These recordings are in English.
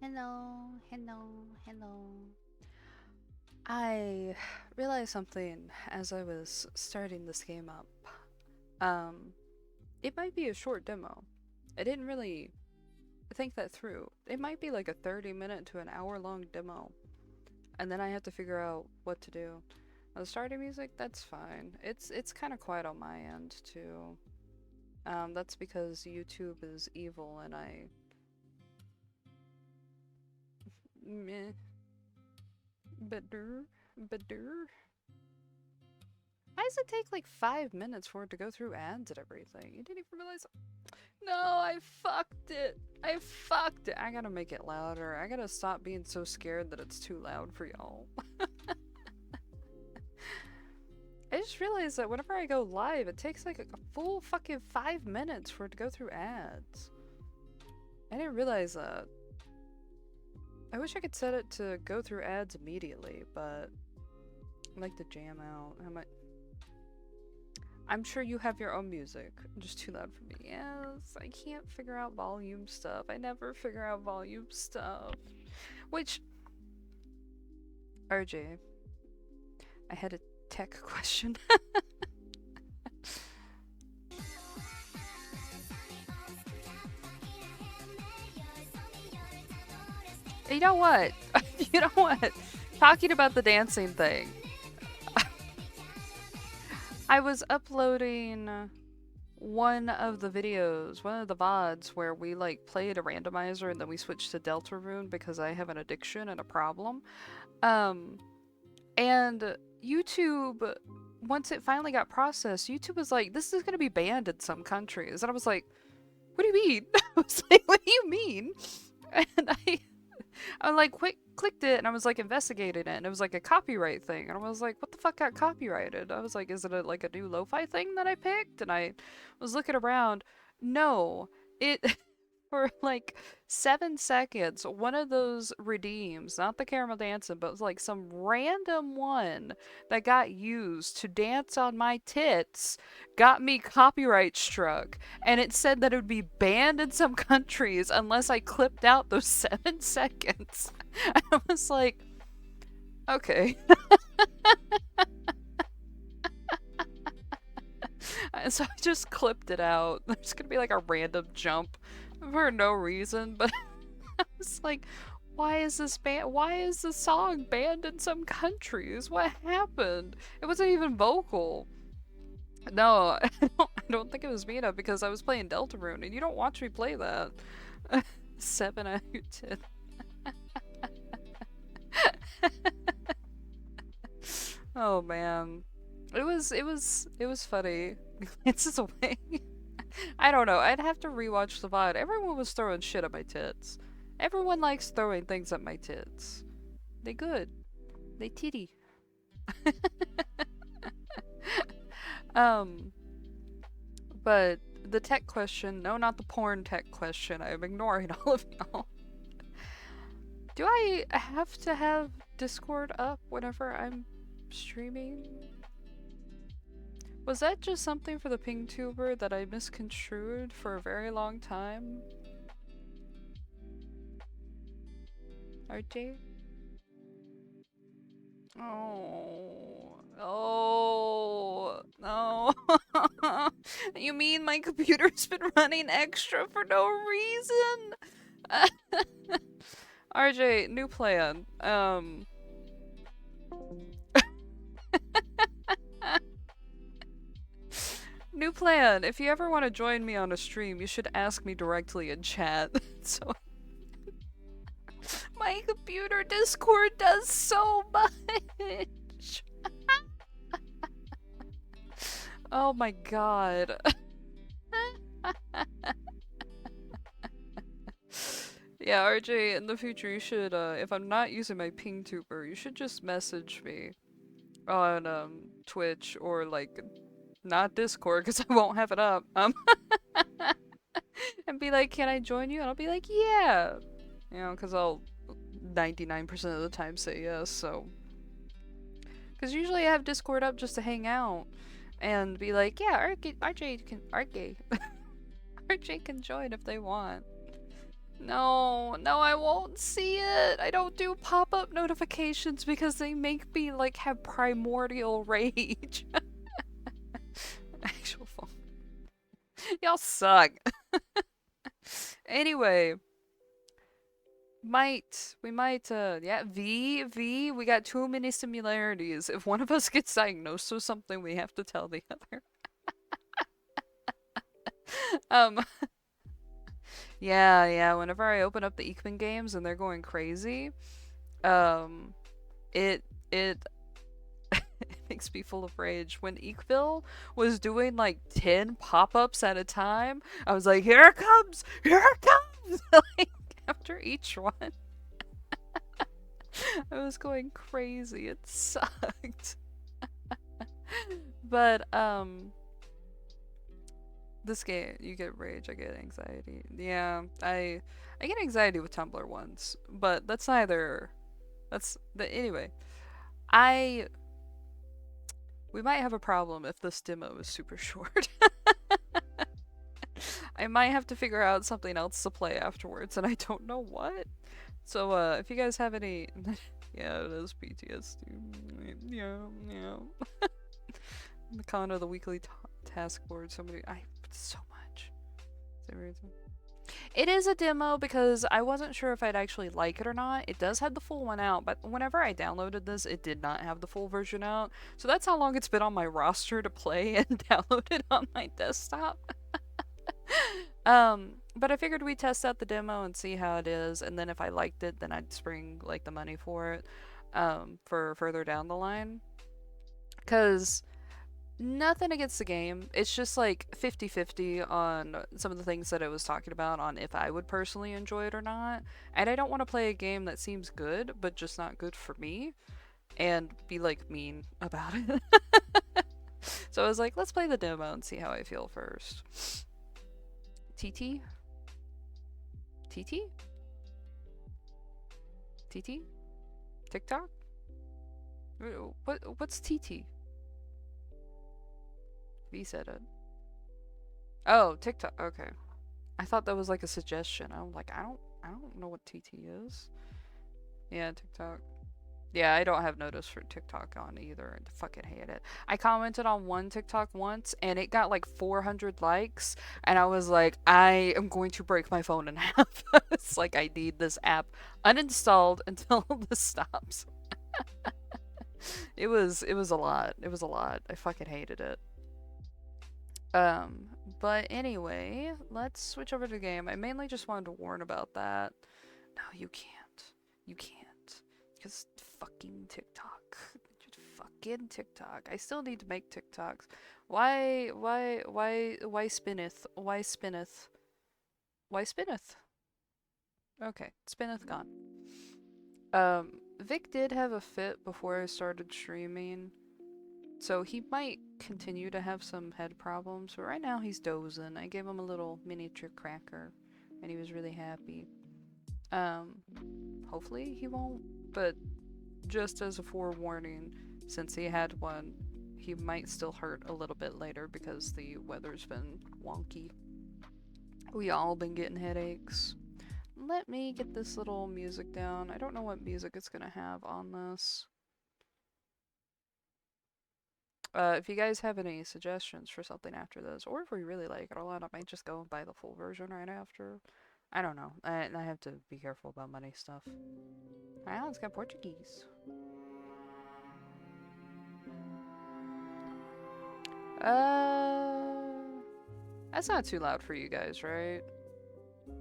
Hello, hello, hello. I realized something as I was starting this game up. Um, it might be a short demo. I didn't really think that through. It might be like a 30-minute to an hour-long demo, and then I have to figure out what to do. The starting music, that's fine. It's kind of quiet on my end too. That's because YouTube is evil, and I meh, better, better. Why does it take like 5 minutes for it to go through ads and everything? You didn't even realize. No, I fucked it. I fucked it. I gotta make it louder. I gotta stop being so scared that it's too loud for y'all. I just realized that whenever I go live, it takes like a full fucking 5 minutes for it to go through ads. I didn't realize that. I wish I could set it to go through ads immediately, but I like to jam out. I'm sure you have your own music. Just too loud for me. Yes, I can't figure out volume stuff. I never figure out volume stuff. Which, RJ, I had a tech question. You know what? You know what? Talking about the dancing thing. I was uploading one of the videos, one of the VODs, where we like played a randomizer and then we switched to Deltarune because I have an addiction and a problem. And YouTube, once it finally got processed, YouTube was like, this is gonna be banned in some countries. And I was like, what do you mean? I was like, what do you mean? And I like clicked it and I was like investigating it and it was like a copyright thing and I was like, what the fuck got copyrighted? I was like, is it like a new lo-fi thing that I picked? And I was looking around. No, it for like 7 seconds, one of those redeems, not the caramel dancing, but it was like some random one that got used to dance on my tits, got me copyright struck, and it said that it would be banned in some countries unless I clipped out those 7 seconds. I was like, okay. So I just clipped it out. There's gonna be like a random jump for no reason, but I was like, why is this why is the song banned in some countries? What happened? It wasn't even vocal. No, I don't think it was Mina because I was playing Deltarune and you don't watch me play that. 7 out of 10. Oh man. It was funny. It's just a way. I don't know. I'd have to rewatch the VOD. Everyone was throwing shit at my tits. Everyone likes throwing things at my tits. They good. They titty. um, but the tech question, no, not the porn tech question. I'm ignoring all of y'all. Do I have to have Discord up whenever I'm streaming? Was that just something for the Pngtuber that I misconstrued for a very long time? RJ? Oh. Oh. No. You mean my computer's been running extra for no reason? RJ, new plan. New plan. If you ever want to join me on a stream, you should ask me directly in chat. So my computer Discord does so much. Oh my god. Yeah, RJ, in the future you should, if I'm not using my Pngtuber, you should just message me on, Twitch or, like, not Discord, because I won't have it up, and be like, can I join you? And I'll be like, yeah! You know, because I'll 99% of the time say yes, so. Because usually I have Discord up just to hang out and be like, yeah, RJ can, RJ can join if they want. No, no, I won't see it. I don't do pop-up notifications because they make me like have primordial rage. Actual phone. Y'all suck. Anyway, we might, yeah, V, we got too many similarities. If one of us gets diagnosed with something, we have to tell the other. Um, yeah, whenever I open up the Eekman games and they're going crazy, um, it, it makes me full of rage. When Eekville was doing like 10 pop-ups at a time, I was like, here it comes! Here it comes! Like, after each one. I was going crazy. It sucked. But, this game, you get rage, I get anxiety. Yeah, I get anxiety with Tumblr once, but that's neither... Anyway, we might have a problem if this demo is super short. I might have to figure out something else to play afterwards, and I don't know what. So, if you guys have any... Yeah, it is PTSD. Yeah. The con of the weekly task board, so much. It is a demo because I wasn't sure if I'd actually like it or not. It does have the full one out, but whenever I downloaded this, it did not have the full version out. So that's how long it's been on my roster to play and download it on my desktop. But I figured we'd test out the demo and see how it is, and then if I liked it, then I'd spring like the money for it, for further down the line. 'Cause nothing against the game, it's just like 50-50 on some of the things that I was talking about on if I would personally enjoy it or not. And I don't want to play a game that seems good, but just not good for me, and be like mean about it. So I was like, let's play the demo and see how I feel first. TT? TT? TT? TikTok? What's TT? V said it. Oh, TikTok. Okay. I thought that was like a suggestion. I'm like, I don't know what TT is. Yeah, TikTok. Yeah, I don't have notice for TikTok on either. I fucking hate it. I commented on one TikTok once and it got like 400 likes, and I was like, I am going to break my phone in half. It's like, I need this app uninstalled until this stops. It was a lot. It was a lot. I fucking hated it. But anyway, let's switch over to the game. I mainly just wanted to warn about that. No, you can't. You can't. Because fucking TikTok. Fucking TikTok. I still need to make TikToks. Why spinneth? Why spinneth? Why spinneth? Okay, spinneth gone. Vic did have a fit before I started streaming, so he might continue to have some head problems, but right now he's dozing. I gave him a little miniature cracker, and he was really happy. Hopefully he won't, but just as a forewarning, since he had one, he might still hurt a little bit later because the weather's been wonky. We all been getting headaches. Let me get this little music down. I don't know what music it's gonna have on this. If you guys have any suggestions for something after this, or if we really like it a lot, I might just go and buy the full version right after. I don't know. I have to be careful about money stuff. Ah, it's got Portuguese. That's not too loud for you guys, right?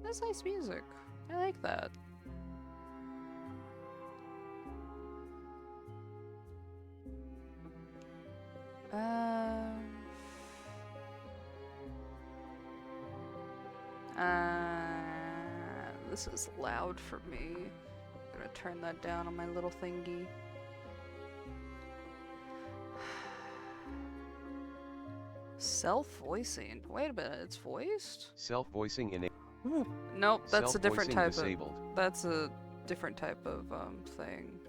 That's nice music. I like that. This is loud for me. I'm gonna turn that down on my little thingy. Self-voicing. Wait a minute, it's voiced? Self-voicing in a... Nope, that's a different type disabled. of... That's a different type of, thing.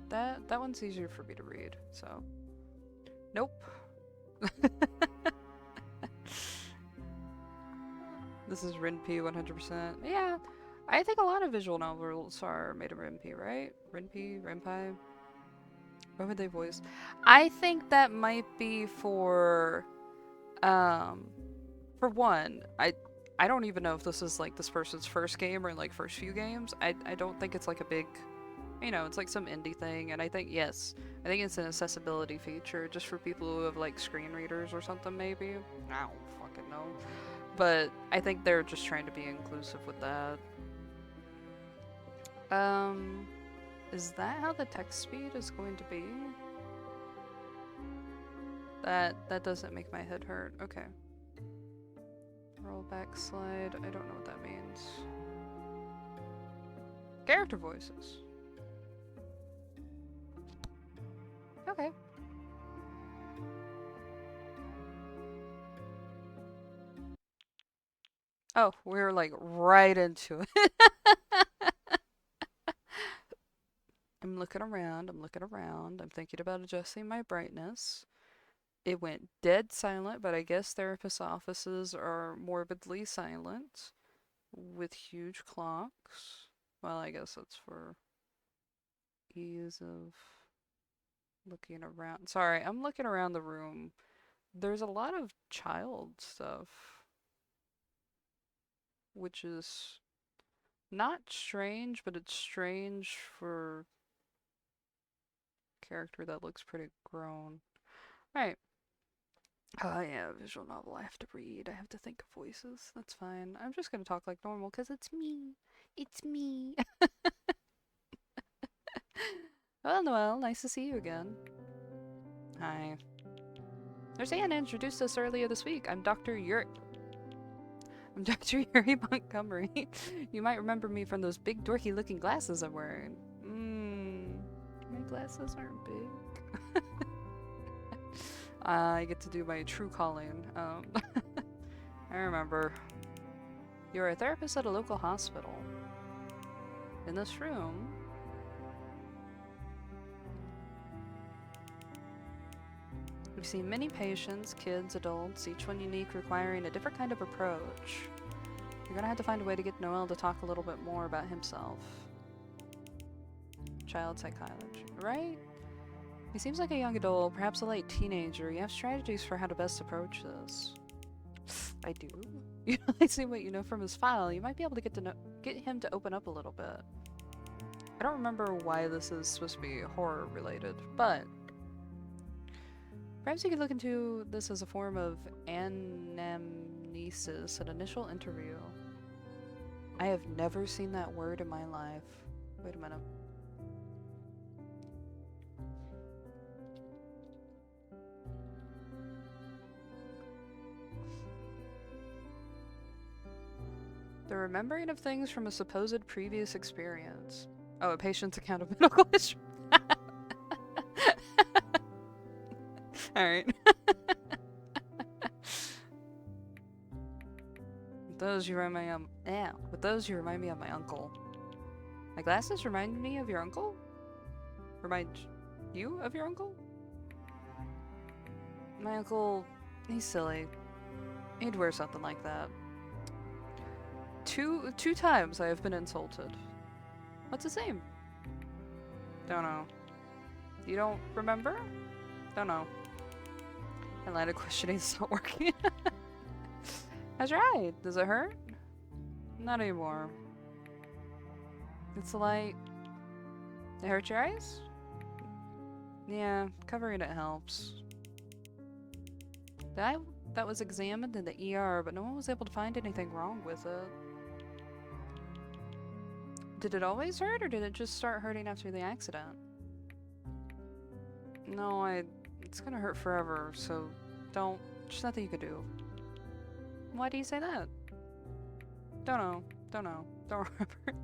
That one's easier for me to read, so... Nope. This is Rinpy 100%. Yeah, I think a lot of visual novels are made of Rinpy, right? Rinpy? Renpai? What would they voice? I think that might be for one, I don't even know if this is like this person's first game or like first few games. I don't think it's like a big, you know, it's like some indie thing, and I think, yes, I think it's an accessibility feature just for people who have like screen readers or something maybe. I don't fucking know. But I think they're just trying to be inclusive with that. Is that how the text speed is going to be? That doesn't make my head hurt. Okay. Roll back slide. I don't know what that means. Character voices. Okay. Oh, we're like right into it. I'm looking around, I'm looking around, I'm thinking about adjusting my brightness. It went dead silent, but I guess therapist offices are morbidly silent with huge clocks. Well, I guess that's for ease of looking around. Sorry, I'm looking around the room. There's a lot of child stuff, which is not strange, but it's strange for a character that looks pretty grown. Alright. Oh yeah, visual novel I have to read. I have to think of voices. That's fine. I'm just gonna talk like normal because it's me. It's me. Well, Noelle, nice to see you again. Hi. There's Anna introduced us earlier this week. I'm Dr. Yuri Montgomery. You might remember me from those big dorky looking glasses I'm wearing. My glasses aren't big. I get to do my true calling. I remember. You're a therapist at a local hospital. In this room, we've seen many patients, kids, adults, each one unique, requiring a different kind of approach. You're gonna have to find a way to get Noel to talk a little bit more about himself. Child psychology, right? He seems like a young adult, perhaps a late teenager. You have strategies for how to best approach this. I do. You know, I see what you know from his file. You might be able to get him to open up a little bit. I don't remember why this is supposed to be horror related, but perhaps you could look into this as a form of anamnesis, an initial interview. I have never seen that word in my life. Wait a minute. The remembering of things from a supposed previous experience. Oh, a patient's account of medical history. Alright. With those you remind me of my uncle. My glasses remind me of your uncle? Remind you of your uncle? My uncle, he's silly. He'd wear something like that. Two times I have been insulted. What's his name? Don't know. You don't remember? Don't know. My line of questioning's not working. How's your eye? Does it hurt? Not anymore. It's the light. It hurt your eyes? Yeah, covering it helps. The eye that was examined in the ER, but no one was able to find anything wrong with it. Did it always hurt, or did it just start hurting after the accident? No, it's gonna hurt forever, so there's nothing you could do. Why do you say that? Don't know, don't remember.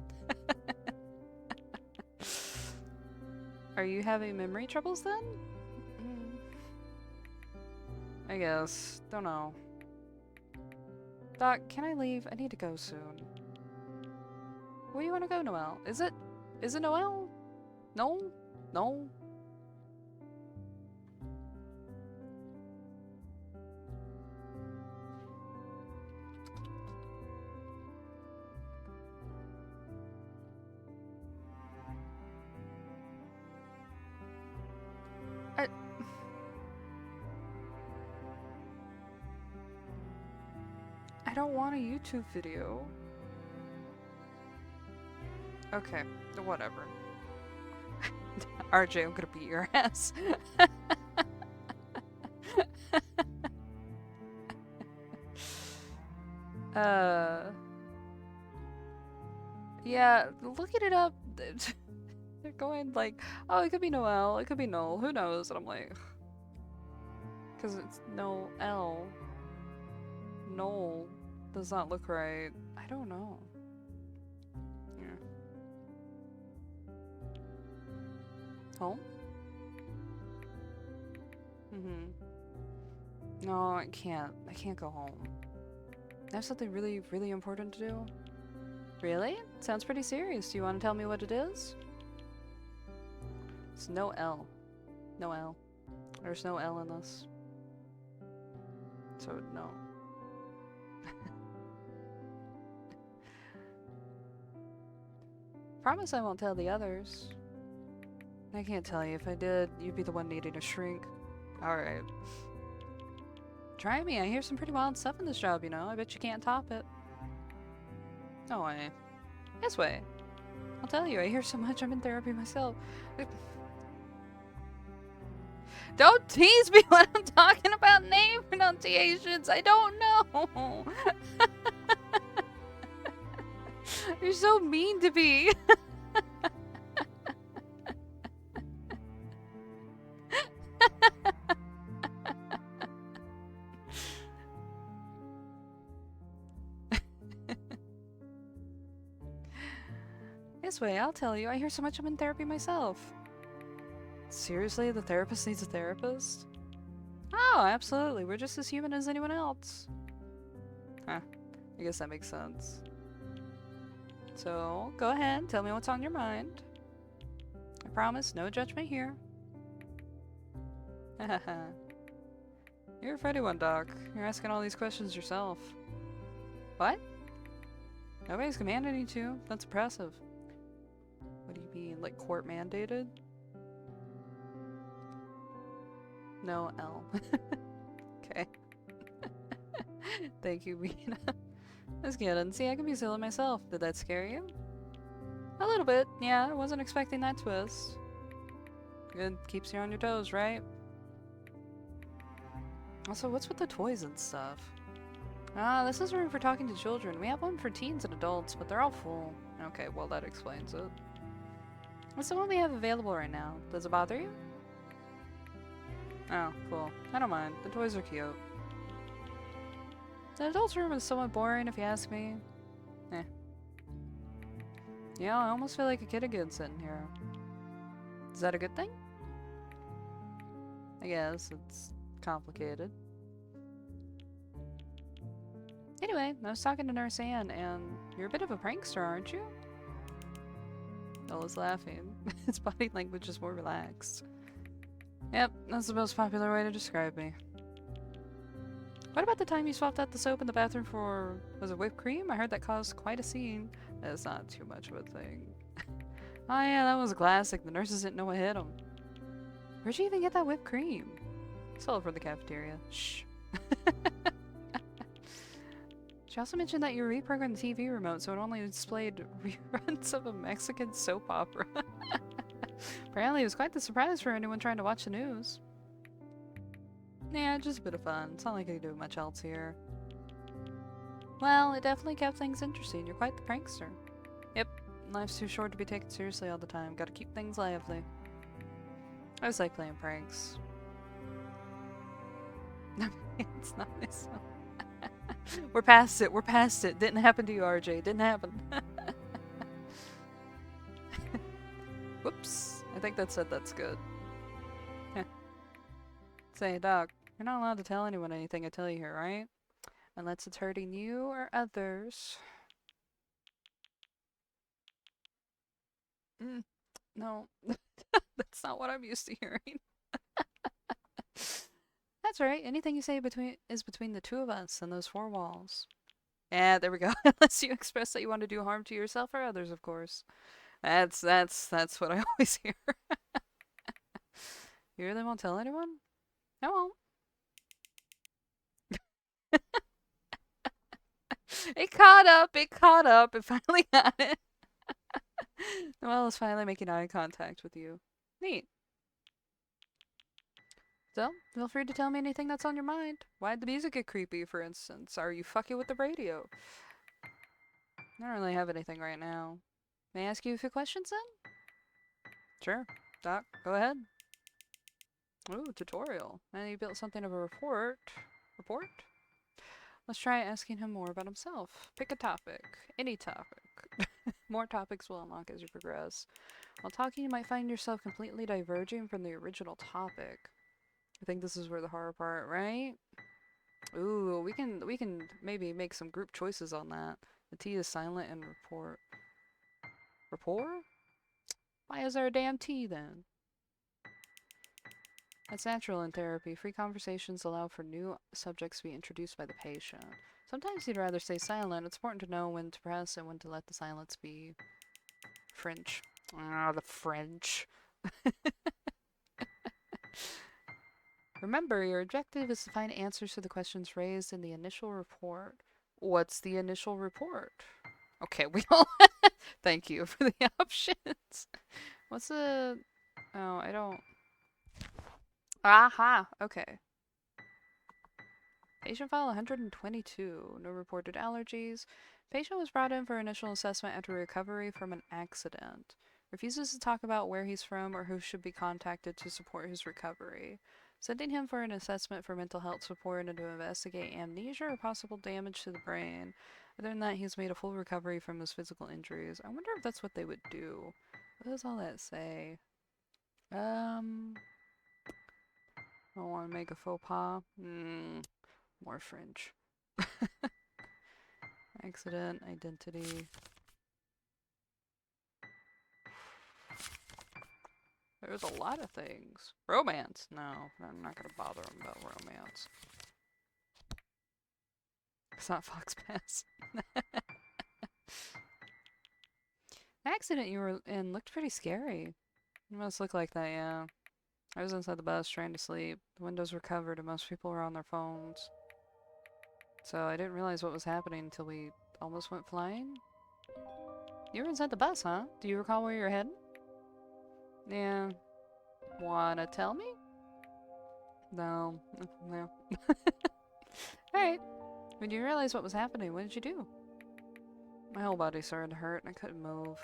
Are you having memory troubles then? I guess, don't know. Doc, can I leave? I need to go soon. Where do you want to go, Noelle? Is it Noelle? No? No? I don't want a YouTube video. Okay, whatever. RJ, I'm gonna beat your ass. Yeah, looking it up, they're going like, oh, it could be Noel, it could be Noel, who knows? And I'm like, because it's no L. Noel does not look right. I don't know. Yeah. Home? No, I can't. I can't go home. I have something really, really important to do. Really? Sounds pretty serious. Do you want to tell me what it is? It's no L. No L. There's no L in this. So, no. Promise I won't tell the others. I can't tell you. If I did, you'd be the one needing a shrink. Alright. Try me. I hear some pretty wild stuff in this job, you know. I bet you can't top it. No way. This way. I'll tell you, I hear so much. I'm in therapy myself. Don't tease me when I'm talking about name pronunciations. I don't know. You're so mean to me. This way, I'll tell you. I hear so much. I'm in therapy myself. Seriously? The therapist needs a therapist? Oh, absolutely. We're just as human as anyone else. Huh. I guess that makes sense. So, go ahead. Tell me what's on your mind. I promise, no judgment here. Hahaha. You're a funny one, Doc. You're asking all these questions yourself. What? Nobody's commanding you to. That's impressive. What do you mean? Like court mandated? No L. Okay. Thank you, Mina. That's good. And see, I can be silly myself. Did that scare you? A little bit. Yeah, I wasn't expecting that twist. Good. Keeps you on your toes, right? Also, what's with the toys and stuff? Ah, this is a room for talking to children. We have one for teens and adults, but they're all full. Okay, well that explains it. What's the one we have available right now? Does it bother you? Oh, cool. I don't mind. The toys are cute. The adults room is somewhat boring if you ask me. Eh. Yeah, I almost feel like a kid again sitting here. Is that a good thing? I guess it's complicated. Anyway, I was talking to Nurse Anne, and you're a bit of a prankster, aren't you? Bella's laughing. His body language is more relaxed. Yep, that's the most popular way to describe me. What about the time you swapped out the soap in the bathroom for, was it whipped cream? I heard that caused quite a scene. That's not too much of a thing. Oh yeah, that was a classic. The nurses didn't know what hit them. Where'd you even get that whipped cream? Stole it from the cafeteria. Shh. She also mentioned that you reprogrammed the TV remote so it only displayed reruns of a Mexican soap opera. Apparently it was quite the surprise for anyone trying to watch the news. Yeah, just a bit of fun. It's not like I could do much else here. Well, it definitely kept things interesting. You're quite the prankster. Yep, life's too short to be taken seriously all the time. Gotta keep things lively. I just like playing pranks. It's not myself. We're past it. We're past it. Didn't happen to you, RJ. Didn't happen. Whoops. I think that said that's good. Yeah. Say, Doc, you're not allowed to tell anyone anything I tell you here, right? Unless it's hurting you or others. No. That's not what I'm used to hearing. That's right. Anything you say is between the two of us and those four walls. Yeah, there we go. Unless you express that you want to do harm to yourself or others, of course. That's what I always hear. You really won't tell anyone? I won't. It caught up. It caught up. It finally got it. Well, it's finally making eye contact with you. Neat. So, feel free to tell me anything that's on your mind. Why'd the music get creepy, for instance? Are you fucking with the radio? I don't really have anything right now. May I ask you a few questions then? Sure. Doc, go ahead. Ooh, tutorial. And you built something of a report. Report? Let's try asking him more about himself. Pick a topic. Any topic. More topics will unlock as you progress. While talking, you might find yourself completely diverging from the original topic. I think this is where the horror part, right? Ooh, we can maybe make some group choices on that. The T is silent and report. Rapport? Why is there a damn T then? That's natural in therapy. Free conversations allow for new subjects to be introduced by the patient. Sometimes you'd rather stay silent. It's important to know when to press and when to let the silence be. French. Ah, the French. Remember, your objective is to find answers to the questions raised in the initial report. What's the initial report? Okay, we all... Thank you for the options. What's the... Oh, I don't... Aha! Okay. Patient file 122. No reported allergies. Patient was brought in for initial assessment after recovery from an accident. Refuses to talk about where he's from or who should be contacted to support his recovery. Sending him for an assessment for mental health support and to investigate amnesia or possible damage to the brain. Other than that, he's made a full recovery from his physical injuries. I wonder if that's what they would do. What does all that say? I don't want to make a faux pas. More French. Accident, identity. There's a lot of things. Romance? No, I'm not gonna bother him about romance. It's not Fox Pass. The accident you were in looked pretty scary. It must look like that, yeah. I was inside the bus trying to sleep. The windows were covered and most people were on their phones. So I didn't realize what was happening until we almost went flying. You were inside the bus, huh? Do you recall where you were heading? Yeah. Wanna tell me? No. No. Alright. When you realized what was happening, what did you do? My whole body started to hurt and I couldn't move.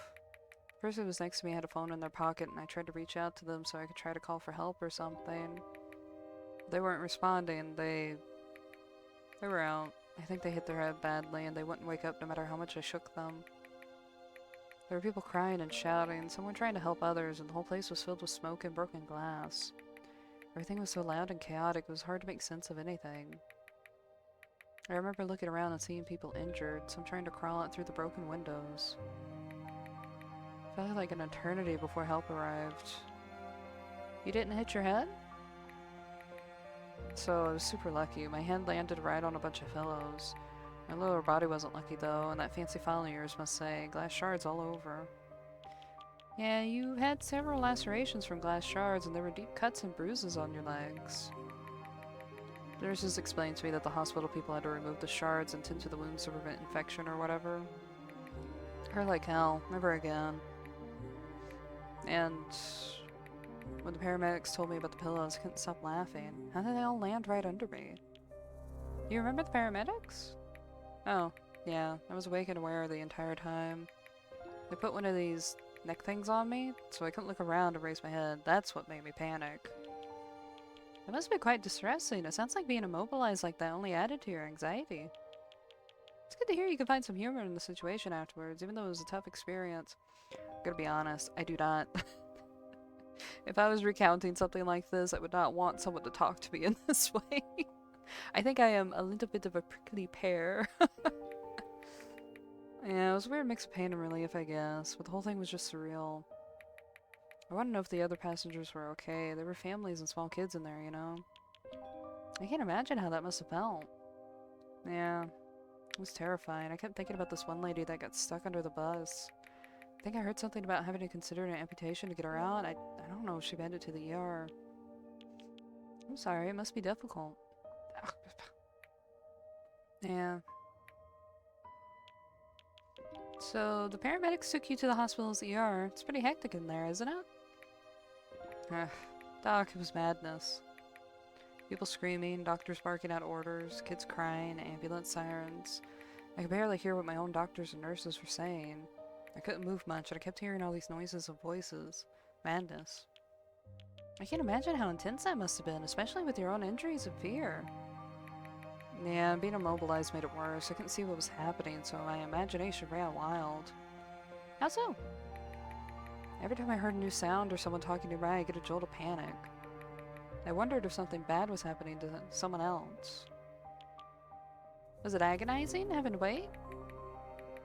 The person who was next to me had a phone in their pocket and I tried to reach out to them so I could try to call for help or something. They weren't responding. They were out. I think they hit their head badly and they wouldn't wake up no matter how much I shook them. There were people crying and shouting, some were trying to help others, and the whole place was filled with smoke and broken glass. Everything was so loud and chaotic, it was hard to make sense of anything. I remember looking around and seeing people injured, some trying to crawl out through the broken windows. It felt like an eternity before help arrived. You didn't hit your head? So I was super lucky. My hand landed right on a bunch of pillows. My lower body wasn't lucky though, and that fancy file of yours must say, glass shards all over. Yeah, you had several lacerations from glass shards, and there were deep cuts and bruises on your legs. The nurses explained to me that the hospital people had to remove the shards and tend to the wounds to prevent infection or whatever. Hurt like hell. Never again. And when the paramedics told me about the pillows, I couldn't stop laughing. How did they all land right under me? Do you remember the paramedics? Oh, yeah. I was awake and aware the entire time. They put one of these neck things on me, so I couldn't look around to raise my head. That's what made me panic. It must be quite distressing. It sounds like being immobilized like that only added to your anxiety. It's good to hear you can find some humor in the situation afterwards, even though it was a tough experience. I'm gonna be honest, I do not. If I was recounting something like this, I would not want someone to talk to me in this way. I think I am a little bit of a prickly pear. Yeah, it was a weird mix of pain and relief, I guess, but the whole thing was just surreal. I want to know if the other passengers were okay. There were families and small kids in there, you know? I can't imagine how that must have felt. Yeah, it was terrifying. I kept thinking about this one lady that got stuck under the bus. I think I heard something about having to consider an amputation to get her out. I don't know if she made it to the ER. I'm sorry, it must be difficult. Yeah. So, the paramedics took you to the hospital's ER. It's pretty hectic in there, isn't it? Ugh. Doc, it was madness. People screaming, doctors barking out orders, kids crying, ambulance sirens. I could barely hear what my own doctors and nurses were saying. I couldn't move much, and I kept hearing all these noises of voices. Madness. I can't imagine how intense that must have been, especially with your own injuries and fear. Yeah, being immobilized made it worse. I couldn't see what was happening, so my imagination ran wild. How so? Every time I heard a new sound or someone talking nearby, I get a jolt of panic. I wondered if something bad was happening to someone else. Was it agonizing, having to wait?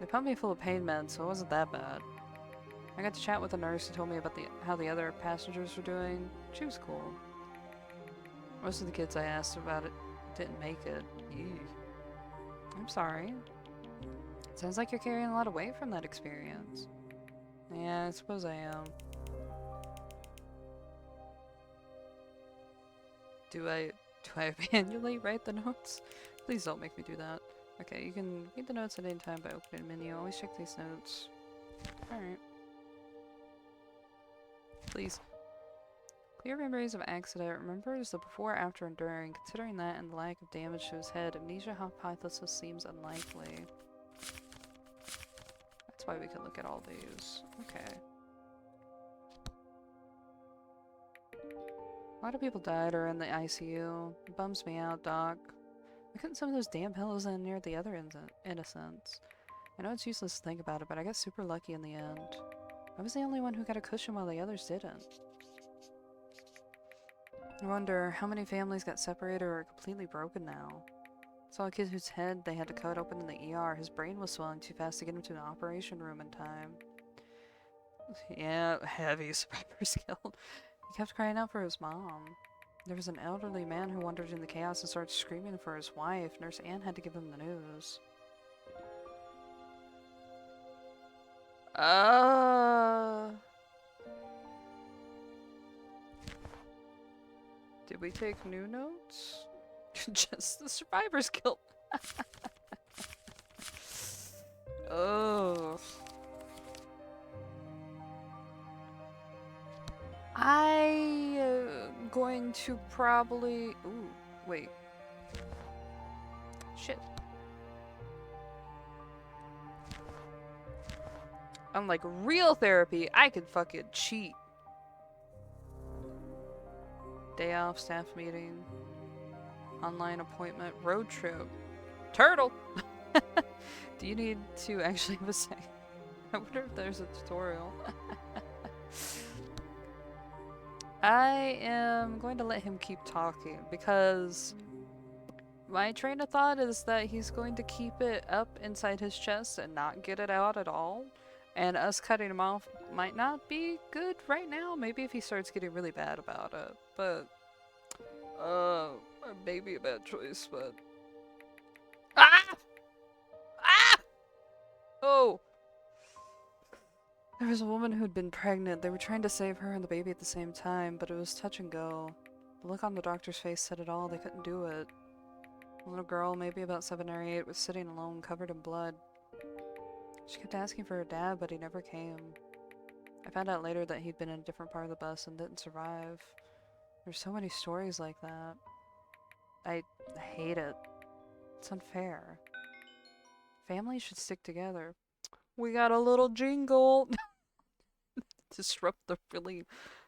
They pumped me full of pain meds, so it wasn't that bad. I got to chat with a nurse who told me about how the other passengers were doing. She was cool. Most of the kids I asked about it didn't make it. Ew. I'm sorry. It sounds like you're carrying a lot of weight from that experience. Yeah, I suppose I am. Do I manually write the notes? Please don't make me do that. Okay, you can read the notes at any time by opening the menu. Always check these notes. Alright. Please. Clear memories of accident. Remembers the before after enduring. Considering that and the lack of damage to his head, amnesia hypothesis seems unlikely. That's why we can look at all these. Okay. A lot of people died or in the ICU. It bums me out, Doc. Why couldn't some of those damn pillows in near the other innocents? I know it's useless to think about it, but I got super lucky in the end. I was the only one who got a cushion while the others didn't. I wonder how many families got separated or are completely broken now. I saw a kid whose head they had to cut open in the ER. His brain was swelling too fast to get him to an operation room in time. Yeah, heavy survivor's guilt. He kept crying out for his mom. There was an elderly man who wandered in the chaos and started screaming for his wife. Nurse Anne had to give him the news. Did we take new notes? Just the survivor's guilt. Oh. I'm going to probably... Ooh, wait. Shit. Unlike real therapy, I could fucking cheat. Day off, staff meeting, online appointment, road trip. Turtle! Do you need to actually have a say? I wonder if there's a tutorial. I am going to let him keep talking because my train of thought is that he's going to keep it up inside his chest and not get it out at all. And us cutting him off might not be good right now. Maybe if he starts getting really bad about it. But, maybe a bad choice, but... Ah! Ah! Oh! There was a woman who'd been pregnant. They were trying to save her and the baby at the same time, but it was touch and go. The look on the doctor's face said it all. They couldn't do it. A little girl, maybe about 7 or 8, was sitting alone, covered in blood. She kept asking for her dad, but he never came. I found out later that he'd been in a different part of the bus and didn't survive. There's so many stories like that. I hate it. It's unfair. Families should stick together. We got a little jingle! Disrupt the really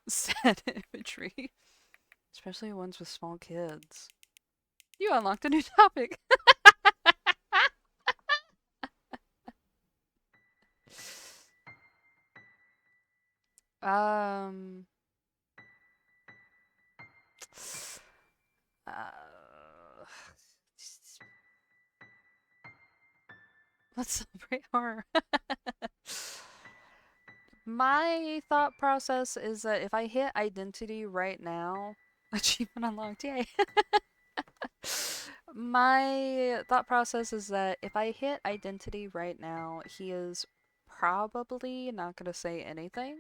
sad imagery. Especially ones with small kids. You unlocked a new topic! Let's celebrate horror. My thought process is that if I hit identity right now, achievement unlocked, yay. My thought process is that if I hit identity right now, he is probably not gonna say anything.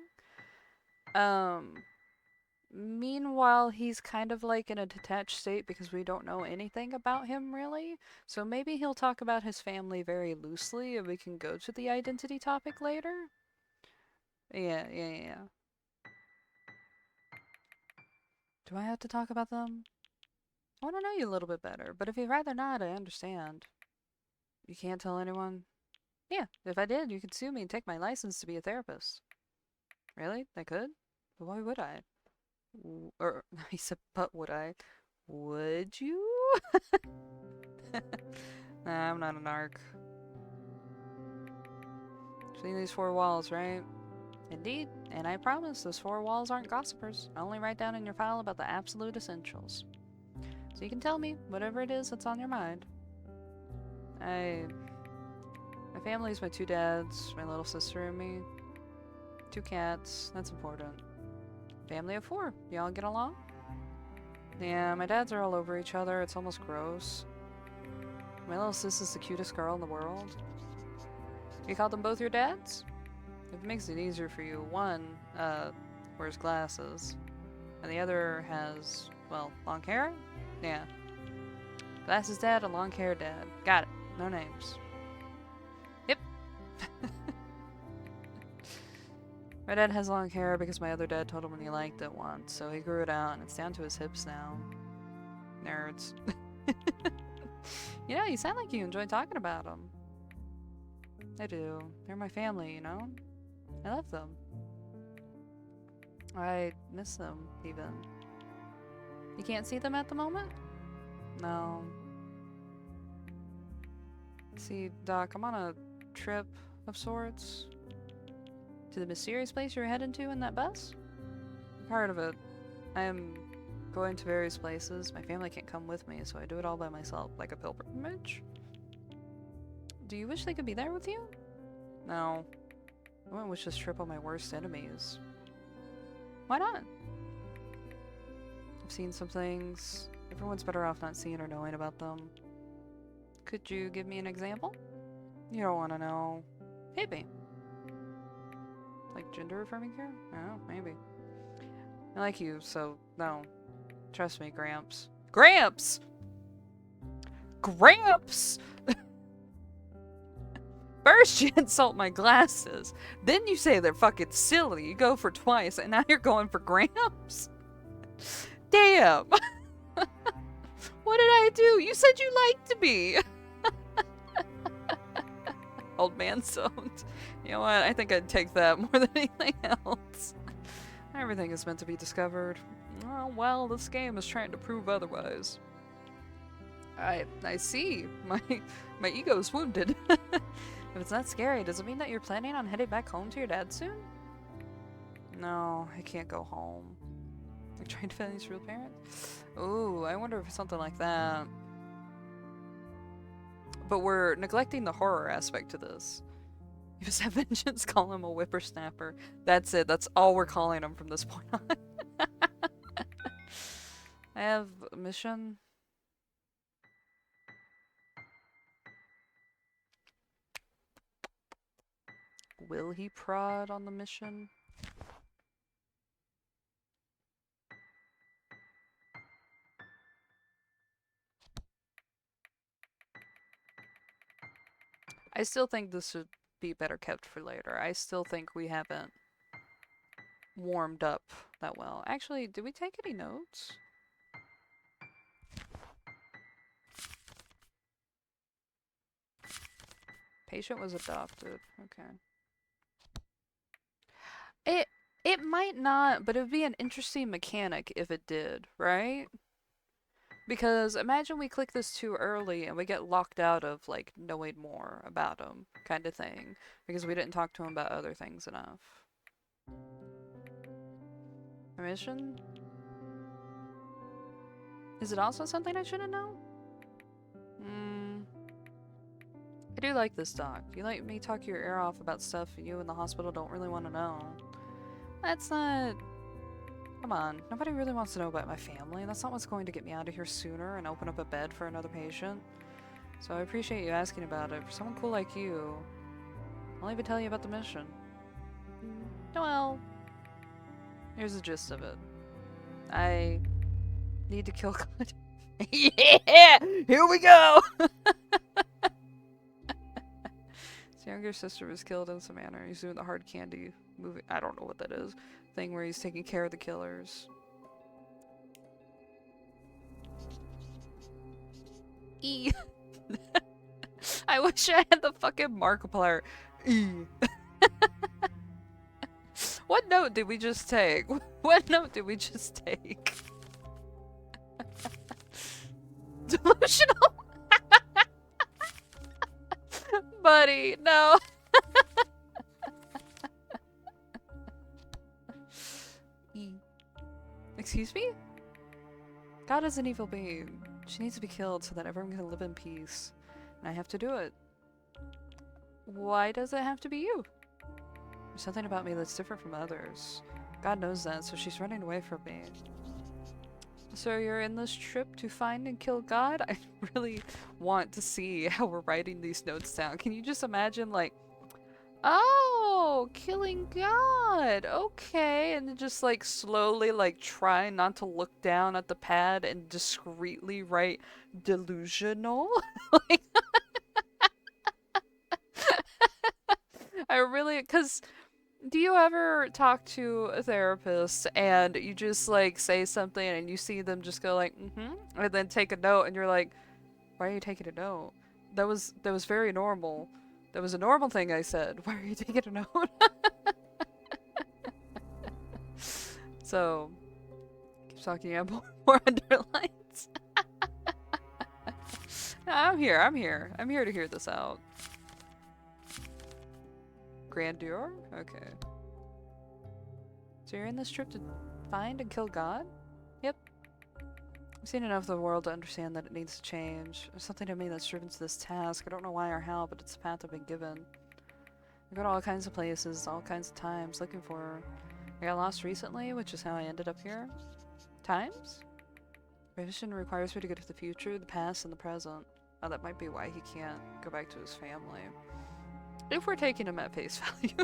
Meanwhile, he's kind of like in a detached state because we don't know anything about him really. So maybe he'll talk about his family very loosely and we can go to the identity topic later. Yeah. Do I have to talk about them? I want to know you a little bit better, but if you'd rather not, I understand. You can't tell anyone? Yeah, if I did, you could sue me and take my license to be a therapist. Really? I could? But why would I? Or, he said, but would I? Would you? Nah, I'm not a narc. See these four walls, right? Indeed, and I promise those four walls aren't gossipers. I only write down in your file about the absolute essentials. So you can tell me whatever it is that's on your mind. My family's my two dads, my little sister and me. 2 cats, that's important. Family of 4, y'all get along? Yeah, my dads are all over each other, it's almost gross. My little sis is the cutest girl in the world. You called them both your dads? If it makes it easier for you, one, wears glasses, and the other has, well, long hair? Yeah. Glasses dad and long hair dad. Got it. No names. Yep. My dad has long hair because my other dad told him he liked it once, so he grew it out and it's down to his hips now. Nerds. You know, you sound like you enjoy talking about them. I do. They're my family, you know? I love them. I miss them, even. You can't see them at the moment? No. See, Doc, I'm on a trip of sorts. To the mysterious place you're heading to in that bus? Part of it. I am going to various places. My family can't come with me, so I do it all by myself, like a pilgrimage. Do you wish they could be there with you? No. I wouldn't wish this trip on my worst enemies. Why not? I've seen some things. Everyone's better off not seeing or knowing about them. Could you give me an example? You don't want to know. Hit me. Like gender-affirming care? Oh, maybe. I like you, so no. Trust me, Gramps. Gramps! Gramps! First you insult my glasses, then you say they're fucking silly. You go for twice, and now you're going for Gramps? Damn! What did I do? You said you liked me! Old man zoned. You know what? I think I'd take that more than anything else. Everything is meant to be discovered. Oh, well, this game is trying to prove otherwise. I see. My ego's wounded. If it's not scary, does it mean that you're planning on heading back home to your dad soon? No, I can't go home. Like trying to find his real parents? Ooh, I wonder if it's something like that. But we're neglecting the horror aspect to this. You just have vengeance, call him a whippersnapper. That's it, that's all we're calling him from this point on. I have a mission. Will he prod on the mission? I still think this should be better kept for later. I still think we haven't warmed up that well. Actually, did we take any notes? Patient was adopted. Okay. It might not, but it would be an interesting mechanic if it did, right? Because imagine we click this too early and we get locked out of, like, knowing more about him, kind of thing. Because we didn't talk to him about other things enough. Mission? Is it also something I shouldn't know? I do like this, Doc. You let me talk your ear off about stuff you in the hospital don't really want to know. That's not... Come on, nobody really wants to know about my family. That's not what's going to get me out of here sooner and open up a bed for another patient. So I appreciate you asking about it. For someone cool like you, I'll even tell you about the mission. Well, here's the gist of it. I need to kill God. Yeah! Here we go! His younger sister was killed in some manner. He's doing the hard candy movie. I don't know what that is. Thing where he's taking care of the killers. E. I wish I had the fucking Markiplier. E. What note did we just take? What note did we just take? Delusional? Buddy, no. E. Excuse me? God is an evil being. She needs to be killed so that everyone can live in peace. And I have to do it. Why does it have to be you? There's something about me that's different from others. God knows that, so she's running away from me. So you're in this trip to find and kill God? I really want to see how we're writing these notes down. Can you just imagine, like, oh, killing God, okay, and then just, like, slowly, like, try not to look down at the pad and discreetly write delusional? Like, I really, because do you ever talk to a therapist and you just like say something and you see them just go like, and then take a note and you're like, why are you taking a note? That was very normal. That was a normal thing I said. Why are you taking a note? So, keep talking about more underlines. No, I'm here to hear this out. Grandeur? Okay. So you're in this trip to find and kill God? Yep. I've seen enough of the world to understand that it needs to change. There's something in me that's driven to this task. I don't know why or how, but it's the path I've been given. I go to all kinds of places, all kinds of times, looking for her. I got lost recently, which is how I ended up here. Times? My mission requires me to go to the future, the past, and the present. Oh, that might be why he can't go back to his family. If we're taking him at face value.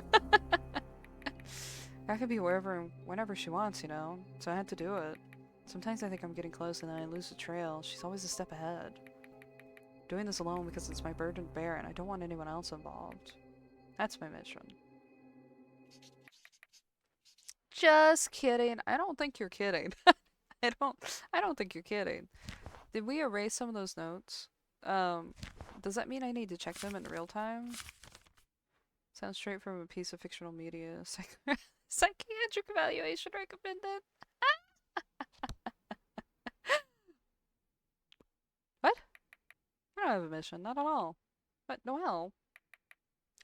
I could be wherever and whenever she wants, you know? So I had to do it. Sometimes I think I'm getting close and then I lose the trail. She's always a step ahead. Doing this alone because it's my burden to bear and I don't want anyone else involved. That's my mission. Just kidding. I don't think you're kidding. I don't think you're kidding. Did we erase some of those notes? Does that mean I need to check them in real time? Sounds straight from a piece of fictional media. Psychiatric evaluation recommended. What? I don't have a mission. Not at all. But Noelle?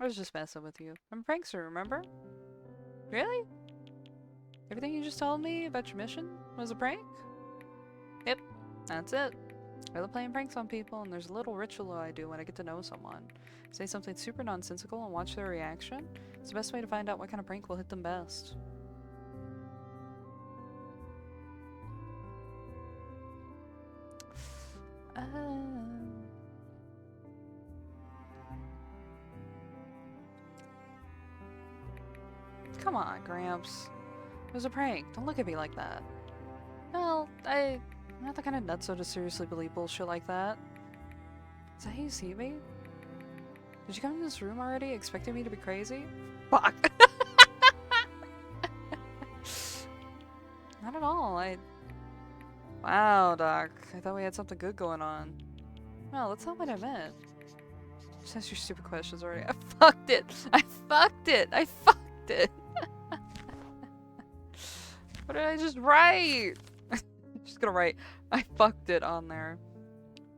I was just messing with you. I'm a prankster, remember? Really? Everything you just told me about your mission was a prank? Yep. That's it. I love playing pranks on people, and there's a little ritual I do when I get to know someone. Say something super nonsensical and watch their reaction. It's the best way to find out what kind of prank will hit them best. Come on, Gramps. It was a prank. Don't look at me like that. Well, I'm not the kind of nutso to seriously believe bullshit like that. Is that how you see me? Did you come in this room already expecting me to be crazy? Fuck! Not at all, Wow, Doc. I thought we had something good going on. Well, that's not what I meant. Just ask your stupid questions already. I fucked it! I fucked it! I fucked it! What did I just write? Just gonna write, I fucked it on there.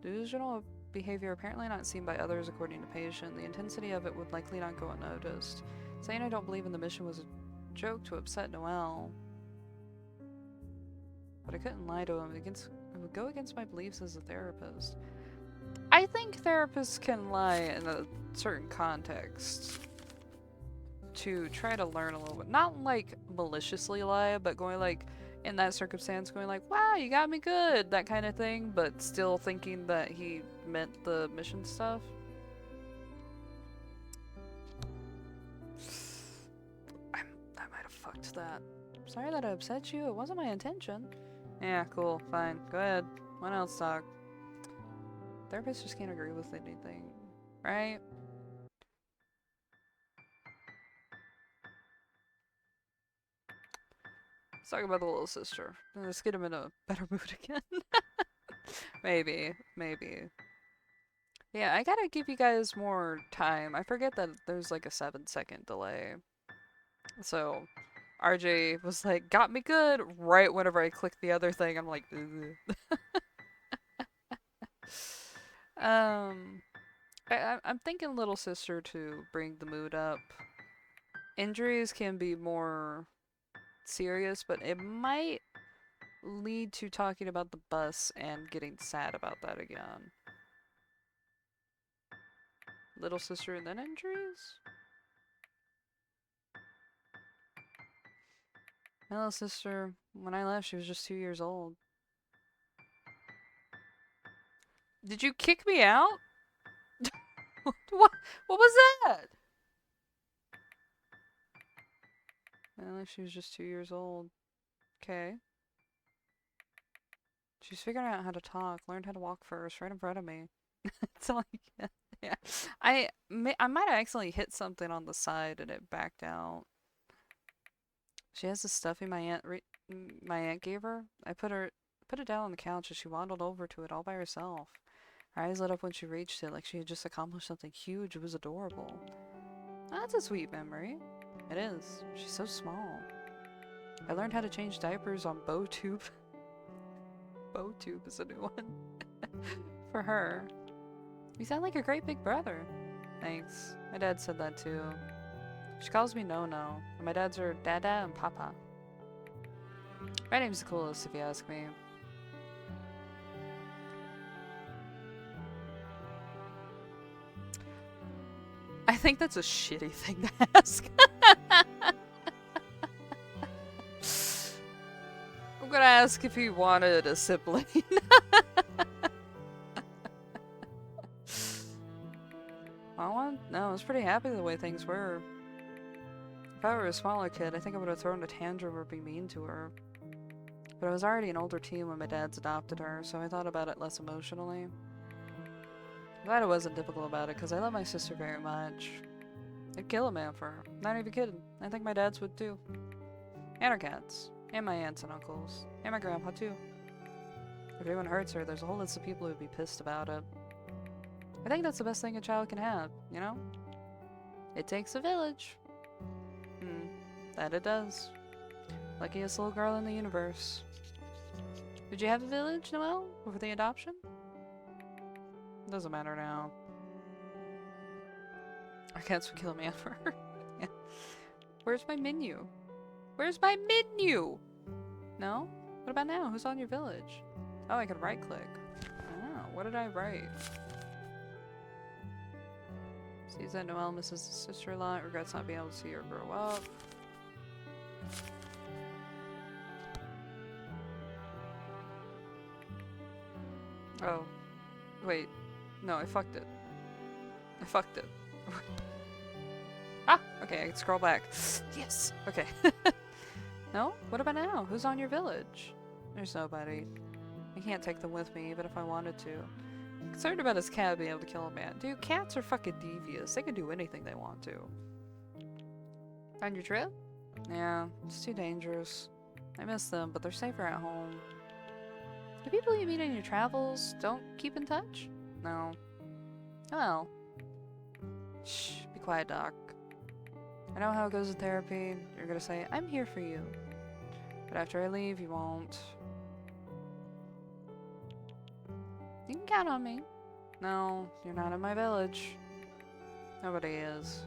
Delusional behavior apparently not seen by others according to patient. The intensity of it would likely not go unnoticed. Saying I don't believe in the mission was a joke to upset Noelle. But I couldn't lie to him. It would go against my beliefs as a therapist. I think therapists can lie in a certain context to try to learn a little bit. Not like maliciously lie, but going like, in that circumstance, going like, wow, you got me good, that kind of thing, but still thinking that he meant the mission stuff. I might have fucked that. Sorry that I upset you. It wasn't my intention. Yeah, cool, fine. Go ahead. When else talk? Therapists just can't agree with anything, right? Let's talk about the little sister. Let's get him in a better mood again. Maybe, maybe. Yeah, I gotta give you guys more time. I forget that there's like a 7-second delay. So, RJ was like, got me good right whenever I clicked the other thing. I'm like, um, I'm thinking little sister to bring the mood up. Injuries can be more serious, but it might lead to talking about the bus and getting sad about that again. Little sister and then injuries? My little sister, when I left, she was just 2 years old. Did you kick me out? What was that? I left, she was just 2 years old. Okay. She's figuring out how to talk, learned how to walk first, right in front of me. That's all I get. Yeah. I might have accidentally hit something on the side and it backed out. She has the stuffy my aunt gave her. I put it down on the couch and she waddled over to it all by herself. Her eyes lit up when she reached it, like she had just accomplished something huge. It was adorable. That's a sweet memory. It is. She's so small. I learned how to change diapers on Btube. Btube is a new one. For her. You sound like a great big brother. Thanks. My dad said that too. She calls me No-No, and my dads are Dada and Papa. My name's the coolest if you ask me. I think that's a shitty thing to ask. I'm gonna ask if he wanted a sibling. No, I was pretty happy the way things were. If I were a smaller kid, I think I would have thrown a tantrum or be mean to her. But I was already an older teen when my dad's adopted her, so I thought about it less emotionally. I'm glad I wasn't typical about it, because I love my sister very much. I'd kill a man for her. Not even kidding. I think my dads would too. And our cats. And my aunts and uncles. And my grandpa too. If anyone hurts her, there's a whole list of people who would be pissed about it. I think that's the best thing a child can have, you know? It takes a village. That it does. Luckiest little girl in the universe. Did you have a village, Noelle? Before the adoption? Doesn't matter now. Our cats would kill me for her. Yeah. Where's my menu? Where's my menu? No? What about now? Who's on your village? Oh, I could right click. Oh, what did I write? Sees that Noelle misses his sister a lot, regrets not being able to see her grow up. Oh. Wait. No, I fucked it. I fucked it. Ah! Okay, I can scroll back. Yes! Okay. No? What about now? Who's on your village? There's nobody. I can't take them with me, even if I wanted to. I'm concerned about his cat being able to kill a man. Dude, cats are fucking devious. They can do anything they want to. On your trip? Yeah, it's too dangerous. I miss them, but they're safer at home. Do people you meet in your travels don't keep in touch? No. Well. Shh, be quiet, Doc. I know how it goes in therapy. You're gonna say, I'm here for you. But after I leave, you won't. You can count on me. No, you're not in my village. Nobody is.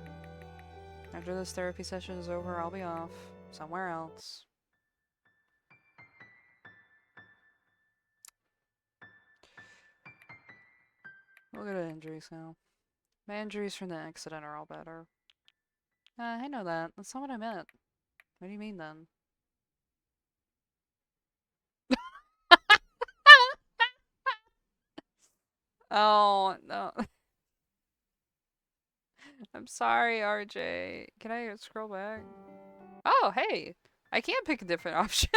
After this therapy session is over, I'll be off. Somewhere else. We'll go to injuries now. My injuries from the accident are all better. I know that. That's not what I meant. What do you mean then? Oh, no. I'm sorry, RJ. Can I scroll back? Oh, hey! I can pick a different option.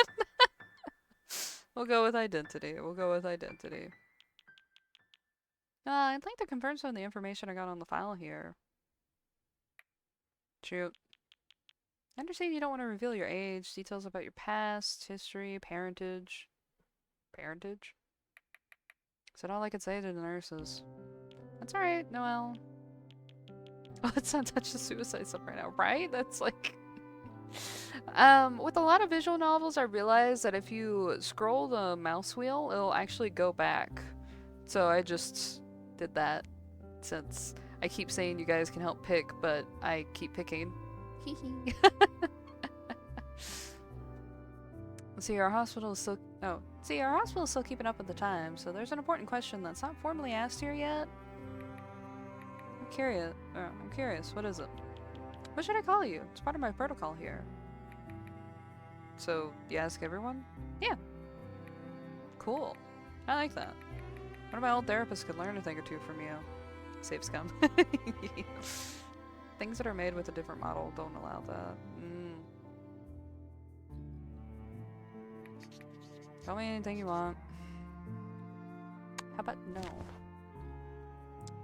We'll go with identity. We'll go with identity. I'd like to confirm some of the information I got on the file here. Shoot. I understand you don't want to reveal your age, details about your past, history, parentage. Parentage? Is that all I could say to the nurses? That's alright, Noelle. Oh, it's not such a suicide stuff right now, right? That's like... with a lot of visual novels, I realized that if you scroll the mouse wheel, it'll actually go back. So I just did that, since I keep saying you guys can help pick, but I keep picking. Hee. See, our hospital is still keeping up with the time, so there's an important question that's not formally asked here yet. I'm curious. What is it? What should I call you? It's part of my protocol here. So, you ask everyone? Yeah. Cool. I like that. One of my old therapists could learn a thing or two from you. Save scum. Things that are made with a different model don't allow that. Tell me anything you want. How about no?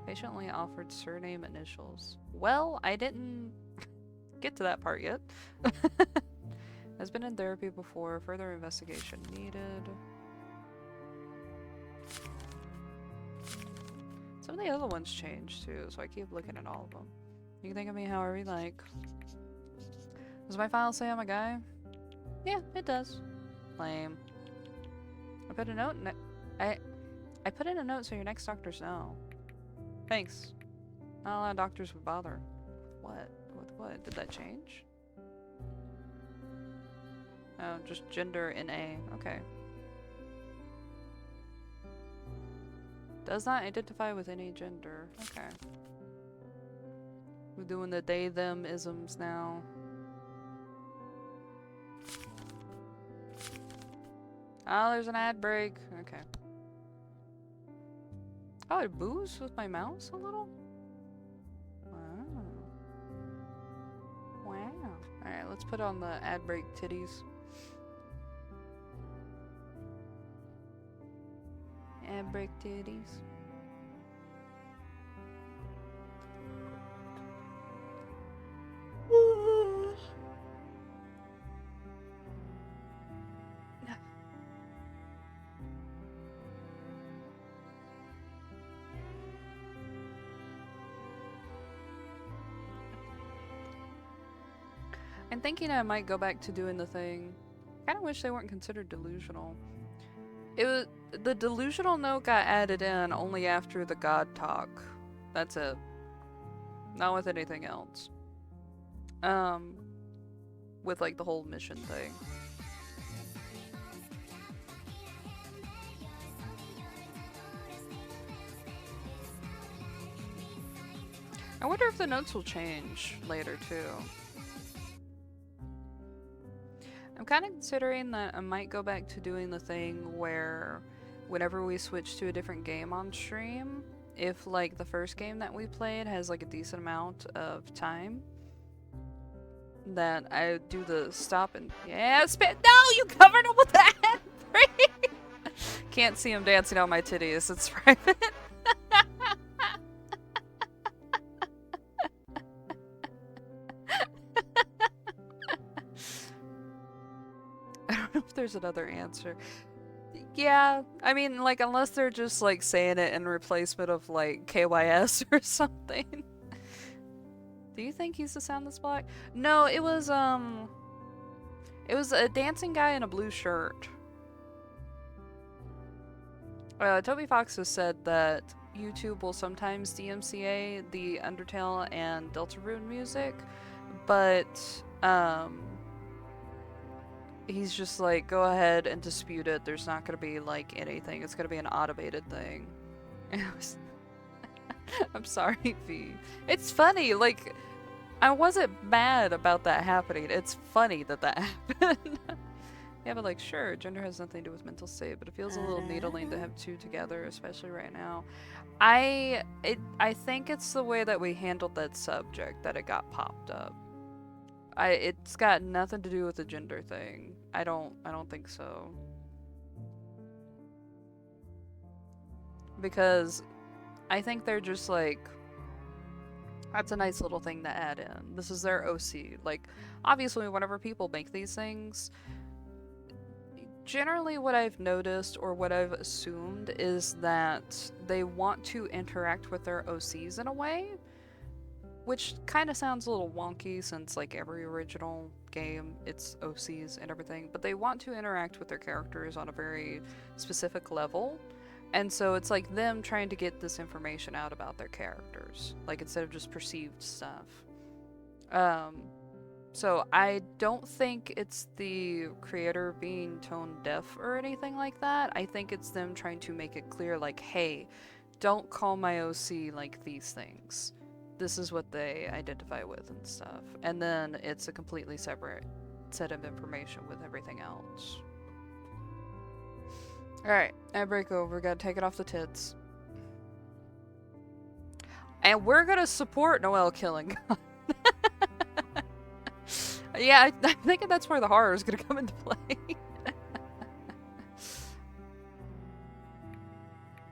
Patiently offered surname initials. Well, I didn't get to that part yet. Has been in therapy before. Further investigation needed. Some of the other ones changed too, so I keep looking at all of them. You can think of me however you like. Does my file say I'm a guy? Yeah, it does. Lame. I put a note in it. I put in a note so your next doctors know. Thanks. Not a lot of doctors would bother. What? With what? Did that change? Oh, just gender in A. Okay. Does not identify with any gender. Okay. We're doing the they them isms now. Oh, there's an ad break. Okay. Oh, it moves with my mouse a little? Wow. Wow. Alright, let's put on the ad break titties. Ad break titties. I'm thinking I might go back to doing the thing. I kinda wish they weren't considered delusional. The delusional note got added in only after the God talk. That's it. Not with anything else. With like the whole mission thing. I wonder if the notes will change later too. I'm kind of considering that I might go back to doing the thing where whenever we switch to a different game on stream, if like the first game that we played has like a decent amount of time, that I do the stop and yeah, spit. No, you covered him with that. Can't see him dancing on my titties. It's private. I don't know if there's another answer. Yeah, I mean, like, unless they're just, like, saying it in replacement of, like, KYS or something. Do you think he's the sound that's black? No, it was a dancing guy in a blue shirt. Toby Fox has said that YouTube will sometimes DMCA the Undertale and Deltarune music, but, he's just like, go ahead and dispute it. There's not gonna be, like, anything. It's gonna be an automated thing. I'm sorry, V. It's funny, like, I wasn't mad about that happening. It's funny that that happened. Yeah, but, like, sure, gender has nothing to do with mental state, but it feels a little needling to have two together, especially right now. I think it's the way that we handled that subject that it got popped up. It's got nothing to do with the gender thing. I don't think so. because I think they're just like, that's a nice little thing to add in. This is their OC. Like, obviously, whenever people make these things, generally what I've noticed or what I've assumed is that they want to interact with their OCs in a way, which kind of sounds a little wonky since, like, every original game, it's OCs and everything, but they want to interact with their characters on a very specific level. And so it's like them trying to get this information out about their characters, like instead of just perceived stuff. So I don't think it's the creator being tone deaf or anything like that. I think it's them trying to make it clear, like, hey, don't call my OC like these things. This is what they identify with and stuff. And then it's a completely separate set of information with everything else. Alright, I break over. Gotta take it off the tits. And we're gonna support Noel killing. Yeah, I'm thinking that's where the horror is gonna come into play.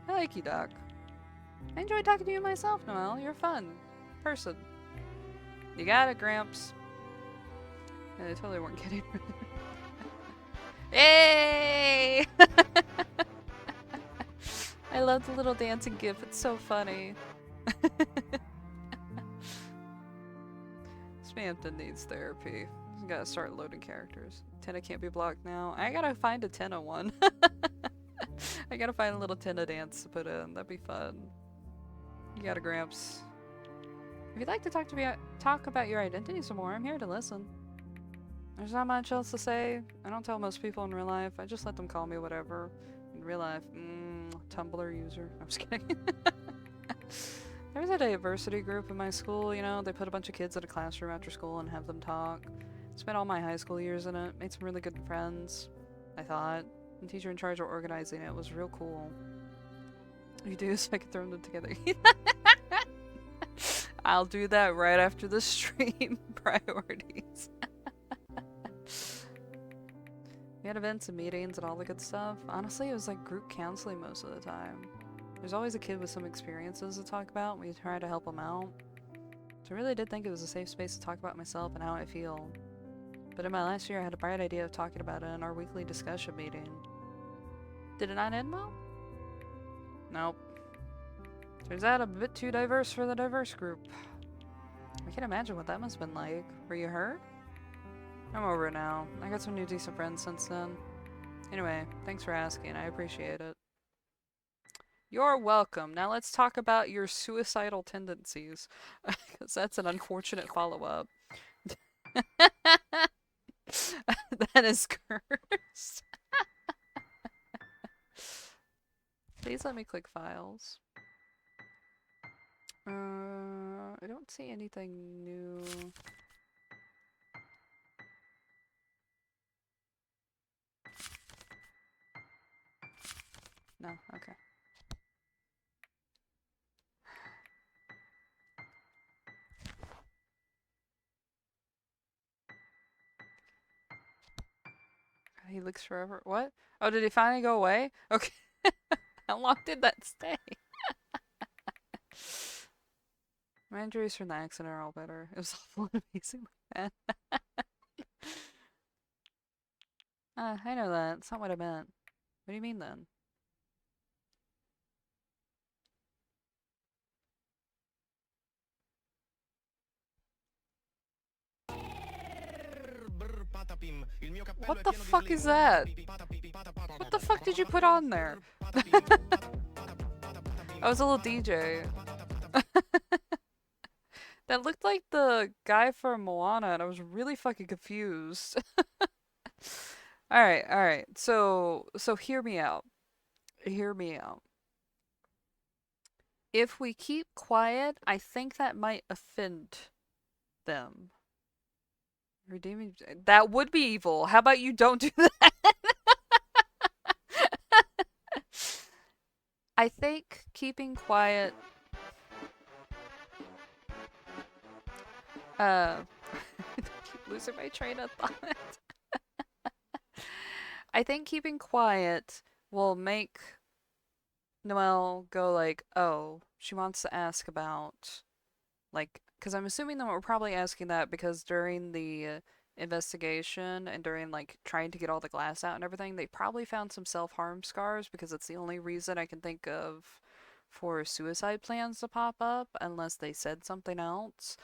I like you, Doc. I enjoy talking to you myself, Noel. You're a fun person. You got it, Gramps. Yeah, they totally weren't kidding. Hey! I love the little dancing gif. It's so funny. Spamton needs therapy. He's gotta start loading characters. Tenna can't be blocked now. I gotta find a Tenna one. I gotta find a little Tenna dance to put in. That'd be fun. You got it, Gramps. If you'd like to talk about your identity some more, I'm here to listen. There's not much else to say. I don't tell most people in real life. I just let them call me whatever. In real life, Tumblr user. I'm just kidding. There was a diversity group in my school, you know, they put a bunch of kids in a classroom after school and have them talk. Spent all my high school years in it, made some really good friends, I thought. The teacher in charge of organizing it was real cool. You do, so I can throw them together. I'll do that right after the stream. Priorities. We had events and meetings and all the good stuff. Honestly, it was like group counseling most of the time. There's always a kid with some experiences to talk about, and we try to help them out. So I really did think it was a safe space to talk about myself and how I feel. But in my last year, I had a bright idea of talking about it in our weekly discussion meeting. Did it not end well? Nope. Turns out I'm a bit too diverse for the diverse group. I can't imagine what that must have been like. Were you hurt? I'm over it now. I got some new decent friends since then. Anyway, thanks for asking. I appreciate it. You're welcome. Now let's talk about your suicidal tendencies. Because that's an unfortunate follow-up. That is cursed. Please let me click files. I don't see anything new. No, okay. He looks forever. What? Oh, did he finally go away? Okay. How long did that stay? My injuries from the accident are all better. It was awful and amazing like that. I know that. That's not what I meant. What do you mean then? What the fuck is that? What the fuck did you put on there? I was a little DJ. That looked like the guy from Moana, and I was really fucking confused. Alright. So hear me out. Hear me out. If we keep quiet, I think that might offend them. Redeeming... That would be evil. How about you don't do that? I think keeping quiet... I keep losing my train of thought. I think keeping quiet will make Noelle go like, oh, she wants to ask about, like, because I'm assuming that we're probably asking that because during the investigation and during, like, trying to get all the glass out and everything, they probably found some self-harm scars because it's the only reason I can think of for suicide plans to pop up unless they said something else.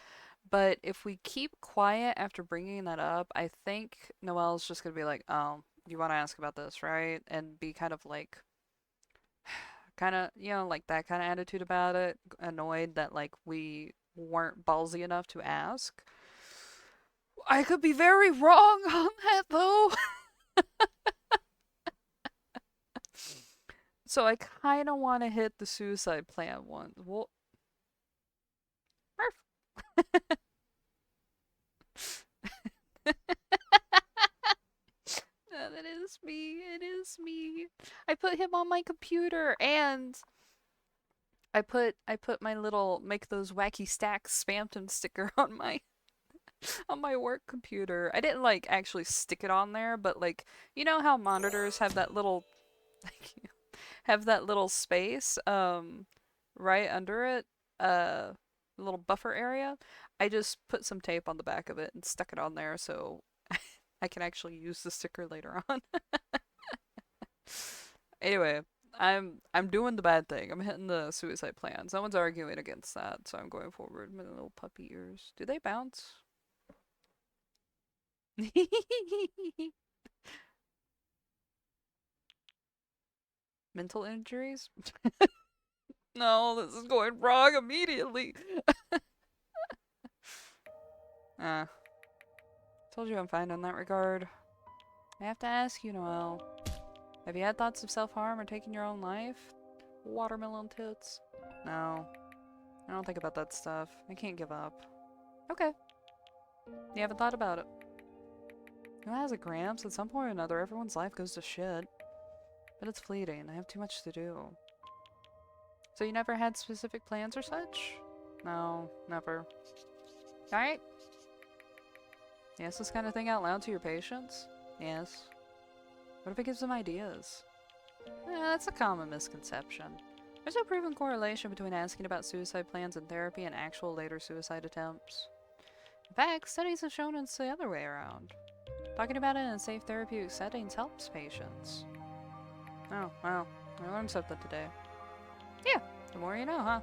But if we keep quiet after bringing that up, I think Noelle's just gonna be like, oh, you want to ask about this, right? And be kind of like, kind of, like that kind of attitude about it, annoyed that, like, we weren't ballsy enough to ask. I could be very wrong on that, though. So I kind of want to hit the suicide plan one. Well, that is me. It is me. I put him on my computer and I put my little make those wacky stacks spamton sticker on my work computer. I didn't like actually stick it on there, but like you know how monitors have that little like have that little space right under it, little buffer area. I just put some tape on the back of it and stuck it on there so I can actually use the sticker later on. Anyway, I'm doing the bad thing. I'm hitting the suicide plans. No one's arguing against that, so I'm going forward. My little puppy ears. Do they bounce? Mental injuries? No, this is going wrong immediately. Ah, told you I'm fine in that regard. I have to ask you, Noelle. Have you had thoughts of self-harm or taking your own life? Watermelon tits. No. I don't think about that stuff. I can't give up. Okay. You haven't thought about it. Who has a Gramps? At some point or another, everyone's life goes to shit. But it's fleeting. I have too much to do. So you never had specific plans or such? No, never. Alright. Yes, this kind of thing out loud to your patients? Yes. What if it gives them ideas? That's a common misconception. There's no proven correlation between asking about suicide plans in therapy and actual later suicide attempts. In fact, studies have shown it's the other way around. Talking about it in safe therapeutic settings helps patients. Oh, wow. I learned something today. Yeah, the more you know, huh?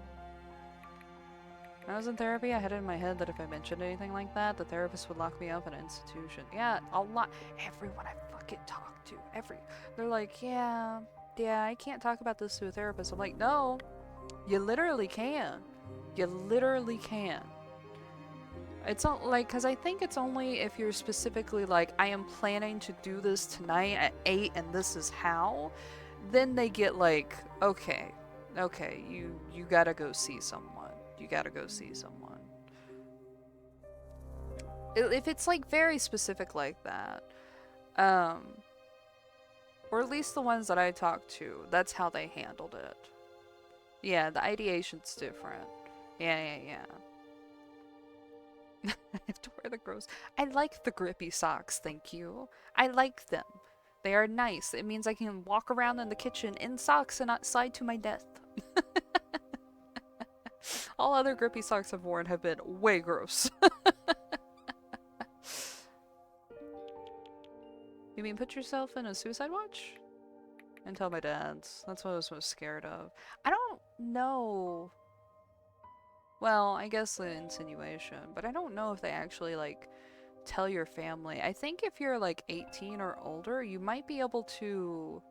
When I was in therapy, I had it in my head that if I mentioned anything like that, the therapist would lock me up in an institution. Yeah, a lot. Everyone I fucking talk to, they're like, yeah, I can't talk about this to a therapist. I'm like, no, you literally can. You literally can. It's not like, because I think it's only if you're specifically like, I am planning to do this tonight at 8 and this is how, then they get like, okay, you gotta go see someone. You gotta go see someone. If it's like very specific like that, or at least the ones that I talked to, that's how they handled it. Yeah, the ideation's different. Yeah. I have to wear the gross. I like the grippy socks, thank you. I like them. They are nice. It means I can walk around in the kitchen in socks and not slide to my death. All other grippy socks I've worn have been way gross. You mean put yourself in a suicide watch? And tell my dads. That's what I was most scared of. I don't know. Well, I guess the insinuation, but I don't know if they actually, like, tell your family. I think if you're, like, 18 or older, you might be able to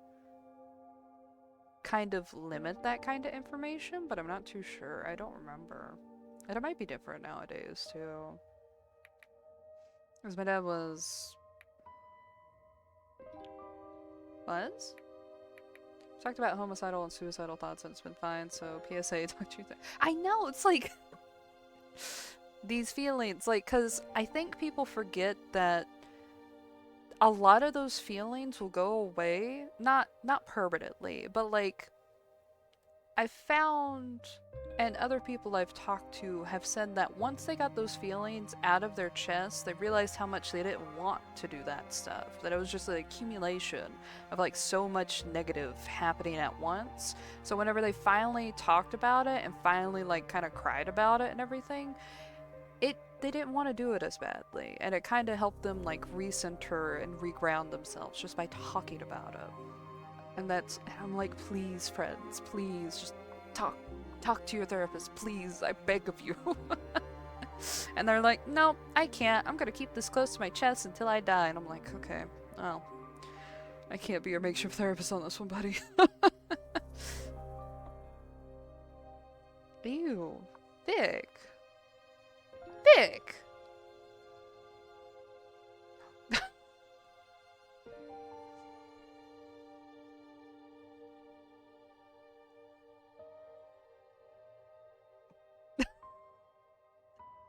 kind of limit that kind of information, but I'm not too sure. I don't remember. And it might be different nowadays, too. Because my dad was... Was? Talked about homicidal and suicidal thoughts and it's been fine, so PSA, talk to you. I know, it's like... these feelings, like, because I think people forget that a lot of those feelings will go away, not permanently, but like, I found, and other people I've talked to have said that once they got those feelings out of their chest, they realized how much they didn't want to do that stuff. That it was just an accumulation of like so much negative happening at once. So whenever they finally talked about it and finally like kind of cried about it and everything, they didn't want to do it as badly, and it kind of helped them like recenter and reground themselves just by talking about it. And I'm like, please, friends, please, just talk to your therapist, please, I beg of you. And they're like, no, I can't. I'm gonna keep this close to my chest until I die. And I'm like, okay, well, I can't be your makeshift therapist on this one, buddy. Ew, Vic. Vic!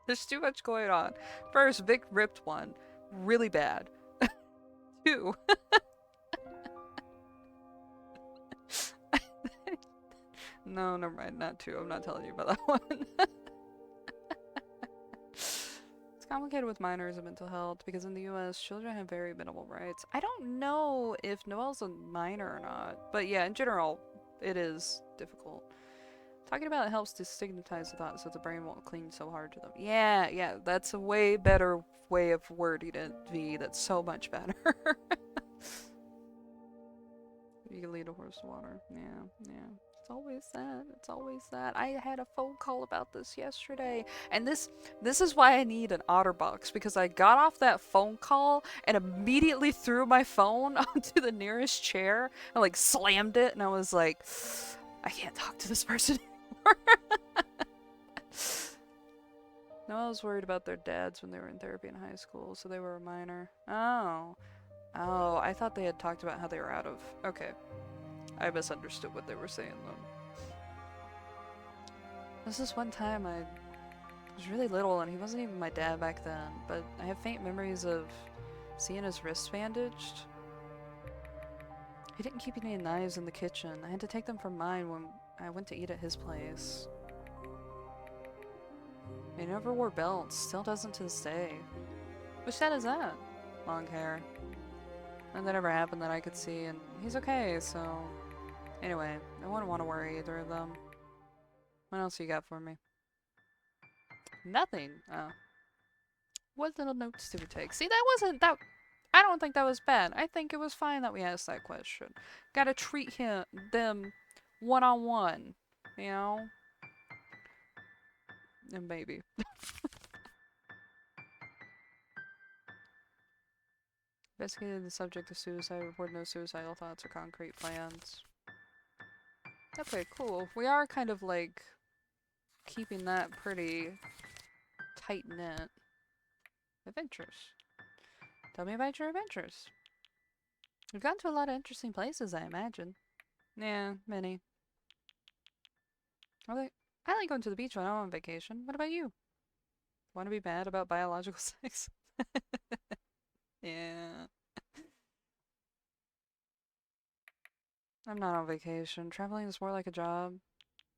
There's too much going on. First, Vic ripped one. Really bad. Two. No, never mind. Not two. I'm not telling you about that one. It's complicated with minors and mental health because in the US, children have very minimal rights. I don't know if Noelle's a minor or not, but yeah, in general, it is difficult. Talking about it helps to stigmatize the thought so the brain won't cling so hard to them. Yeah, that's a way better way of wording it, V. That's so much better. You can lead a horse to water. Yeah. It's always that. It's always that. I had a phone call about this yesterday. And this is why I need an OtterBox, because I got off that phone call and immediately threw my phone onto the nearest chair and like slammed it, and I was like, I can't talk to this person anymore. No, I was worried about their dads when they were in therapy in high school, so they were a minor. Oh, I thought they had talked about how they were out of... Okay. I misunderstood what they were saying, though. This is one time I was really little, and he wasn't even my dad back then, but I have faint memories of seeing his wrists bandaged. He didn't keep any knives in the kitchen. I had to take them from mine when I went to eat at his place. He never wore belts. Still doesn't to this day. Which dad is that? Long hair. And that never happened that I could see, and he's okay, so... Anyway, I wouldn't want to worry either of them. What else you got for me? Nothing! Oh. What little notes did we take? See, that wasn't... that. I don't think that was bad. I think it was fine that we asked that question. Gotta treat them one-on-one, you know? And maybe. Investigated the subject of suicide, reported no suicidal thoughts or concrete plans. Okay, cool. We are kind of like keeping that pretty tight-knit. Adventures. Tell me about your adventures. We've gone to a lot of interesting places, I imagine. Yeah, many. I like going to the beach when I'm on vacation. What about you? Want to be mad about biological sex? Yeah. I'm not on vacation. Traveling is more like a job.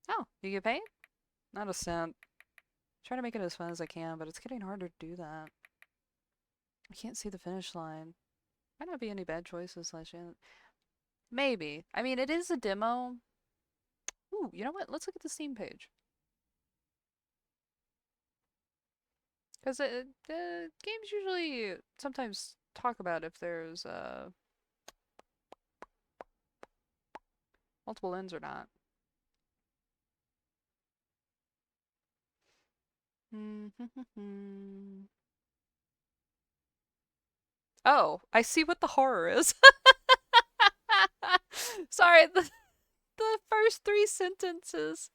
Oh, you get paid? Not a cent. Try to make it as fun as I can, but it's getting harder to do that. I can't see the finish line. Might not be any bad choices slash in. Maybe. I mean, it is a demo. Ooh, you know what? Let's look at the Steam page. Because the games usually sometimes talk about if there's multiple ends or not. Oh, I see what the horror is. Sorry, the first 3 sentences.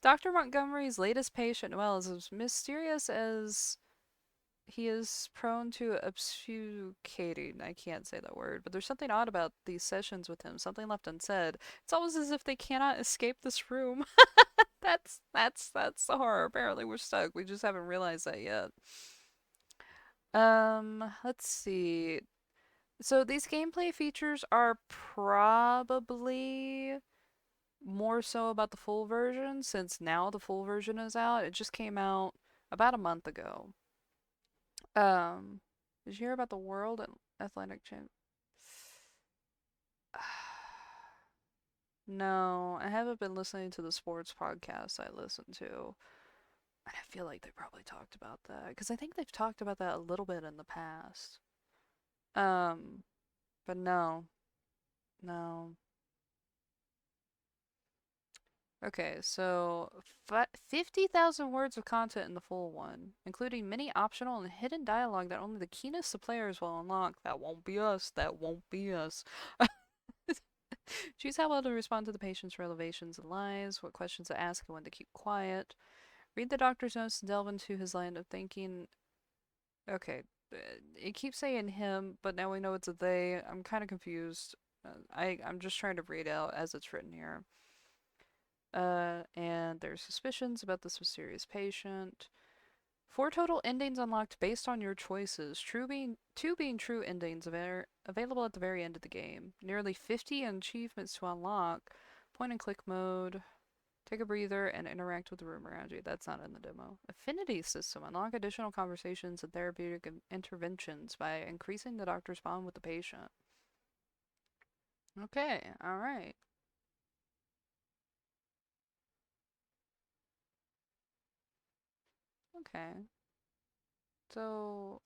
Dr. Montgomery's latest patient, Noel, is as mysterious as he is prone to obfuscating. I can't say that word, but there's something odd about these sessions with him, something left unsaid. It's almost as if they cannot escape this room. That's the horror. Apparently we're stuck. We just haven't realized that yet. Let's see. So these gameplay features are probably more so about the full version, since now the full version is out. It just came out about a month ago. Did you hear about the World Athletic Champ? No, I haven't been listening to the sports podcasts I listen to. And I feel like they probably talked about that, because I think they've talked about that a little bit in the past. But no. No. Okay, so 50,000 words of content in the full one, including many optional and hidden dialogue that only the keenest of players will unlock. That won't be us. That won't be us. Choose how well to respond to the patient's revelations and lies, what questions to ask, and when to keep quiet. Read the doctor's notes to delve into his line of thinking. Okay, it keeps saying him, but now we know it's a they. I'm kind of confused. I'm just trying to read out as it's written here. And there's suspicions about this mysterious patient. 4 total endings unlocked based on your choices. Two being true endings available at the very end of the game. Nearly 50 achievements to unlock. Point and click mode. Take a breather and interact with the room around you. That's not in the demo. Affinity system. Unlock additional conversations and therapeutic interventions by increasing the doctor's bond with the patient. Okay, alright. Okay. So...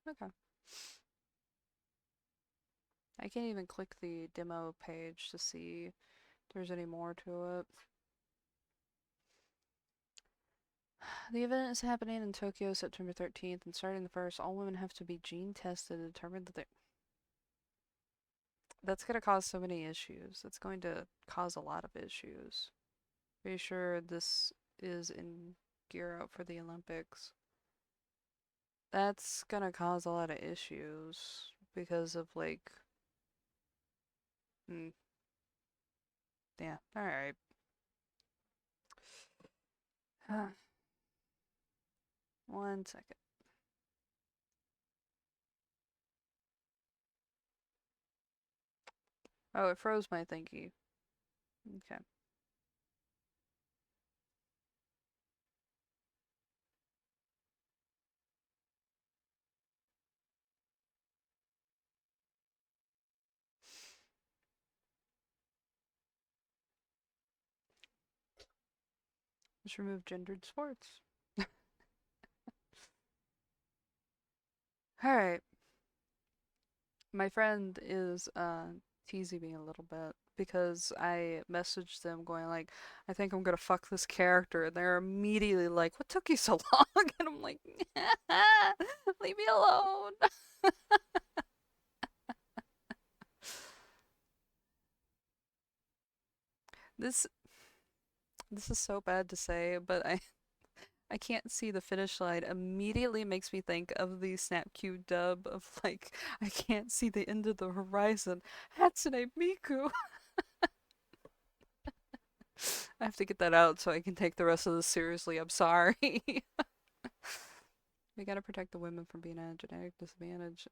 Okay. I can't even click the demo page to see if there's any more to it. The event is happening in Tokyo September 13th, and starting the 1st, all women have to be gene tested to determine that they... That's going to cause so many issues. It's going to cause a lot of issues. Pretty sure this is in gear up for the Olympics. That's going to cause a lot of issues because of, like... Yeah, alright. One second. Oh, it froze my thingy. Okay. Just remove gendered sports. Alright. My friend is teasing me a little bit because I messaged them going like, I think I'm gonna fuck this character, and they're immediately like, what took you so long? And I'm like, leave me alone. This is so bad to say, but I can't see the finish line. Immediately makes me think of the Snapcube dub of like, I can't see the end of the horizon. Hatsune Miku. I have to get that out so I can take the rest of this seriously. I'm sorry. We gotta protect the women from being at a genetic disadvantage.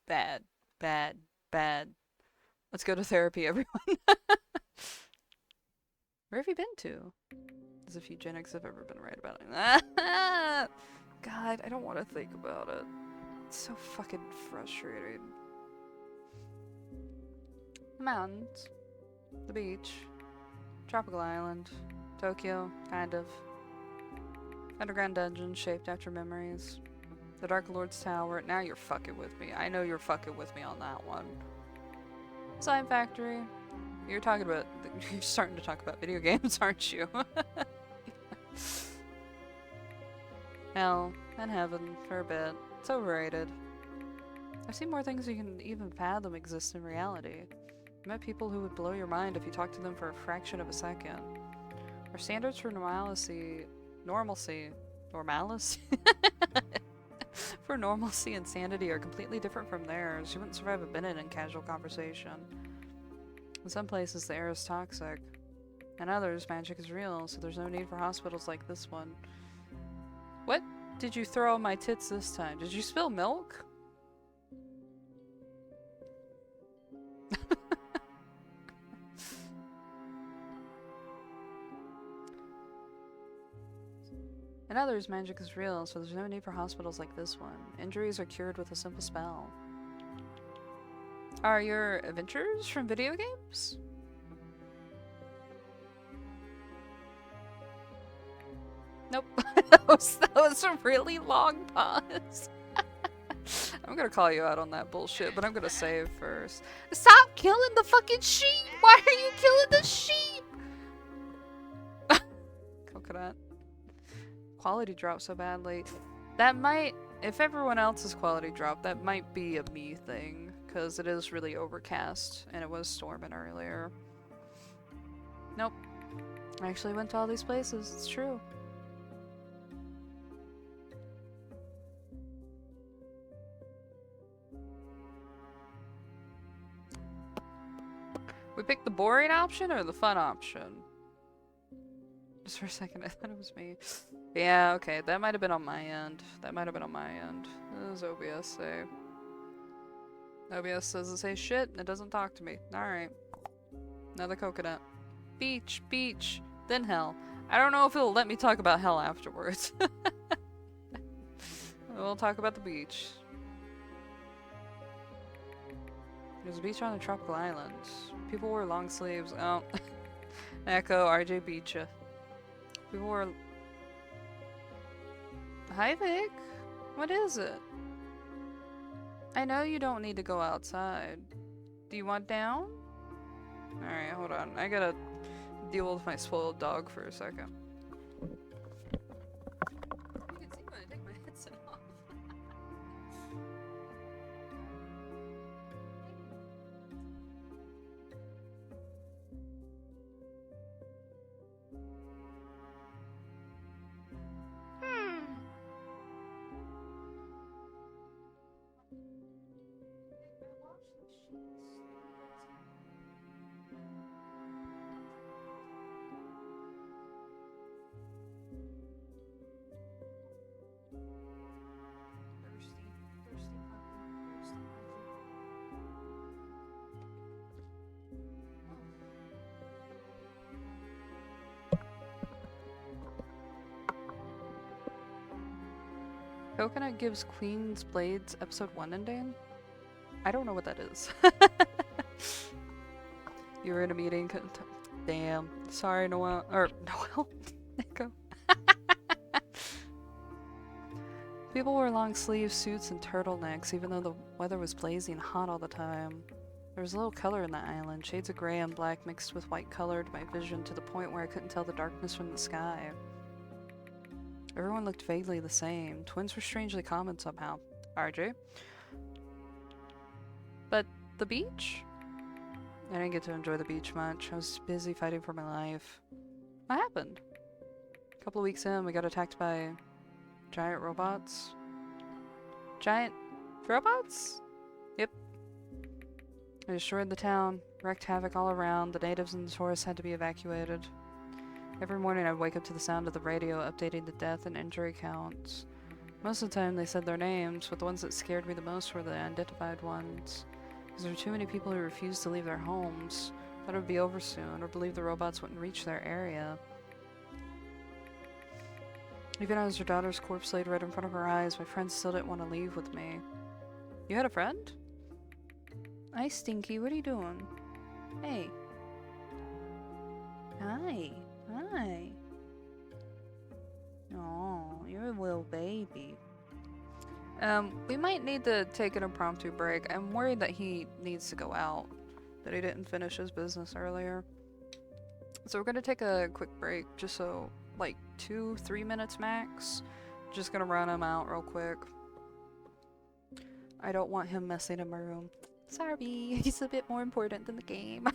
Bad. Bad. Bad. Let's go to therapy, everyone. Where have you been to? As if eugenics have ever been right about it. God, I don't want to think about it. It's so fucking frustrating. The mountains. The beach. Tropical island. Tokyo, kind of. Underground dungeon shaped after memories. The Dark Lord's Tower. Now you're fucking with me. I know you're fucking with me on that one. Slime Factory. You're talking about... You're starting to talk about video games, aren't you? Hell and heaven for a bit. It's overrated. I've seen more things you can even fathom exist in reality. I met people who would blow your mind if you talked to them for a fraction of a second. Our standards for normalcy for normalcy and sanity are completely different from theirs. You wouldn't survive a minute in casual conversation. In some places, the air is toxic. In others, magic is real, so there's no need for hospitals like this one. What? did you throw on my tits this time? Did you spill milk? In others, magic is real, so there's no need for hospitals like this one. Injuries are cured with a simple spell. Are your adventures from video games? Nope. that was a really long pause. I'm gonna call you out on that bullshit, but I'm gonna save first. Stop killing the fucking sheep! Why are you killing the sheep? Coconut. Quality dropped so badly. That might, if everyone else's quality dropped, that might be a me thing, because it is really overcast, and it was storming earlier. Nope. I actually went to all these places, it's true. We picked the boring option or the fun option? Just for a second, I thought it was me. Yeah, okay, that might have been on my end. That might have been on my end. What does OBS say? OBS doesn't say shit, and it doesn't talk to me. Alright. Another coconut. Beach, beach, then hell. I don't know if it'll let me talk about hell afterwards. We'll talk about the beach. There's a beach on a tropical island. People wore long sleeves. Oh. Echo, RJ Beacha. People wore... Hi, Vic. What is it? I know you don't need to go outside. Do you want down? Alright, hold on. I gotta deal with my spoiled dog for a second. You can see when I take my headset off. Coconut gives Queen's Blades episode 1 ending? I don't know what that is. You were in a meeting. Damn. Sorry, Noel. Or, Noel? Nico. People wore long sleeves, suits, and turtlenecks, even though the weather was blazing hot all the time. There was little color in the island. Shades of gray and black mixed with white colored my vision to the point where I couldn't tell the darkness from the sky. Everyone looked vaguely the same. Twins were strangely common somehow. RJ. But the beach? I didn't get to enjoy the beach much. I was busy fighting for my life. What happened? A couple of weeks in, we got attacked by giant robots. Giant robots? Yep. They destroyed the town, wreaked havoc all around. The natives and the tourists had to be evacuated. Every morning I'd wake up to the sound of the radio updating the death and injury counts. Most of the time they said their names, but the ones that scared me the most were the unidentified ones. Because there were too many people who refused to leave their homes, thought it would be over soon, or believed the robots wouldn't reach their area. Even as her daughter's corpse laid right in front of her eyes, my friends still didn't want to leave with me. You had a friend? Hi, Stinky, what are you doing? Hey. Hi. Hi. Oh, you're a little baby. We might need to take an impromptu break. I'm worried that he needs to go out, that he didn't finish his business earlier. So we're gonna take a quick break, just so, like, 2-3 minutes max. Just gonna run him out real quick. I don't want him messing in my room. Sorry, he's a bit more important than the game.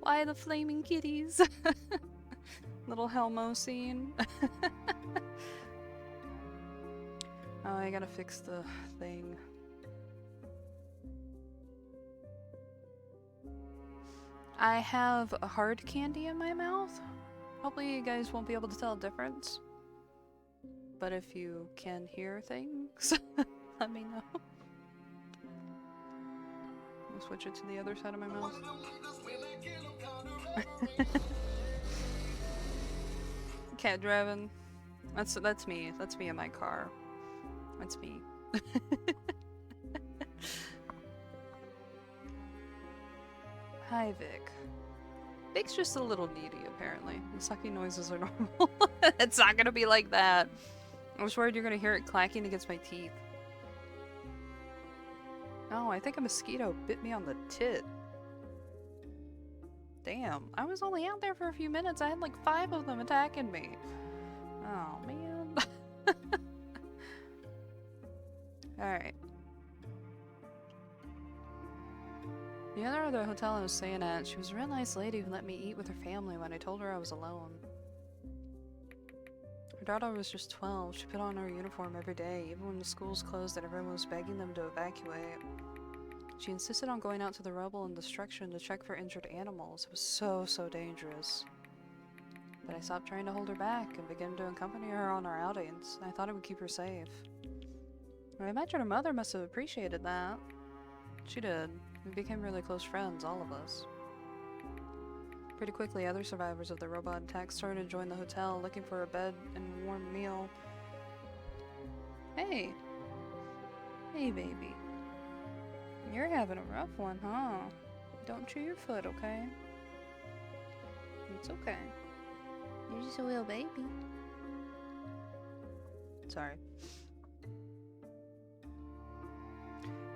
Eye the Flaming Kitties. Little Helmo scene. Oh, I gotta fix the thing. I have a hard candy in my mouth. Hopefully you guys won't be able to tell the difference. But if you can hear things, let me know. I'll switch it to the other side of my mouth. Cat driving. That's me. That's me in my car. That's me. Hi, Vic. Vic's just a little needy, apparently. The sucking noises are normal. It's not gonna be like that. I was worried you're gonna hear it clacking against my teeth. Oh, I think a mosquito bit me on the tit. Damn, I was only out there for a few minutes. I had like 5 of them attacking me. Oh, man. Alright. The owner of the hotel I was staying at, she was a real nice lady who let me eat with her family when I told her I was alone. Her daughter was just 12. She put on her uniform every day, even when the schools closed and everyone was begging them to evacuate. She insisted on going out to the rubble and destruction to check for injured animals. It was so dangerous. But I stopped trying to hold her back and began to accompany her on our outings. I thought it would keep her safe. I imagine her mother must have appreciated that. She did. We became really close friends, all of us. Pretty quickly, other survivors of the robot attack started to join the hotel, looking for a bed and a warm meal. Hey! Hey, baby. You're having a rough one, huh? Don't chew your foot, okay? It's okay. You're just a little baby. Sorry.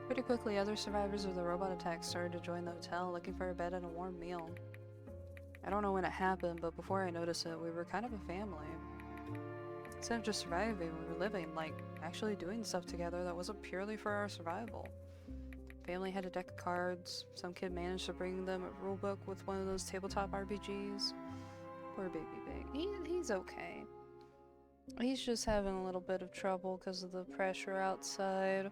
Pretty quickly, other survivors of the robot attack started to join the hotel, looking for a bed and a warm meal. I don't know when it happened, but before I noticed it, we were kind of a family. Instead of just surviving, we were living, like, actually doing stuff together that wasn't purely for our survival. Family had a deck of cards. Some kid managed to bring them a rulebook with one of those tabletop RPGs. Poor baby Big. He's okay. He's just having a little bit of trouble because of the pressure outside.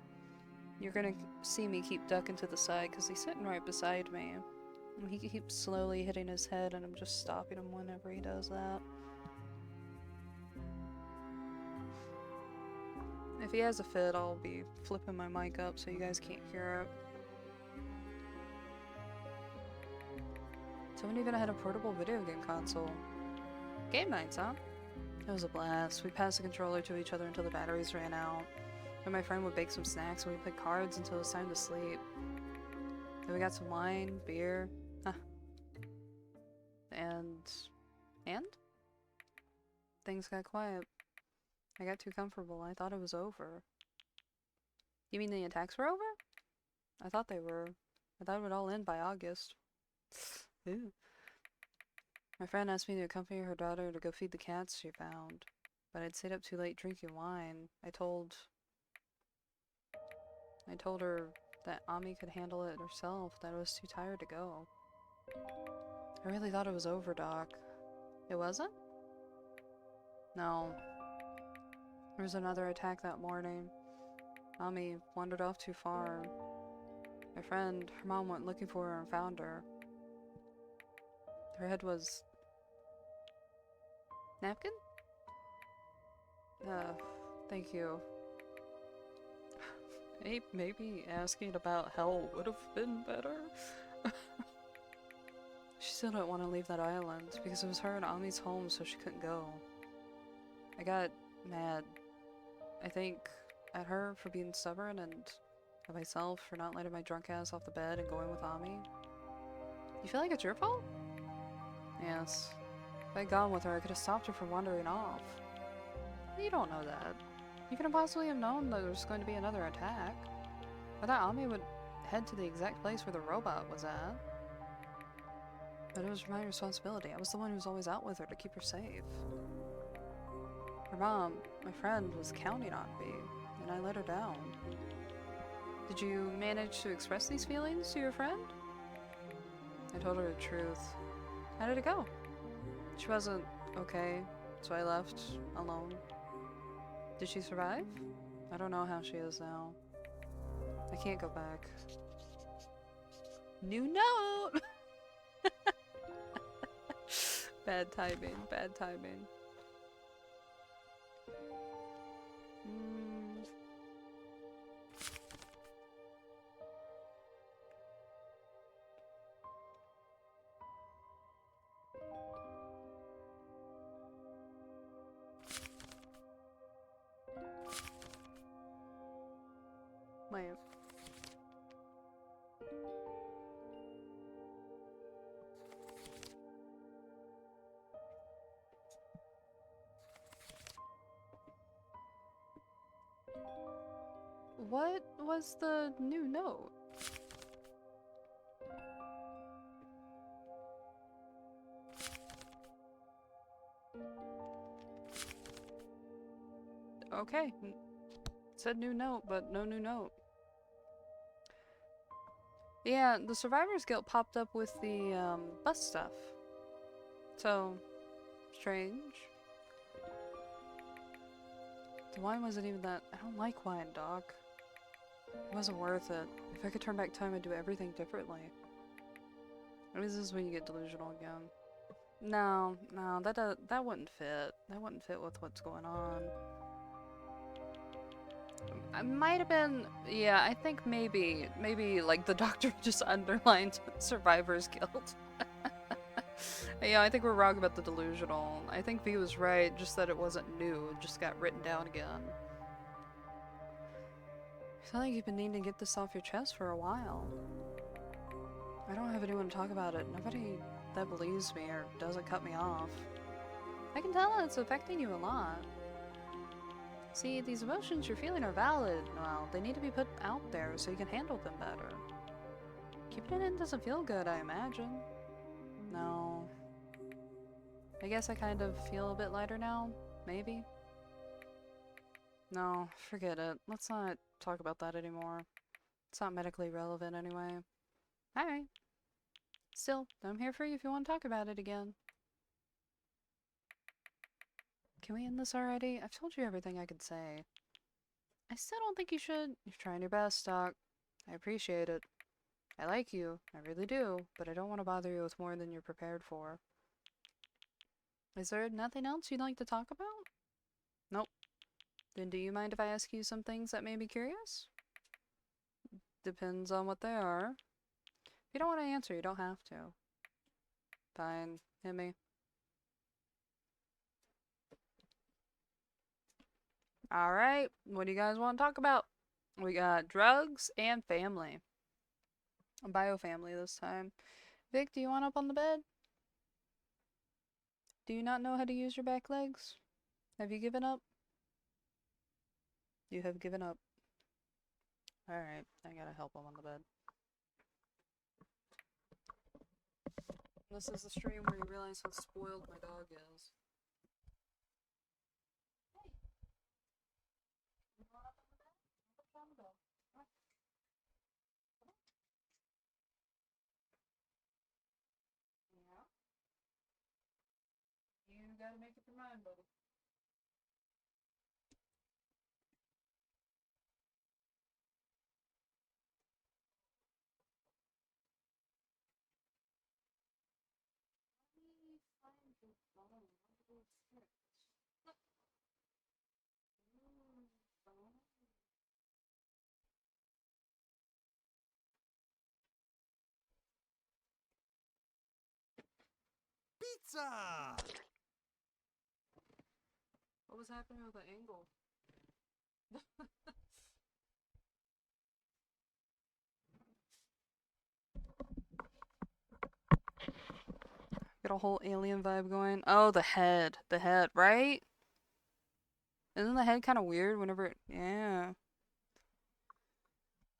You're gonna see me keep ducking to the side because he's sitting right beside me. And he keeps slowly hitting his head and I'm just stopping him whenever he does that. If he has a fit, I'll be flipping my mic up so you guys can't hear it. Someone even had a portable video game console. Game nights, huh? It was a blast. We passed the controller to each other until the batteries ran out. And my friend would bake some snacks and we played cards until it was time to sleep. Then we got some wine, beer, and things got quiet. I got too comfortable. I thought it was over. You mean the attacks were over? I thought they were. I thought it would all end by August. Ew. My friend asked me to accompany her daughter to go feed the cats she found, but I'd stayed up too late drinking wine. I told her that Ami could handle it herself, that I was too tired to go. I really thought it was over, Doc. It wasn't? No. There was another attack that morning. Ami wandered off too far. My friend, her mom went looking for her and found her. Her head was... napkin? Thank you. Maybe asking about hell would have been better. She still didn't want to leave that island because it was her and Ami's home, so she couldn't go. I got mad. I think at her for being stubborn and at myself for not letting my drunk ass off the bed and going with Ami. You feel like it's your fault? Yes. If I'd gone with her, I could have stopped her from wandering off. You don't know that. You couldn't possibly have known that there was going to be another attack. I thought Ami would head to the exact place where the robot was at. But it was my responsibility. I was the one who was always out with her to keep her safe. Her mom, my friend, was counting on me, and I let her down. Did you manage to express these feelings to your friend? I told her the truth. How did it go? She wasn't okay, so I left alone. Did she survive? I don't know how she is now. I can't go back. New note! Bad timing, bad timing. Wait. What was the new note? Okay. It said new note, but no new note. Yeah, the Survivor's Guild popped up with the bus stuff. So, strange. The wine wasn't even that. I don't like wine, dog. It wasn't worth it. If I could turn back time, I'd do everything differently. Maybe this is when you get delusional again. No, that wouldn't fit. That wouldn't fit with what's going on. I might have been, yeah, I think maybe like the doctor just underlined Survivor's Guild. Yeah, I think we're wrong about the delusional. I think V was right, just that it wasn't new, it just got written down again. I feel like you've been needing to get this off your chest for a while. I don't have anyone to talk about it. Nobody that believes me or doesn't cut me off. I can tell it's affecting you a lot. See, these emotions you're feeling are valid. Well, they need to be put out there so you can handle them better. Keeping it in doesn't feel good, I imagine. No. I guess I kind of feel a bit lighter now, maybe? No, forget it. Let's not talk about that anymore. It's not medically relevant anyway. Alright. Still, I'm here for you if you want to talk about it again. Can we end this already? I've told you everything I could say. I still don't think you should. You're trying your best, Doc. I appreciate it. I like you, I really do, but I don't want to bother you with more than you're prepared for. Is there nothing else you'd like to talk about? Nope. Then do you mind if I ask you some things that may be curious? Depends on what they are. If you don't want to answer, you don't have to. Fine. Hit me. Alright, what do you guys want to talk about? We got drugs and family. A bio-family this time. Vic, do you want up on the bed? Do you not know how to use your back legs? Have you given up? You have given up. Alright, I gotta help him on the bed. This is the stream where you realize how spoiled my dog is. You gotta make up your mind, buddy. Pizza! What was happening with the angle? Got a whole alien vibe going. Oh, the head. The head, right? Isn't the head kind of weird whenever it... Yeah.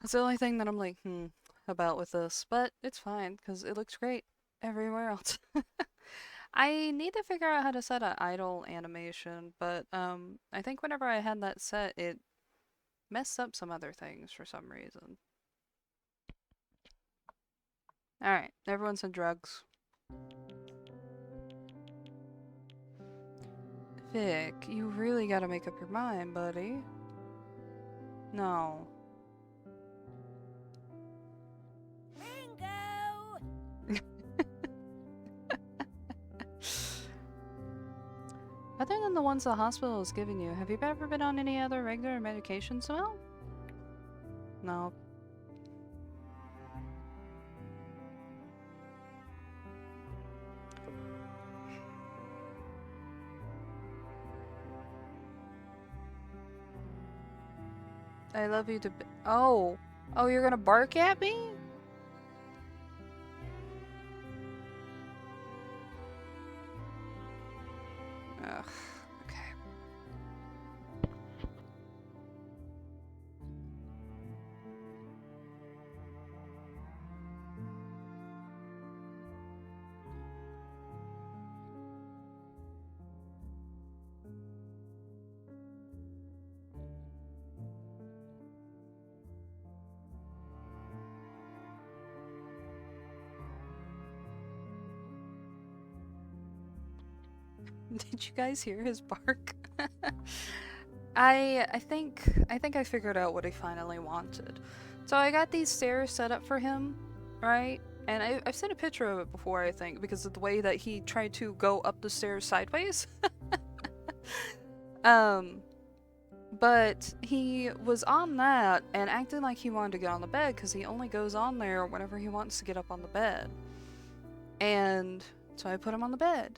That's the only thing that I'm like, about with this. But it's fine, because it looks great everywhere else. I need to figure out how to set an idle animation, but I think whenever I had that set, it messed up some other things for some reason. Alright, everyone said drugs. Vic, you really gotta make up your mind, buddy. No. Bingo! Other than the ones the hospital is giving you, have you ever been on any other regular medications, Well? No. I love you to Oh! Oh, you're gonna bark at me? Ugh, okay. Did you guys hear his bark? I think I figured out what he finally wanted. So I got these stairs set up for him, right? And I've seen a picture of it before, I think, because of the way that he tried to go up the stairs sideways. But he was on that and acting like he wanted to get on the bed because he only goes on there whenever he wants to get up on the bed. And so I put him on the bed.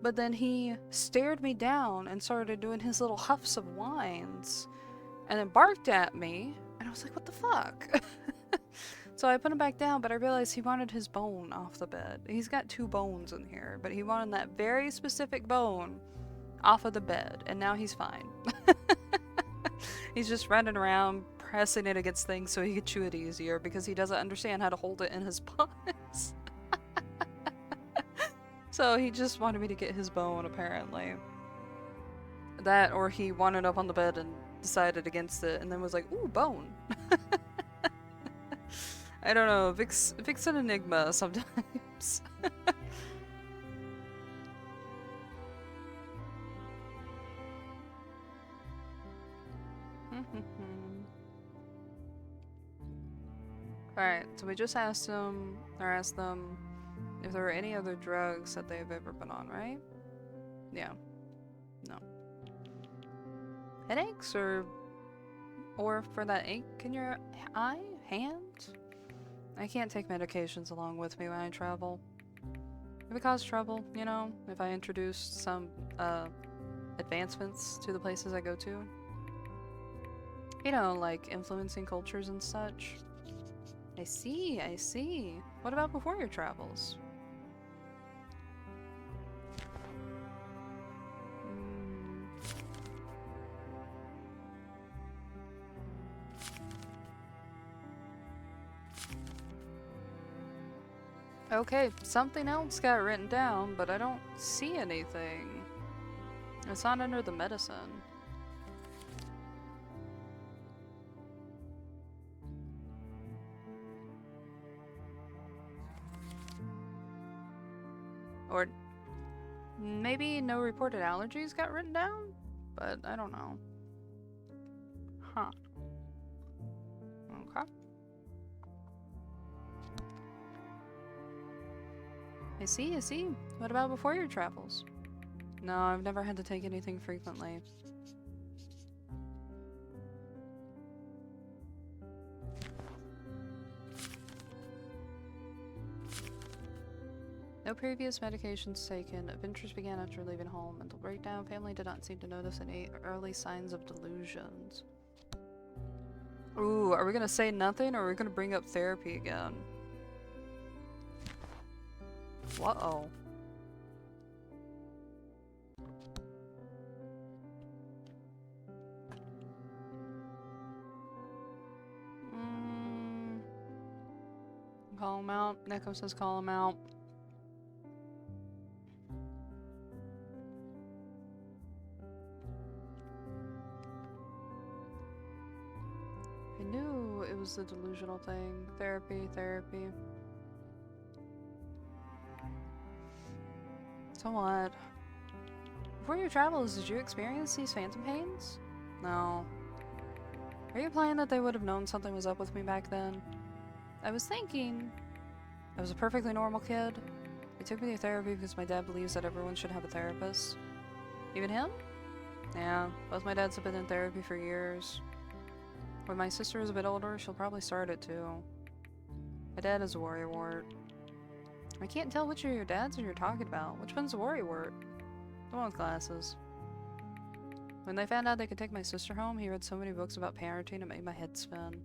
But then he stared me down and started doing his little huffs of whines and then barked at me. And I was like, what the fuck? So I put him back down, but I realized he wanted his bone off the bed. He's got 2 bones in here, but he wanted that very specific bone off of the bed, and now he's fine. He's just running around pressing it against things so he could chew it easier because he doesn't understand how to hold it in his paws. So he just wanted me to get his bone, apparently. That, or he wanted up on the bed and decided against it, and then was like, ooh, bone. I don't know, Vic's an enigma sometimes. Alright, so we just asked them if there were any other drugs that they've ever been on, right? Yeah. No. Headaches or for that ache in your eye? Hand? I can't take medications along with me when I travel. If it causes trouble, you know, if I introduce some advancements to the places I go to. You know, like influencing cultures and such. I see, I see. What about before your travels? Okay, something else got written down, but I don't see anything. It's not under the medicine. Or maybe no reported allergies got written down? But I don't know. Huh. Okay. I see, I see. What about before your travels? No, I've never had to take anything frequently. No previous medications taken. Adventures began after leaving home. Mental breakdown. Family did not seem to notice any early signs of delusions. Ooh, are we gonna say nothing or are we gonna bring up therapy again? Uh-oh. Call him out. Neko says call him out. I knew it was the delusional thing. Therapy, therapy. So what? Before your travels, did you experience these phantom pains? No. Are you implying that they would have known something was up with me back then? I was thinking... I was a perfectly normal kid. They took me to therapy because my dad believes that everyone should have a therapist. Even him? Yeah, both my dads have been in therapy for years. When my sister is a bit older, she'll probably start it too. My dad is a worrywart. I can't tell which of your dads you're talking about. Which one's a worrywart? The one with glasses. When they found out they could take my sister home, he read so many books about parenting it made my head spin.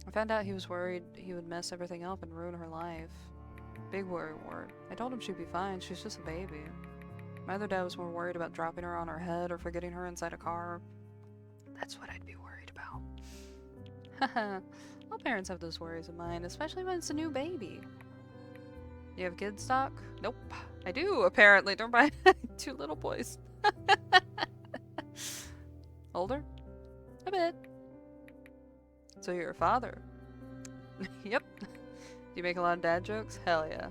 I found out he was worried he would mess everything up and ruin her life. Big worrywart. I told him she'd be fine, she's just a baby. My other dad was more worried about dropping her on her head or forgetting her inside a car. That's what I'd be worried about. Haha. All parents have those worries of mine, especially when it's a new baby. You have kids, Doc? Nope. I do, apparently. Don't buy 2 little boys. Older? A bit. So you're a father? Yep. Do you make a lot of dad jokes? Hell yeah.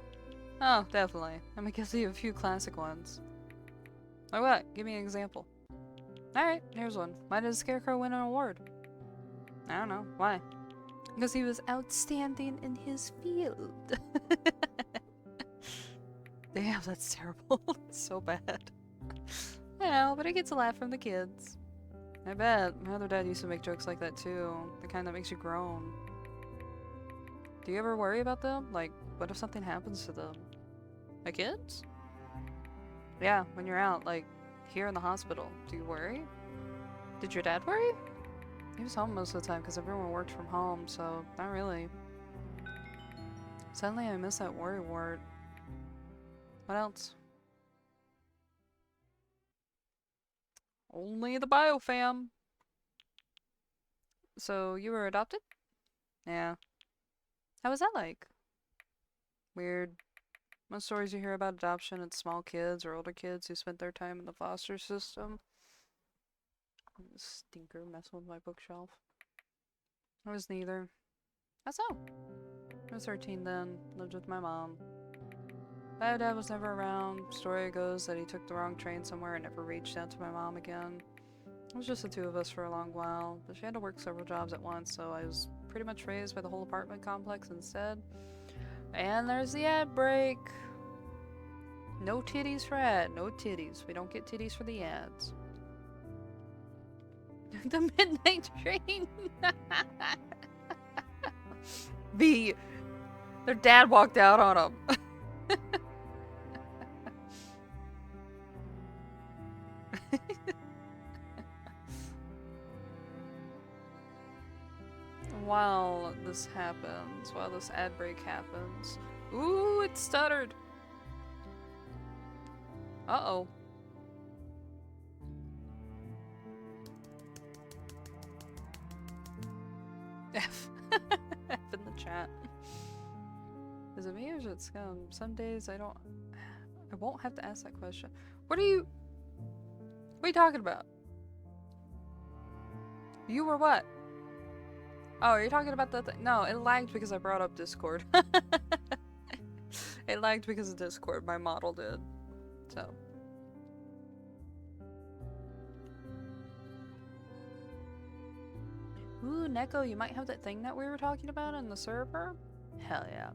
Oh, definitely. I'm guessing a few classic ones. Like what? Give me an example. Alright, here's one. Why did Scarecrow win an award? I don't know. Why? Because he was outstanding in his field. Damn, that's terrible. It's so bad. I know, but it gets a laugh from the kids. I bet. My other dad used to make jokes like that too. The kind that makes you groan. Do you ever worry about them? Like, what if something happens to them? My kids? Yeah, when you're out, like, here in the hospital. Do you worry? Did your dad worry? He was home most of the time because everyone worked from home, so not really. Suddenly I miss that worrywart. What else? Only the biofam. So you were adopted? Yeah. How was that like? Weird. Most stories you hear about adoption, it's small kids or older kids who spent their time in the foster system. Stinker messing with my bookshelf. I was neither. That's all. I was 13 then. Lived with my mom. My dad was never around. Story goes that he took the wrong train somewhere and never reached out to my mom again. It was just the 2 of us for a long while, but she had to work several jobs at once, so I was pretty much raised by the whole apartment complex instead. And there's the ad break. No titties for ad. No titties. We don't get titties for the ads. The midnight train. Their dad walked out on them. While this happens, while this ad break happens. Ooh, it stuttered. Uh-oh. F. F in the chat. Is it me or is it Scum? Some days I won't have to ask that question. What are you talking about? You were what? Oh, are you talking about the thing? No, it lagged because I brought up Discord. It lagged because of Discord. My model did. So. Ooh, Neko, you might have that thing that we were talking about in the server? Hell yeah.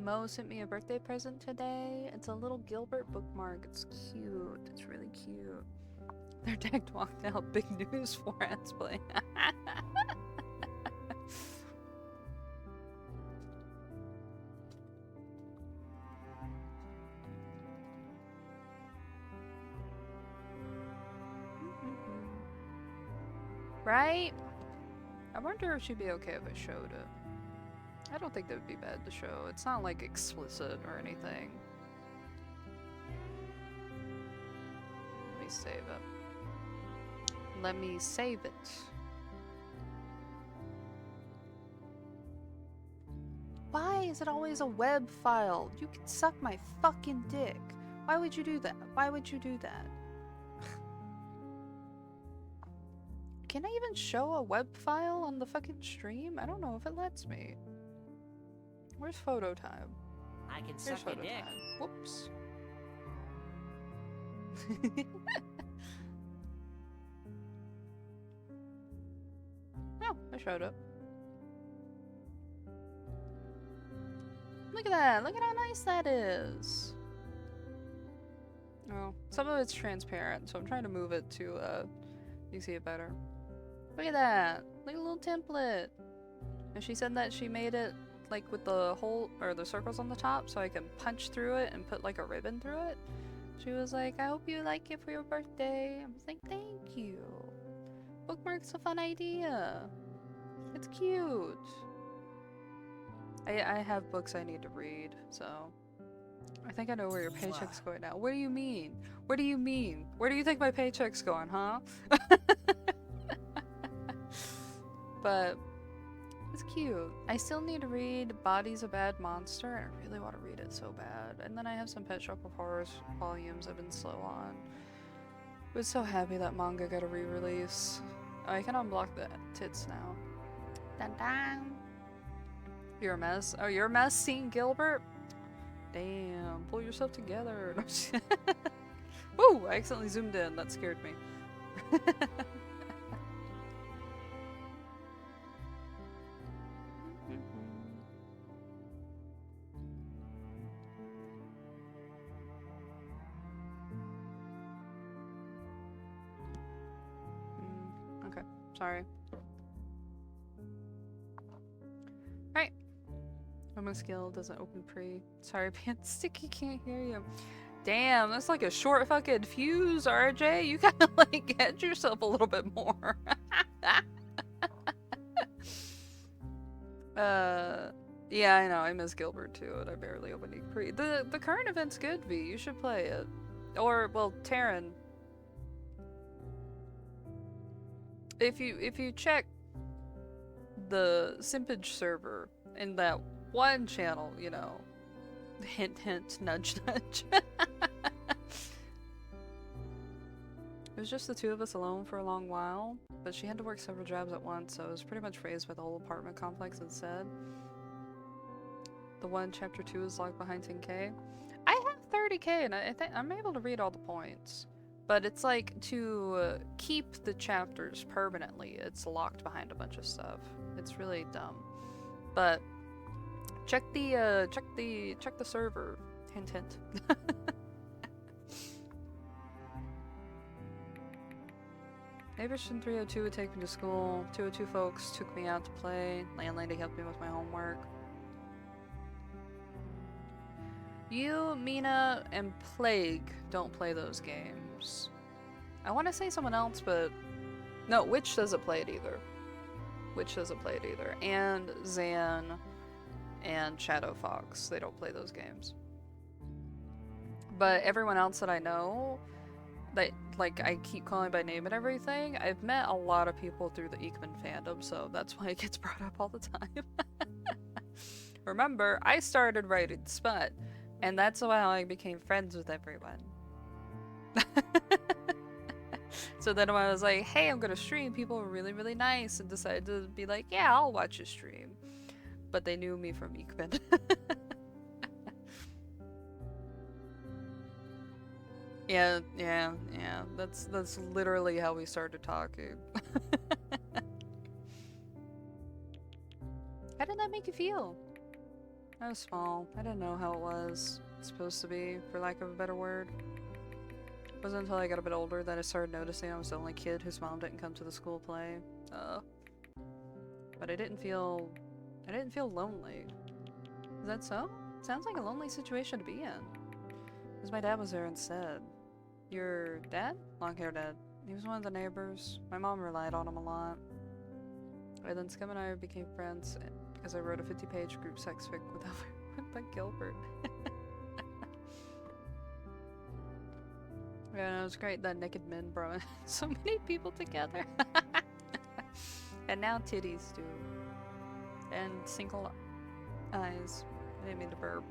Mo sent me a birthday present today. It's a little Gilbert bookmark. It's cute. It's really cute. Their deck walked out. Big news for Asplay. Right? I wonder if she'd be okay if I showed it. I don't think that would be bad to show. It's not like explicit or anything. Let me save it. Let me save it. Why is it always a web file? You can suck my fucking dick. Why would you do that? Why would you do that? Can I even show a web file on the fucking stream? I don't know if it lets me. Where's photo time? I can Here's suck your photo dick. time. Whoops. Oh, I showed up. Look at that! Look at how nice that is! Oh, some of it's transparent, so I'm trying to move it to, you can see it better. Look at that! Look at a little template! And she said that she made it, like, with the hole, or the circles on the top, so I can punch through it and put, like, a ribbon through it. She was like, I hope you like it for your birthday. I was like, thank you. Bookmark's a fun idea. It's cute. I have books I need to read, so I think I know where your paycheck's going now. What do you mean? What do you mean? Where do you think my paycheck's going, huh? But it's cute. I still need to read Body's a Bad Monster, and I really want to read it so bad. And then I have some Pet Shop of Horrors volumes I've been slow on. I was so happy that manga got a re-release. Oh, I can unblock the tits now. Dun dun! You're a mess. Oh, you're a mess seeing Gilbert? Damn, pull yourself together. Woo! I accidentally zoomed in. That scared me. Okay, sorry. Right. My skill doesn't open pre. Sorry, Pants Sticky can't hear you. Damn, that's like a short fucking fuse, RJ. You gotta like hedge yourself a little bit more. Yeah, I know. I miss Gilbert too, and I barely opened pre. The current event's good, V. You should play it. Or well, Taryn. If you check the Simpage server in that one channel, you know, hint hint, nudge nudge. It was just the two of us alone for a long while, but she had to work several jobs at once, so I was pretty much raised by the whole apartment complex instead. The one chapter 2 is locked behind 10k. I have 30k and I think I'm able to read all the points. But it's like to keep the chapters permanently, it's locked behind a bunch of stuff. It's really dumb. But check the server. Hint hint. Neighbors in 302 would take me to school. 202 folks took me out to play. Landlady helped me with my homework. You, Mina, and Plague don't play those games. I want to say someone else, but no, Witch doesn't play it either. Witch doesn't play it either. And Zan and Shadow Fox, they don't play those games. But everyone else that I know, that like I keep calling by name and everything, I've met a lot of people through the Ekman fandom, so that's why it gets brought up all the time. Remember, I started writing Smut, and that's how I became friends with everyone. So then when I was like, hey, I'm gonna stream, people were really, really nice and decided to be like, yeah, I'll watch your stream. But they knew me from Ekman. Yeah. That's literally how we started talking. How did that make you feel? I was small. I didn't know how it was supposed to be, for lack of a better word. It wasn't until I got a bit older that I started noticing I was the only kid whose mom didn't come to the school play. But I didn't feel lonely. Is that so? Sounds like a lonely situation to be in. Because my dad was there instead. Your dad? Long-haired dad. He was one of the neighbors. My mom relied on him a lot. And then Scum and I became friends because I wrote a 50-page group sex fic with Gilbert. Yeah, it was great that Naked Men brought so many people together. And now titties do. And single Eyes. I didn't mean to burp.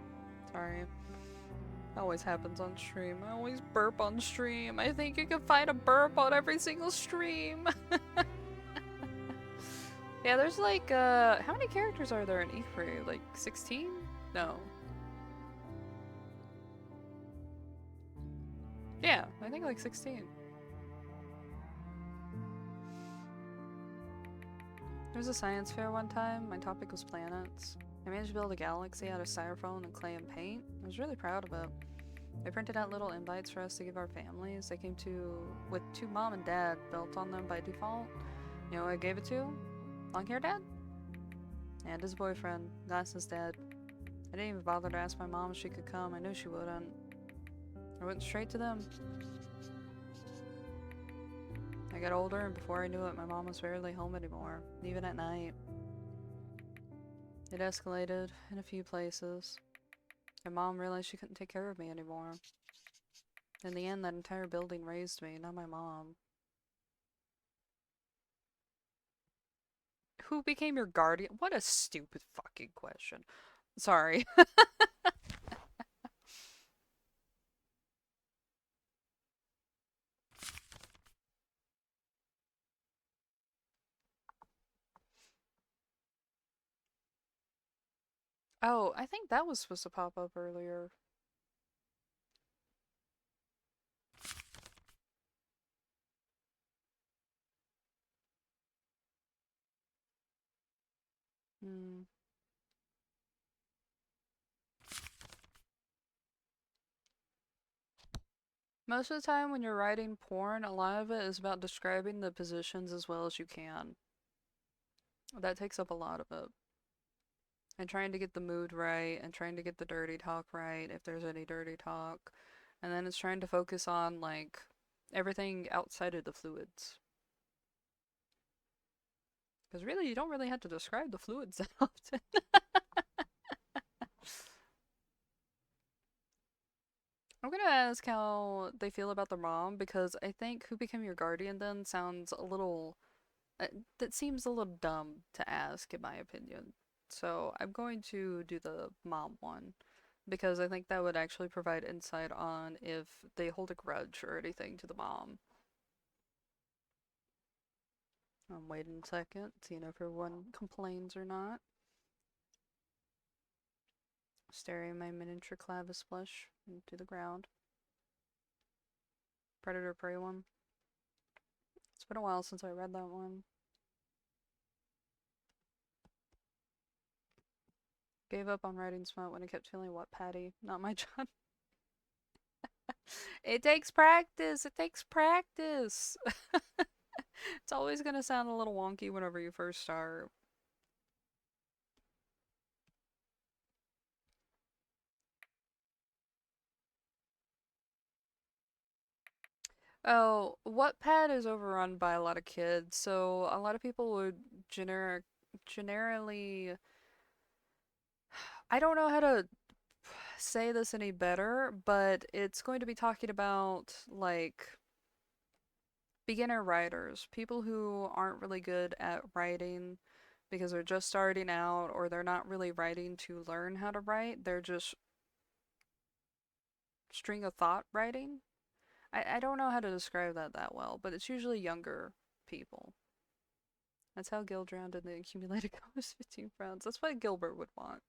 Sorry. It always happens on stream. I always burp on stream. I think you can find a burp on every single stream. Yeah, there's like, how many characters are there in E3? Like 16? No. Yeah, I think like 16. There was a science fair one time. My topic was planets. I managed to build a galaxy out of styrofoam and clay and paint. I was really proud of it. They printed out little invites for us to give our families. They came with 2 mom and dad built on them by default. You know who I gave it to? Long-haired dad? And his boyfriend. That's his dad. I didn't even bother to ask my mom if she could come. I knew she wouldn't. I went straight to them. I got older, and before I knew it, my mom was rarely home anymore, even at night. It escalated in a few places. And Mom realized she couldn't take care of me anymore. In the end, that entire building raised me, not my mom. Who became your guardian? What a stupid fucking question. Sorry. Oh, I think that was supposed to pop up earlier. Hmm. Most of the time when you're writing porn, a lot of it is about describing the positions as well as you can. That takes up a lot of it. And trying to get the mood right, and trying to get the dirty talk right, if there's any dirty talk. And then it's trying to focus on, like, everything outside of the fluids. Because really, you don't really have to describe the fluids that often. I'm gonna ask how they feel about their mom, because I think Who Became Your Guardian then sounds a little... that seems a little dumb to ask, in my opinion. So I'm going to do the mom one, because I think that would actually provide insight on if they hold a grudge or anything to the mom. I'm waiting a second, seeing if everyone complains or not. Staring my miniature clavis plush into the ground. Predator Prey one. It's been a while since I read that one. Gave up on writing smut when I kept feeling what Patty. Not my job. It takes practice. It takes practice. It's always gonna sound a little wonky whenever you first start. Oh, Wattpad is overrun by a lot of kids, so a lot of people would generally... I don't know how to say this any better, but it's going to be talking about, like, beginner writers, people who aren't really good at writing because they're just starting out, or they're not really writing to learn how to write, they're just string of thought writing. I don't know how to describe that well, but it's usually younger people. That's how Gil drowned in the accumulated cost 15 rounds. That's what Gilbert would want.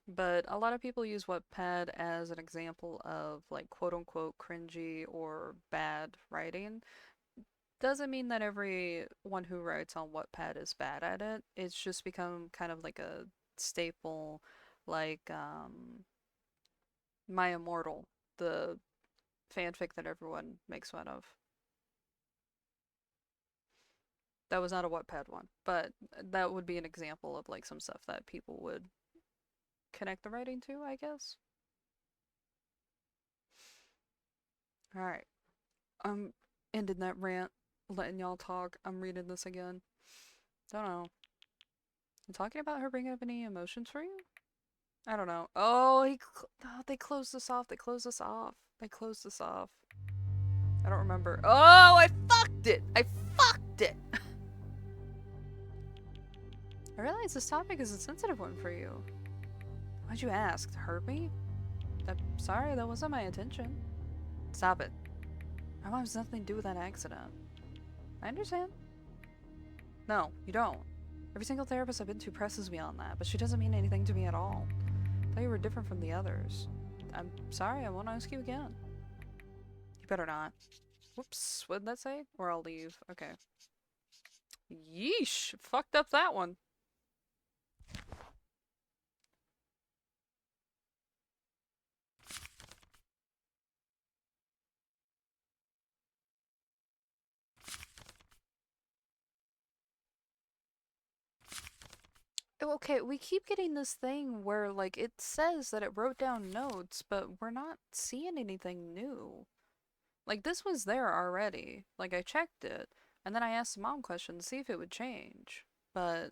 But a lot of people use Wattpad as an example of, like, quote-unquote cringy or bad writing. Doesn't mean that everyone who writes on Wattpad is bad at it. It's just become kind of like a staple, like, My Immortal, the fanfic that everyone makes fun of. That was not a Wattpad one, but that would be an example of, like, some stuff that people would connect the writing to, I guess. Alright. I'm ending that rant, letting y'all talk. I'm reading this again. Don't know. You talking about her bringing up any emotions for you? I don't know. Oh, they closed this off. They closed this off. They closed this off. I don't remember. Oh, I fucked it! I fucked it! I realize this topic is a sensitive one for you. Why'd you ask? To hurt me? I'm sorry, that wasn't my intention. Stop it. My mom has nothing to do with that accident. I understand. No, you don't. Every single therapist I've been to presses me on that, but she doesn't mean anything to me at all. I thought you were different from the others. I'm sorry, I won't ask you again. You better not. Whoops, what did that say? Or I'll leave. Okay. Yeesh! Fucked up that one. Okay, we keep getting this thing where, like, it says that it wrote down notes, but we're not seeing anything new. Like, this was there already. Like, I checked it, and then I asked the mom question to see if it would change. But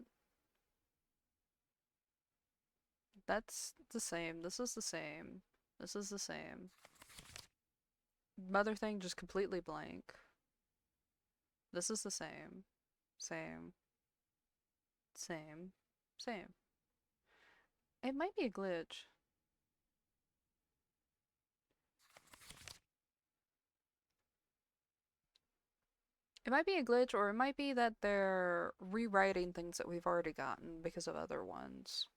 that's the same. This is the same. This is the same. Mother thing just completely blank. This is the same. Same. Same. Same. It might be a glitch. It might be a glitch, or it might be that they're rewriting things that we've already gotten because of other ones.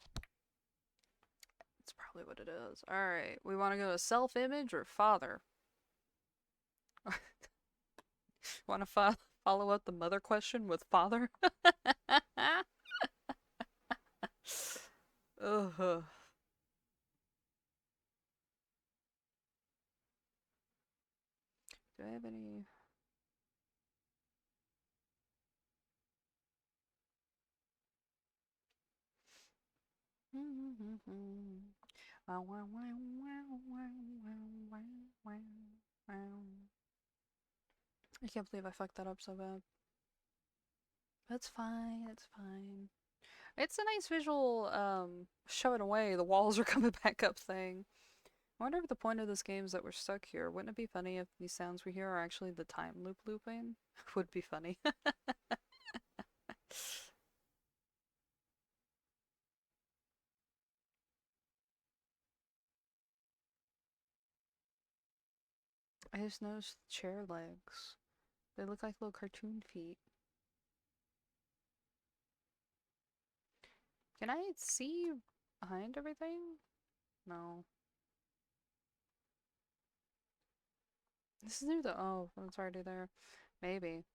That's probably what it is. Alright, we want to go to self-image or father? Want to follow up the mother question with father? Ugh. Do I have any... I can't believe I fucked that up so bad. That's fine, it's fine. It's a nice visual, shove it away, the walls are coming back up thing. I wonder if the point of this game is that we're stuck here. Wouldn't it be funny if these sounds we hear are actually the time loop looping? Would be funny. I just noticed the chair legs. They look like little cartoon feet. Can I see behind everything? No. This is near the— oh, it's already there. Maybe.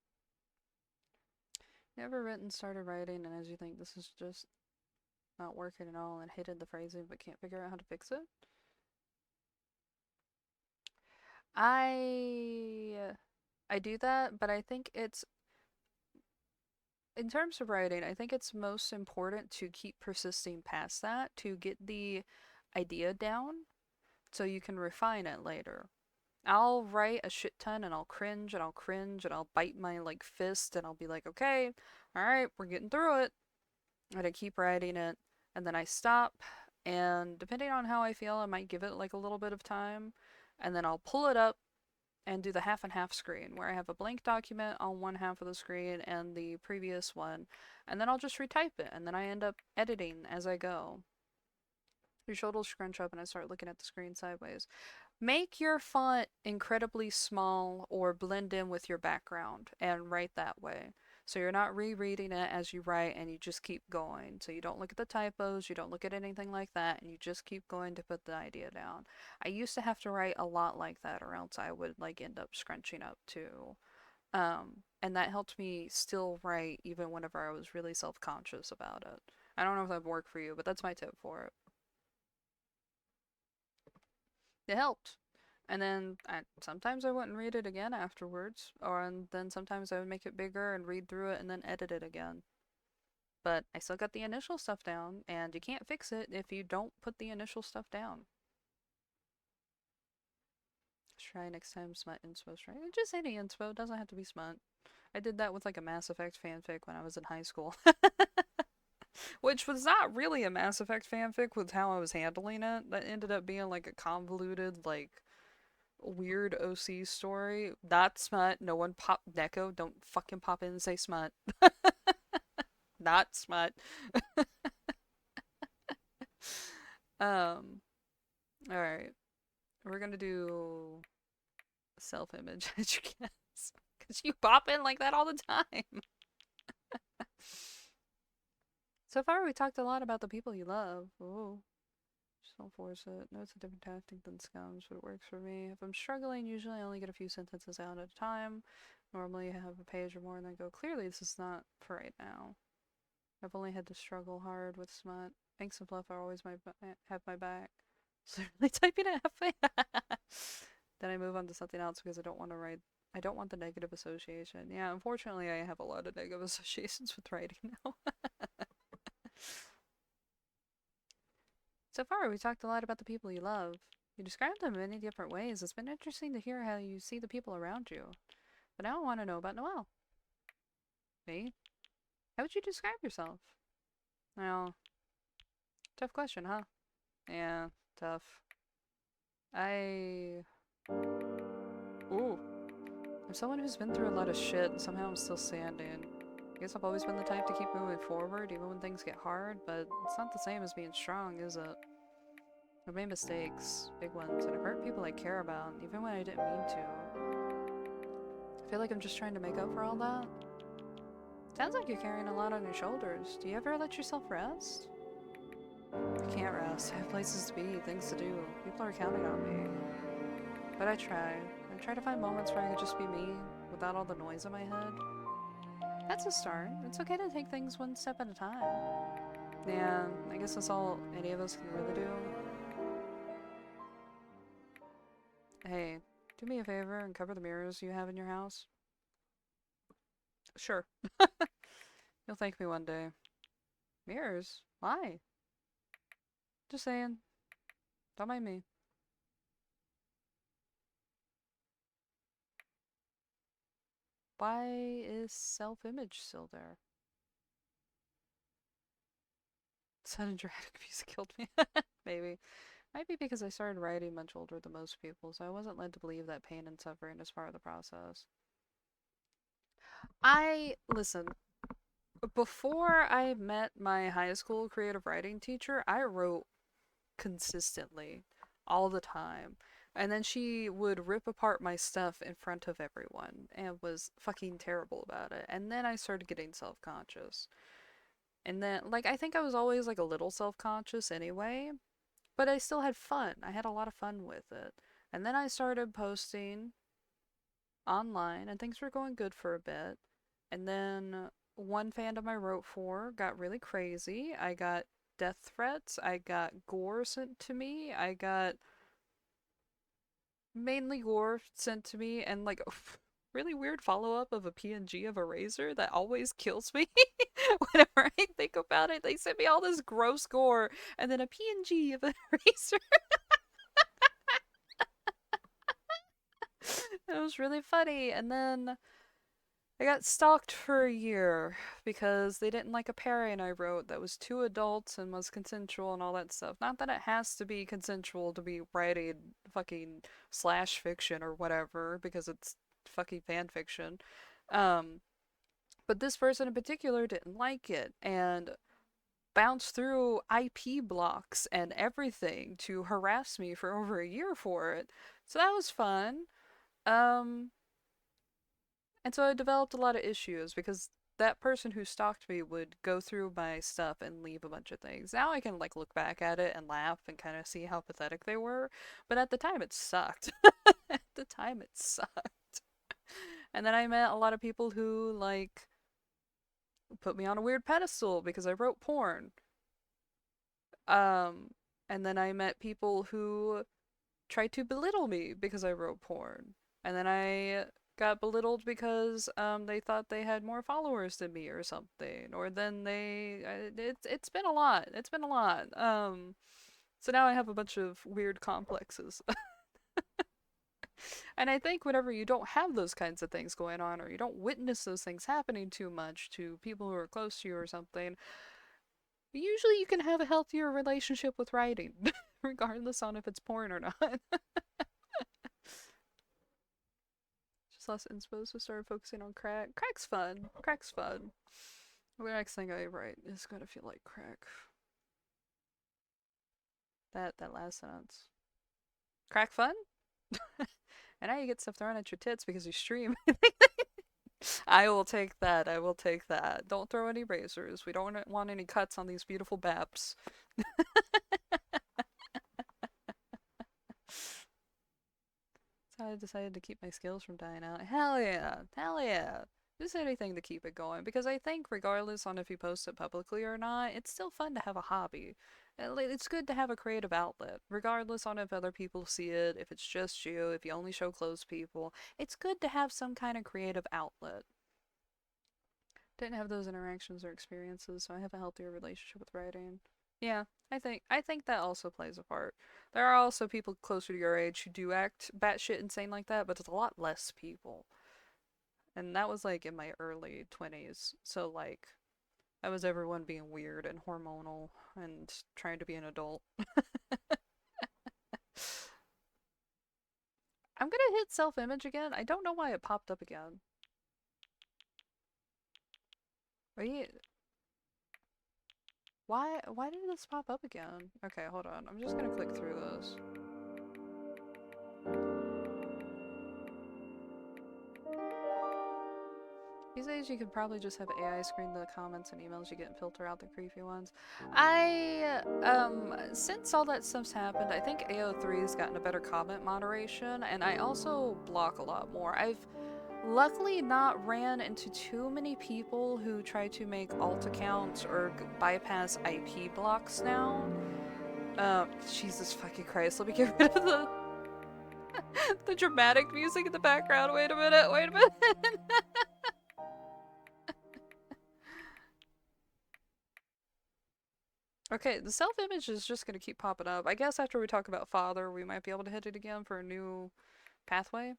You ever written, started writing, and as you think this is just not working at all and hated the phrasing but can't figure out how to fix it? I do that, but I think it's— in terms of writing, I think it's most important to keep persisting past that to get the idea down so you can refine it later. I'll write a shit ton and I'll cringe and I'll cringe and I'll bite my like fist and I'll be like, okay, alright, we're getting through it. And I keep writing it and then I stop, and depending on how I feel, I might give it like a little bit of time and then I'll pull it up and do the half and half screen where I have a blank document on one half of the screen and the previous one, and then I'll just retype it and then I end up editing as I go. Your shoulders scrunch up and I start looking at the screen sideways. Make your font incredibly small or blend in with your background and write that way. So you're not rereading it as you write and you just keep going. So you don't look at the typos, you don't look at anything like that, and you just keep going to put the idea down. I used to have to write a lot like that or else I would like end up scrunching up too. And that helped me still write even whenever I was really self-conscious about it. I don't know if that would work for you, but that's my tip for it. It helped. And then sometimes I wouldn't read it again afterwards, or and then sometimes I would make it bigger and read through it and then edit it again. But I still got the initial stuff down, and you can't fix it if you don't put the initial stuff down. Try next time smut inspo strike. Just any inspo, doesn't have to be smut. I did that with like a Mass Effect fanfic when I was in high school. Which was not really a Mass Effect fanfic with how I was handling it. That ended up being like a convoluted, like, weird OC story. Not smut. No one pop Neko. Don't fucking pop in and say smut. Not smut. Um, alright. We're gonna do self-image as you guess. Because you pop in like that all the time. So far, we talked a lot about the people you love. Ooh. Just don't force it. No, it's a different tactic than Scums, but it works for me. If I'm struggling, usually I only get a few sentences out at a time. Normally, I have a page or more and then go, clearly this is not for right now. I've only had to struggle hard with smut. Thanks and Fluff are always have my back. So really typing it halfway. Then I move on to something else because I don't want to write. I don't want the negative association. Yeah, unfortunately, I have a lot of negative associations with writing now. So far, we talked a lot about the people you love. You described them in many different ways. It's been interesting to hear how you see the people around you. But now I want to know about Noelle. Me? How would you describe yourself? Well, tough question, huh? Yeah, tough. Ooh. I'm someone who's been through a lot of shit, and somehow I'm still standing. I guess I've always been the type to keep moving forward, even when things get hard, but it's not the same as being strong, is it? I've made mistakes, big ones, and I've hurt people I care about, even when I didn't mean to. I feel like I'm just trying to make up for all that. Sounds like you're carrying a lot on your shoulders. Do you ever let yourself rest? I can't rest. I have places to be, things to do. People are counting on me. But I try. I try to find moments where I could just be me, without all the noise in my head. That's a start. It's okay to take things one step at a time. Yeah, I guess that's all any of us can really do. Hey, do me a favor and cover the mirrors you have in your house. Sure. You'll thank me one day. Mirrors? Why? Just saying. Don't mind me. Why is self-image still there? Sudden dramatic music killed me. Maybe. Might be because I started writing much older than most people, so I wasn't led to believe that pain and suffering is part of the process. Listen, before I met my high school creative writing teacher, I wrote consistently, all the time. And then she would rip apart my stuff in front of everyone and was fucking terrible about it. And then I started getting self-conscious. And then, like, I think I was always, like, a little self-conscious anyway, but I still had fun. I had a lot of fun with it. And then I started posting online, and things were going good for a bit. And then one fandom I wrote for got really crazy. I got death threats, I got gore sent to me, I got mainly gore sent to me, and like a really weird follow-up of a PNG of a razor that always kills me whenever I think about it. They sent me all this gross gore, and then a PNG of a razor. It was really funny, and then I got stalked for a year because they didn't like a pairing I wrote that was two adults and was consensual and all that stuff. Not that it has to be consensual to be writing fucking slash fiction or whatever, because it's fucking fan fiction. Um, but this person in particular didn't like it and bounced through IP blocks and everything to harass me for over a year for it. So that was fun. Um, And so I developed a lot of issues because that person who stalked me would go through my stuff and leave a bunch of things. Now I can like look back at it and laugh and kind of see how pathetic they were, but at the time it sucked. At the time it sucked. And then I met a lot of people who like put me on a weird pedestal because I wrote porn. Um and then I met people who tried to belittle me because I wrote porn. And then I got belittled because they thought they had more followers than me or something. Or then it's been a lot. It's been a lot. So now I have a bunch of weird complexes. And I think whenever you don't have those kinds of things going on, or you don't witness those things happening too much to people who are close to you or something, usually you can have a healthier relationship with writing, regardless on if it's porn or not. just less inspo, so started focusing on crack. Crack's fun. Crack's fun. The next thing I write is gonna feel like crack. That last sentence. Crack fun? And now you get stuff thrown at your tits because you stream. I will take that. I will take that. Don't throw any razors. We don't want any cuts on these beautiful baps. So I decided to keep my skills from dying out. Hell yeah. Hell yeah. Just anything to keep it going. Because I think regardless on if you post it publicly or not, it's still fun to have a hobby. It's good to have a creative outlet. Regardless on if other people see it, if it's just you, if you only show close people. It's good to have some kind of creative outlet. Didn't have those interactions or experiences, so I have a healthier relationship with writing. Yeah, I think that also plays a part. There are also people closer to your age who do act batshit insane like that, but it's a lot less people. And that was like in my early 20s. So like I was everyone being weird and hormonal and trying to be an adult. I'm gonna hit self-image again. I don't know why it popped up again. Wait. Why did this pop up again? Okay, hold on. I'm just gonna click through this. These days you could probably just have AI screen the comments and emails you get and filter out the creepy ones. Since all that stuff's happened, I think AO3's gotten a better comment moderation, and I also block a lot more. I've luckily not ran into too many people who try to make alt accounts or bypass IP blocks now. Jesus fucking Christ, let me get rid of the the dramatic music in the background. Wait a minute, wait a minute. Okay, the self-image is just gonna keep popping up. I guess after we talk about father, we might be able to hit it again for a new pathway.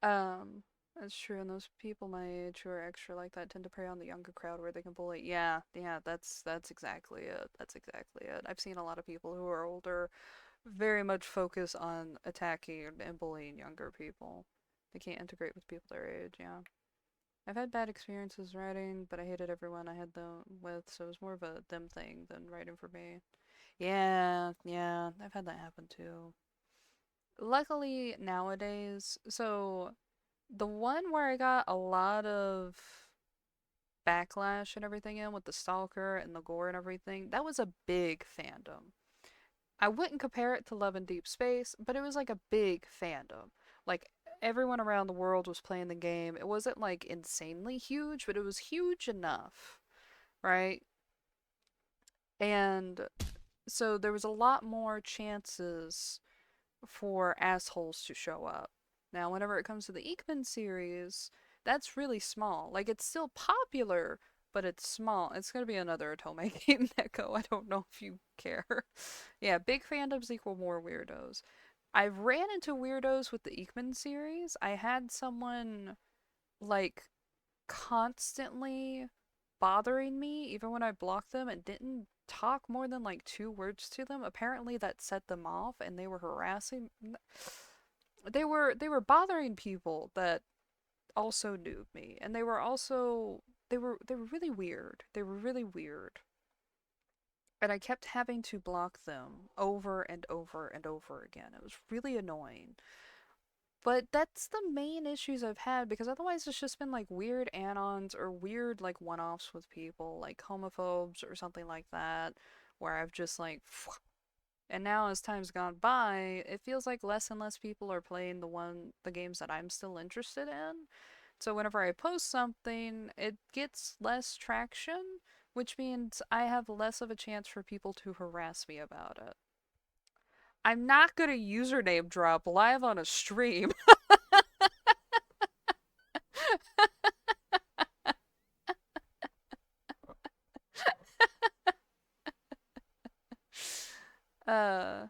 That's true, and those people my age who are extra like that tend to prey on the younger crowd where they can bully. Yeah, that's exactly it. That's exactly it. I've seen a lot of people who are older very much focus on attacking and bullying younger people. They can't integrate with people their age, yeah. I've had bad experiences writing, but I hated everyone I had them with, so it was more of a them thing than writing for me. Yeah, yeah, I've had that happen too. Luckily, nowadays, so the one where I got a lot of backlash and everything in with the stalker and the gore and everything, that was a big fandom. I wouldn't compare it to Love in Deep Space, but it was like a big fandom. Like everyone around the world was playing the game. It wasn't like insanely huge, but it was huge enough, right? And so there was a lot more chances for assholes to show up. Now, whenever it comes to the Ekman series, that's really small. Like, it's still popular, but it's small. It's gonna be another Otome game, Neko. I don't know if you care. Yeah, big fandoms equal more weirdos. I've ran into weirdos with the Ekman series. I had someone, like, constantly bothering me, even when I blocked them, and didn't talk more than like 2 words to them. Apparently that set them off and they were harassing, they were bothering people that also knew me, and they were also they were really weird. They were really weird. And I kept having to block them over and over and over again. It was really annoying. But that's the main issues I've had, because otherwise it's just been like weird anons or weird like one-offs with people, like homophobes or something like that, where I've just like and now as time's gone by, it feels like less and less people are playing the games that I'm still interested in. So whenever I post something, it gets less traction, which means I have less of a chance for people to harass me about it. I'm not gonna username drop live on a stream. uh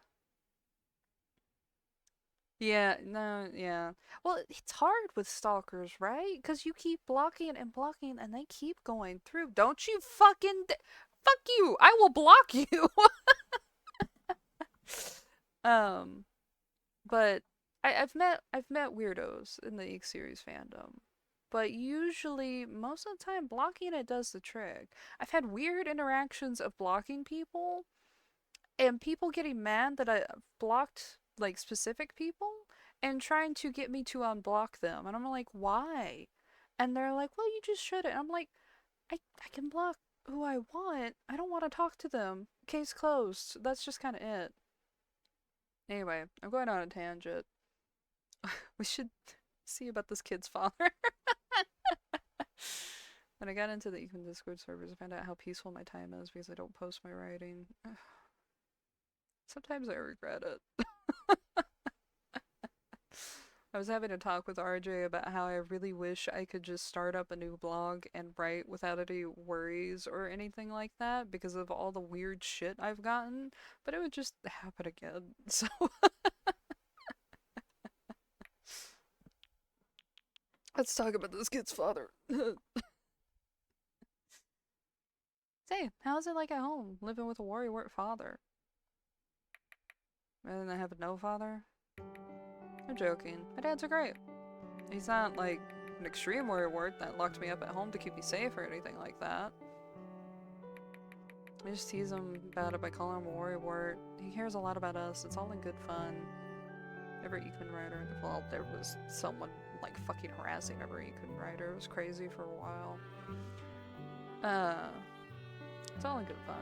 Yeah, no, yeah. Well, it's hard with stalkers, right? Because you keep blocking and blocking and they keep going through. Don't you fuck you! I will block you! Um, but I've met weirdos in the Eek series fandom, but usually most of the time blocking it does the trick. I've had weird interactions of blocking people and people getting mad that I blocked like specific people and trying to get me to unblock them, and I'm like, why? And they're like, well, you just shouldn't. I'm like, I can block who I want. I don't want to talk to them. Case closed. That's just kind of it. Anyway, I'm going on a tangent. We should see about this kid's father. When I got into the Econ Discord servers, I found out how peaceful my time is because I don't post my writing. Sometimes I regret it. I was having a talk with RJ about how I really wish I could just start up a new blog and write without any worries or anything like that because of all the weird shit I've gotten, but it would just happen again. So let's talk about this kid's father. Say, how's it like at home, living with a warrior father? Rather than have no father? I'm joking. My dads are great. He's not like an extreme warrior that locked me up at home to keep me safe or anything like that. I just tease him about it by calling him a warrior. He cares a lot about us. It's all in good fun. Every Ekman writer in the vault, there was someone like fucking harassing every Ekman writer. It was crazy for a while. It's all in good fun.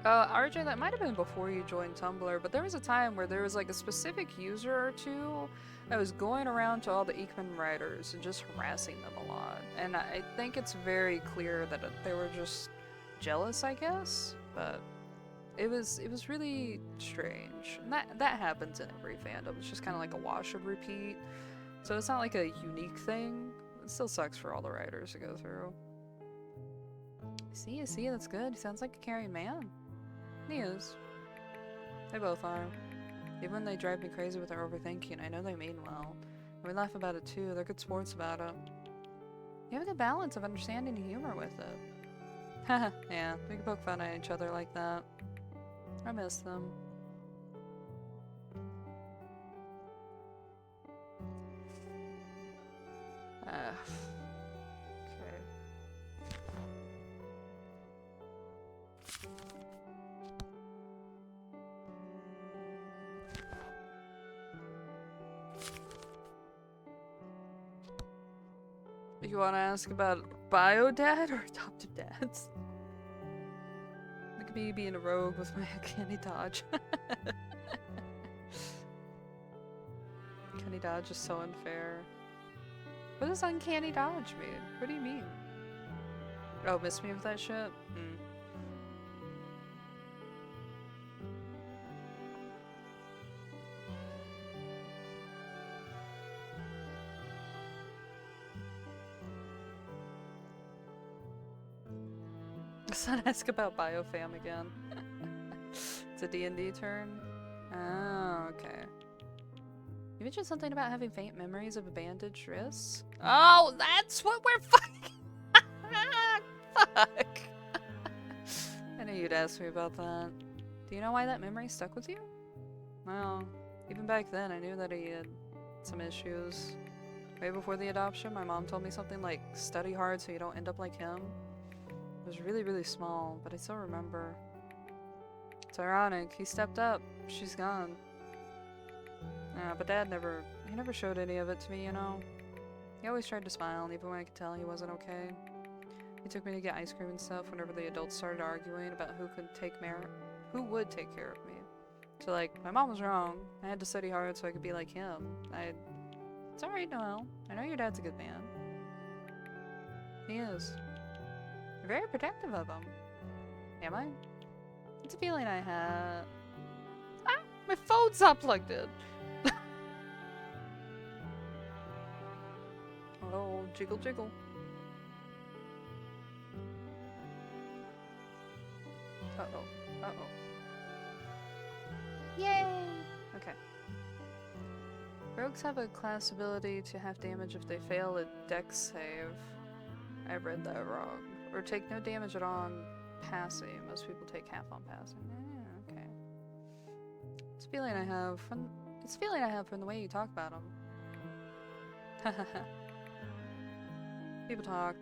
RJ, that might have been before you joined Tumblr, but there was a time where there was like a specific user or two that was going around to all the Ekman writers and just harassing them a lot. And I think it's very clear that they were just jealous, I guess, but it was really strange. And that happens in every fandom. It's just kind of like a wash and repeat. So it's not like a unique thing. It still sucks for all the writers to go through. See, that's good. He sounds like a caring man. He is. They both are. Even when they drive me crazy with their overthinking, I know they mean well. And we laugh about it too. They're good sports about it. You have a good balance of understanding and humor with it. Haha, yeah, we can poke fun at each other like that. I miss them. Okay. You want to ask about bio dad or adoptive dads? Look at me being a rogue with my uncanny dodge. Uncanny dodge is so unfair. What does uncanny dodge mean? What do you mean? Oh, miss me with that shit? Let's not ask about biofam again. It's a D&D turn? Oh, okay. You mentioned something about having faint memories of a bandaged wrist? Oh, that's what we're fucking. Fuck. I knew you'd ask me about that. Do you know why that memory stuck with you? Well, even back then I knew that he had some issues. Way before the adoption, my mom told me something like, study hard so you don't end up like him. It was really, really small, but I still remember. It's ironic. He stepped up. She's gone. But Dad never showed any of it to me, you know? He always tried to smile, even when I could tell he wasn't okay. He took me to get ice cream and stuff whenever the adults started arguing about who would take care of me. So, like, my mom was wrong. I had to study hard so I could be like him. It's alright, Noelle. I know your dad's a good man. He is. You're very protective of him. Am I? It's a feeling I had. Ah! My phone's not plugged in! Oh, jiggle jiggle. Uh-oh. Uh-oh. Yay! Okay. Rogues have a class ability to have damage if they fail a dex save. I read that wrong. Or take no damage at all on passing. Most people take half on passing. Okay. It's a feeling I have. It's a feeling I have from the way you talk about them. People talk.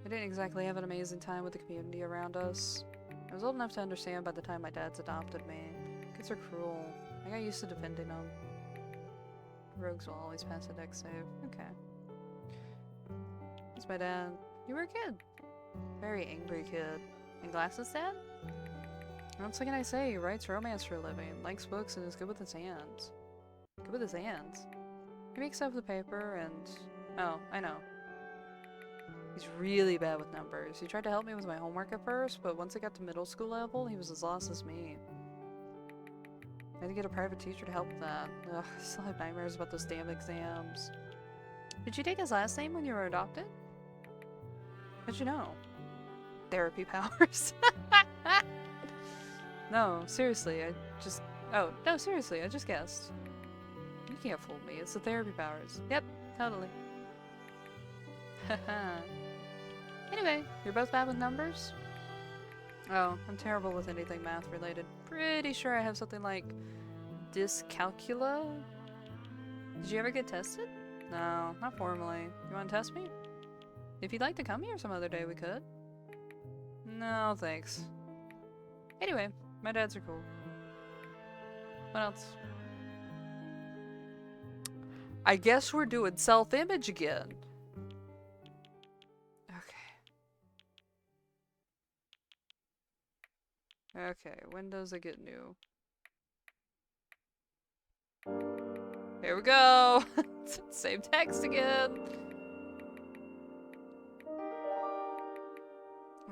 I didn't exactly have an amazing time with the community around us. I was old enough to understand by the time my dad's adopted me. Kids are cruel. I got used to defending them. Rogues will always pass a deck save. Okay. That's my dad. You were a kid. Very angry kid. And glasses, Dad? What else can I say? He writes romance for a living, likes books, and is good with his hands. Good with his hands? He makes stuff with paper and... Oh, I know. He's really bad with numbers. He tried to help me with my homework at first, but once I got to middle school level, he was as lost as me. I had to get a private teacher to help with that. Ugh, I still have nightmares about those damn exams. Did you take his last name when you were adopted? How'd you know? Therapy powers. No, seriously, I just... Oh, no, seriously, I just guessed. You can't fool me, it's the therapy powers. Yep, totally. Haha. Anyway, you're both bad with numbers? Oh, I'm terrible with anything math related. Pretty sure I have something like dyscalculia? Did you ever get tested? No, not formally. You want to test me? If you'd like to come here some other day, we could. No, thanks. Anyway, my dads are cool. What else? I guess we're doing self-image again. Okay, when does it get new? Here we go! Same text again!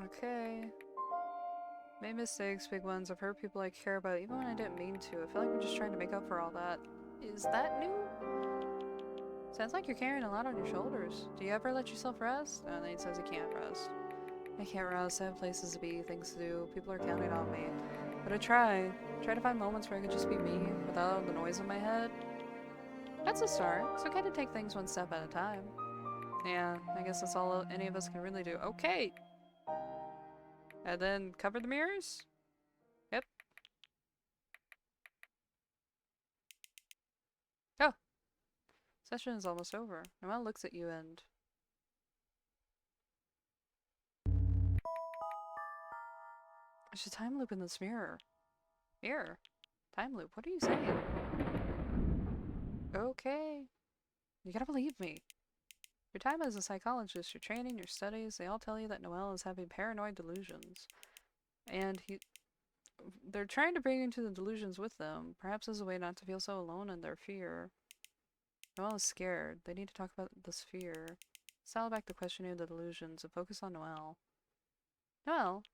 Okay. Made mistakes, big ones. I've hurt people I care about, even when I didn't mean to. I feel like I'm just trying to make up for all that. Is that new? Sounds like you're carrying a lot on your shoulders. Do you ever let yourself rest? Oh, and then he says he can't rest. I can't rest. I have places to be, things to do. People are counting on me. But I try. Try to find moments where I could just be me, without all the noise in my head. That's a start. It's okay to take things one step at a time. Yeah, I guess that's all any of us can really do. Okay! And then cover the mirrors? Yep. Oh! Session is almost over. Noelle looks at you and... There's a time loop in this mirror. Mirror? Time loop? What are you saying? Okay. You gotta believe me. Your time as a psychologist, your training, your studies, they all tell you that Noelle is having paranoid delusions. And they're trying to bring you into the delusions with them, perhaps as a way not to feel so alone in their fear. Noelle is scared. They need to talk about this fear. Dial back the questioning of the delusions and focus on Noelle. Noelle,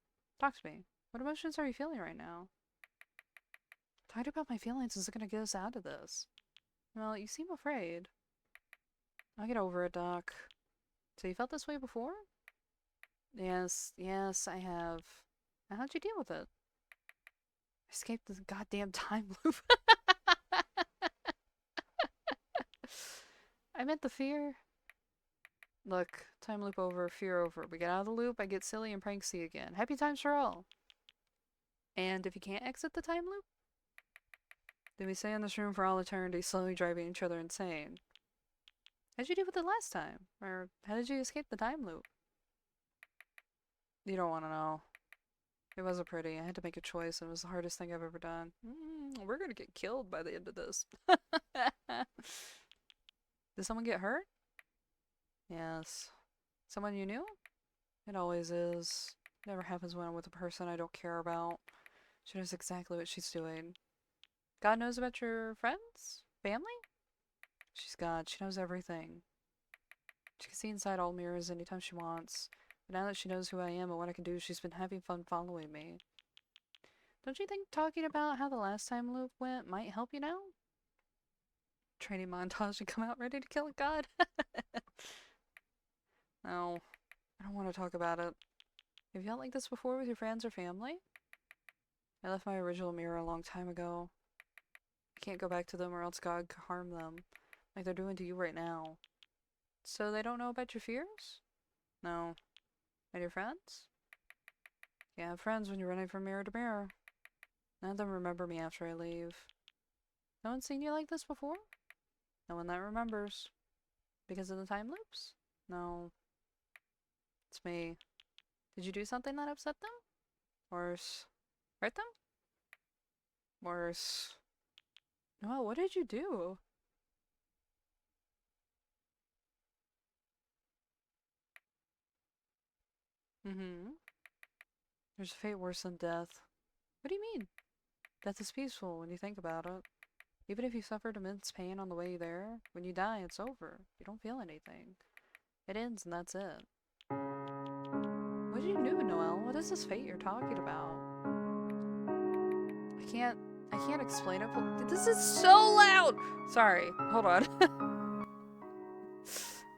talk to me. What emotions are you feeling right now? Talking about my feelings isn't gonna get us out of this. Well, you seem afraid. I'll get over it, Doc. So you felt this way before? Yes, I have. Now how'd you deal with it? I escaped this goddamn time loop. I meant the fear. Look, time loop over, fear over. We get out of the loop, I get silly and pranksy again. Happy times for all. And if you can't exit the time loop, then we stay in this room for all eternity, slowly driving each other insane. How'd you deal with it last time? Or how did you escape the time loop? You don't want to know. It wasn't pretty. I had to make a choice, and it was the hardest thing I've ever done. We're gonna get killed by the end of this. Did someone get hurt? Yes. Someone you knew? It always is. It never happens when I'm with a person I don't care about. She knows exactly what she's doing. God knows about your friends? Family? She's God. She knows everything. She can see inside all mirrors anytime she wants. But now that she knows who I am and what I can do, she's been having fun following me. Don't you think talking about how the last time loop went might help you now? Training montage and come out ready to kill a god? No, I don't want to talk about it. Have you felt like this before with your friends or family? I left my original mirror a long time ago. I can't go back to them or else God could harm them, like they're doing to you right now. So they don't know about your fears? No. And your friends? Yeah, friends when you're running from mirror to mirror. None of them remember me after I leave. No one's seen you like this before? No one that remembers. Because of the time loops? No. It's me. Did you do something that upset them? Worse. Hurt them? Worse. No, what did you do? There's a fate worse than death. What do you mean? Death is peaceful when you think about it. Even if you suffered immense pain on the way there, when you die, it's over. You don't feel anything. It ends and that's it. What did you do, Noelle? What is this fate you're talking about? I can't explain it. This is so loud! Sorry, hold on.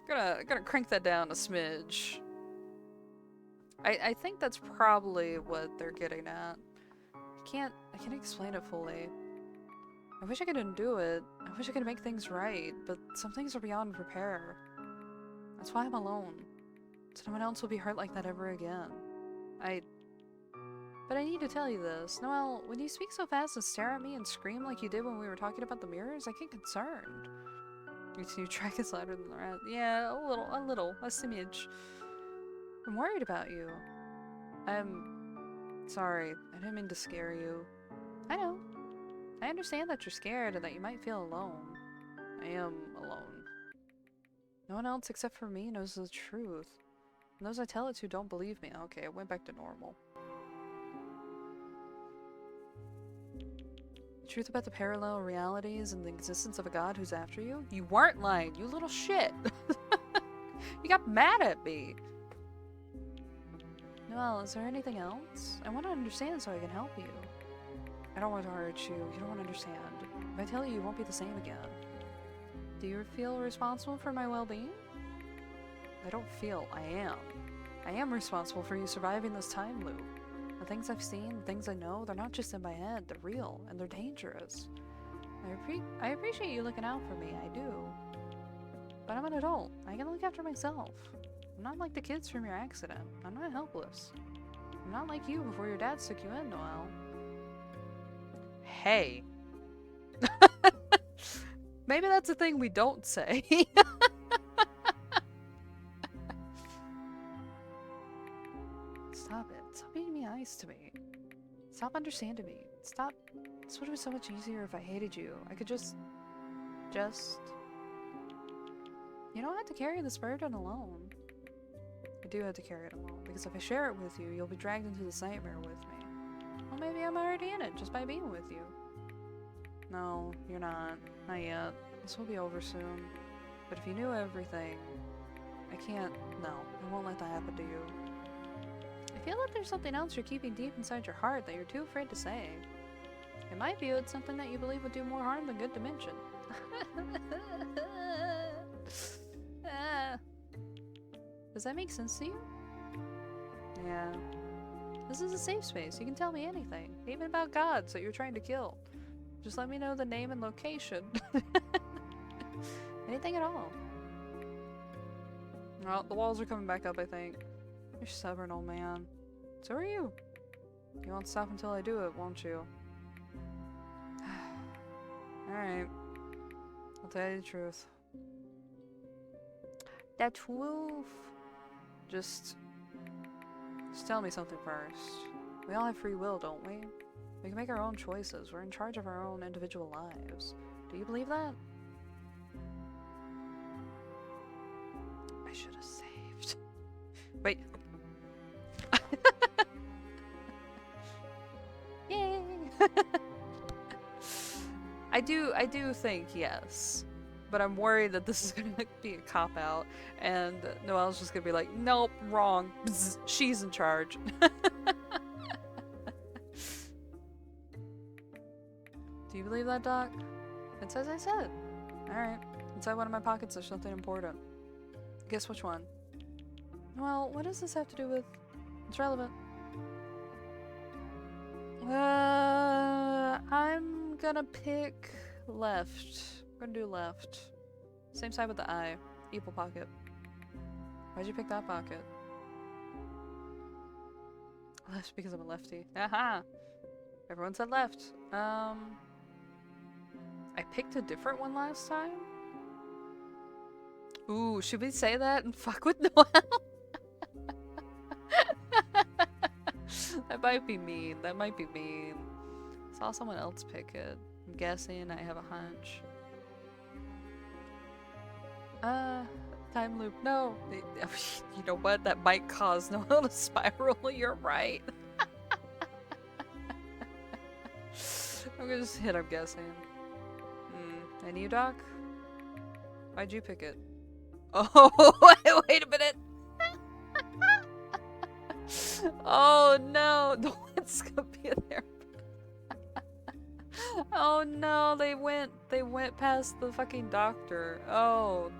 Gonna crank that down a smidge. I think that's probably what they're getting at. I can't explain it fully. I wish I could undo it. I wish I could make things right, but some things are beyond repair. That's why I'm alone. So no one else will be hurt like that ever again. But I need to tell you this. Noelle, when you speak so fast and stare at me and scream like you did when we were talking about the mirrors, I get concerned. Your new track is louder than the rest. Yeah, a smidge. I'm worried about you. I'm sorry. I didn't mean to scare you. I know. I understand that you're scared and that you might feel alone. I am alone. No one else except for me knows the truth. And those I tell it to don't believe me. Okay, it went back to normal. The truth about the parallel realities and the existence of a god who's after you? You weren't lying, you little shit! You got mad at me! Noelle, is there anything else? I want to understand so I can help you. I don't want to hurt you. You don't want to understand. If I tell you, you won't be the same again. Do you feel responsible for my well-being? I don't feel. I am. I am responsible for you surviving this time loop. The things I've seen, the things I know, they're not just in my head. They're real, and they're dangerous. I appreciate you looking out for me. I do. But I'm an adult. I can look after myself. I'm not like the kids from your accident. I'm not helpless. I'm not like you before your dad took you in, Noelle. Hey. Maybe that's a thing we don't say. Stop it. Stop being nice to me. Stop understanding me. Stop. This would have been so much easier if I hated you. I could just... You don't have to carry this burden alone. I do have to carry it alone, because if I share it with you, you'll be dragged into this nightmare with me. Well, maybe I'm already in it, just by being with you. No, you're not. Not yet. This will be over soon. But if you knew everything... I can't... No, I won't let that happen to you. I feel like there's something else you're keeping deep inside your heart that you're too afraid to say. In my view, it's something that you believe would do more harm than good to mention. Does that make sense to you? Yeah. This is a safe space. You can tell me anything. Even about gods that you're trying to kill. Just let me know the name and location. Anything at all. Well, the walls are coming back up, I think. You're stubborn, old man. So are you. You won't stop until I do it, won't you? Alright. I'll tell you the truth. The truth. Just tell me something first. We all have free will, don't we? We can make our own choices. We're in charge of our own individual lives. Do you believe that? I should have saved. Wait. Yay! I do think yes. But I'm worried that this is gonna be a cop-out, and Noelle's just gonna be like, nope, wrong. Bzz, she's in charge. Do you believe that, Doc? It's as I said. Alright. Inside one of my pockets there's something important. Guess which one? Well, what does this have to do with... It's relevant. I'm gonna pick left. I'm gonna do left. Same side with the eye. Equal pocket. Why'd you pick that pocket? Left because I'm a lefty. Aha! Everyone said left. I I picked a different one last time? Ooh, should we say that and fuck with Noel? That might be mean. That might be mean. Saw someone else pick it. I'm guessing. I have a hunch. Time loop. No. You know what? That might cause Noel to spiral. You're right. I'm gonna just hit, I'm guessing. And you, Doc? Why'd you pick it? Oh, wait a minute! Oh no! Don't Scumberly there. Oh no, they went past the fucking doctor. Oh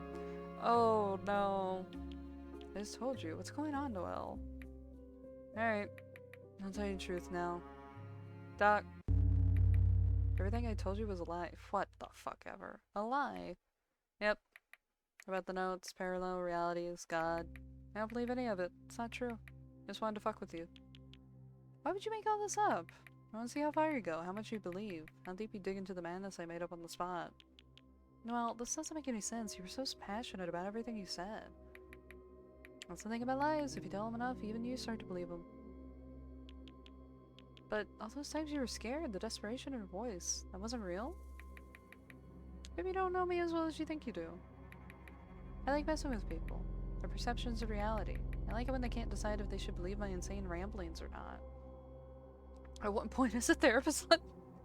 no. I just told you. What's going on, Noel? Alright. I'll tell you the truth now. Doc. Everything I told you was a lie. What the fuck ever? A lie. Yep. About the notes, parallel realities, God. I don't believe any of it. It's not true. Just wanted to fuck with you. Why would you make all this up? I want to see how far you go, how much you believe, how deep you dig into the madness I made up on the spot. Well, this doesn't make any sense. You were so passionate about everything you said. That's the thing about lies. If you tell them enough, even you start to believe them. But all those times you were scared, the desperation in your voice, that wasn't real? Maybe you don't know me as well as you think you do. I like messing with people. Their perceptions of reality. I like it when they can't decide if they should believe my insane ramblings or not. At what point is a therapist like,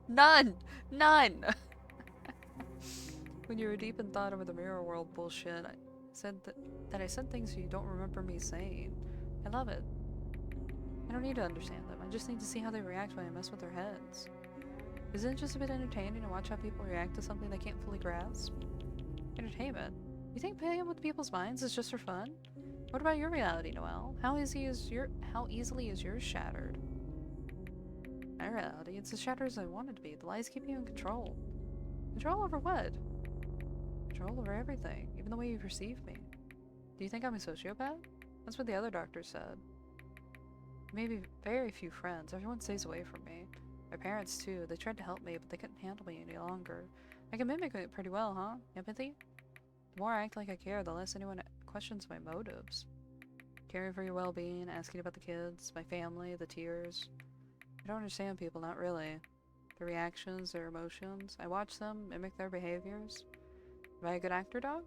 none! None! When you were deep in thought over the mirror world bullshit, I said that I said things you don't remember me saying. I love it. I don't need to understand them. I just need to see how they react when I mess with their heads. Isn't it just a bit entertaining to watch how people react to something they can't fully grasp? Entertainment? You think playing with people's minds is just for fun? What about your reality, Noel? How easily is yours shattered? My reality, it's as shattered as I want it to be. The lies keep you in control. Control over what? Control over everything, even the way you perceive me. Do you think I'm a sociopath? That's what the other doctor said. Maybe very few friends. Everyone stays away from me. My parents, too. They tried to help me, but they couldn't handle me any longer. I can mimic it pretty well, huh? Empathy? The more I act like I care, the less anyone questions my motives. Caring for your well-being, asking about the kids, my family, the tears. I don't understand people, not really. Their reactions, their emotions. I watch them, mimic their behaviors. Am I a good actor, Doc?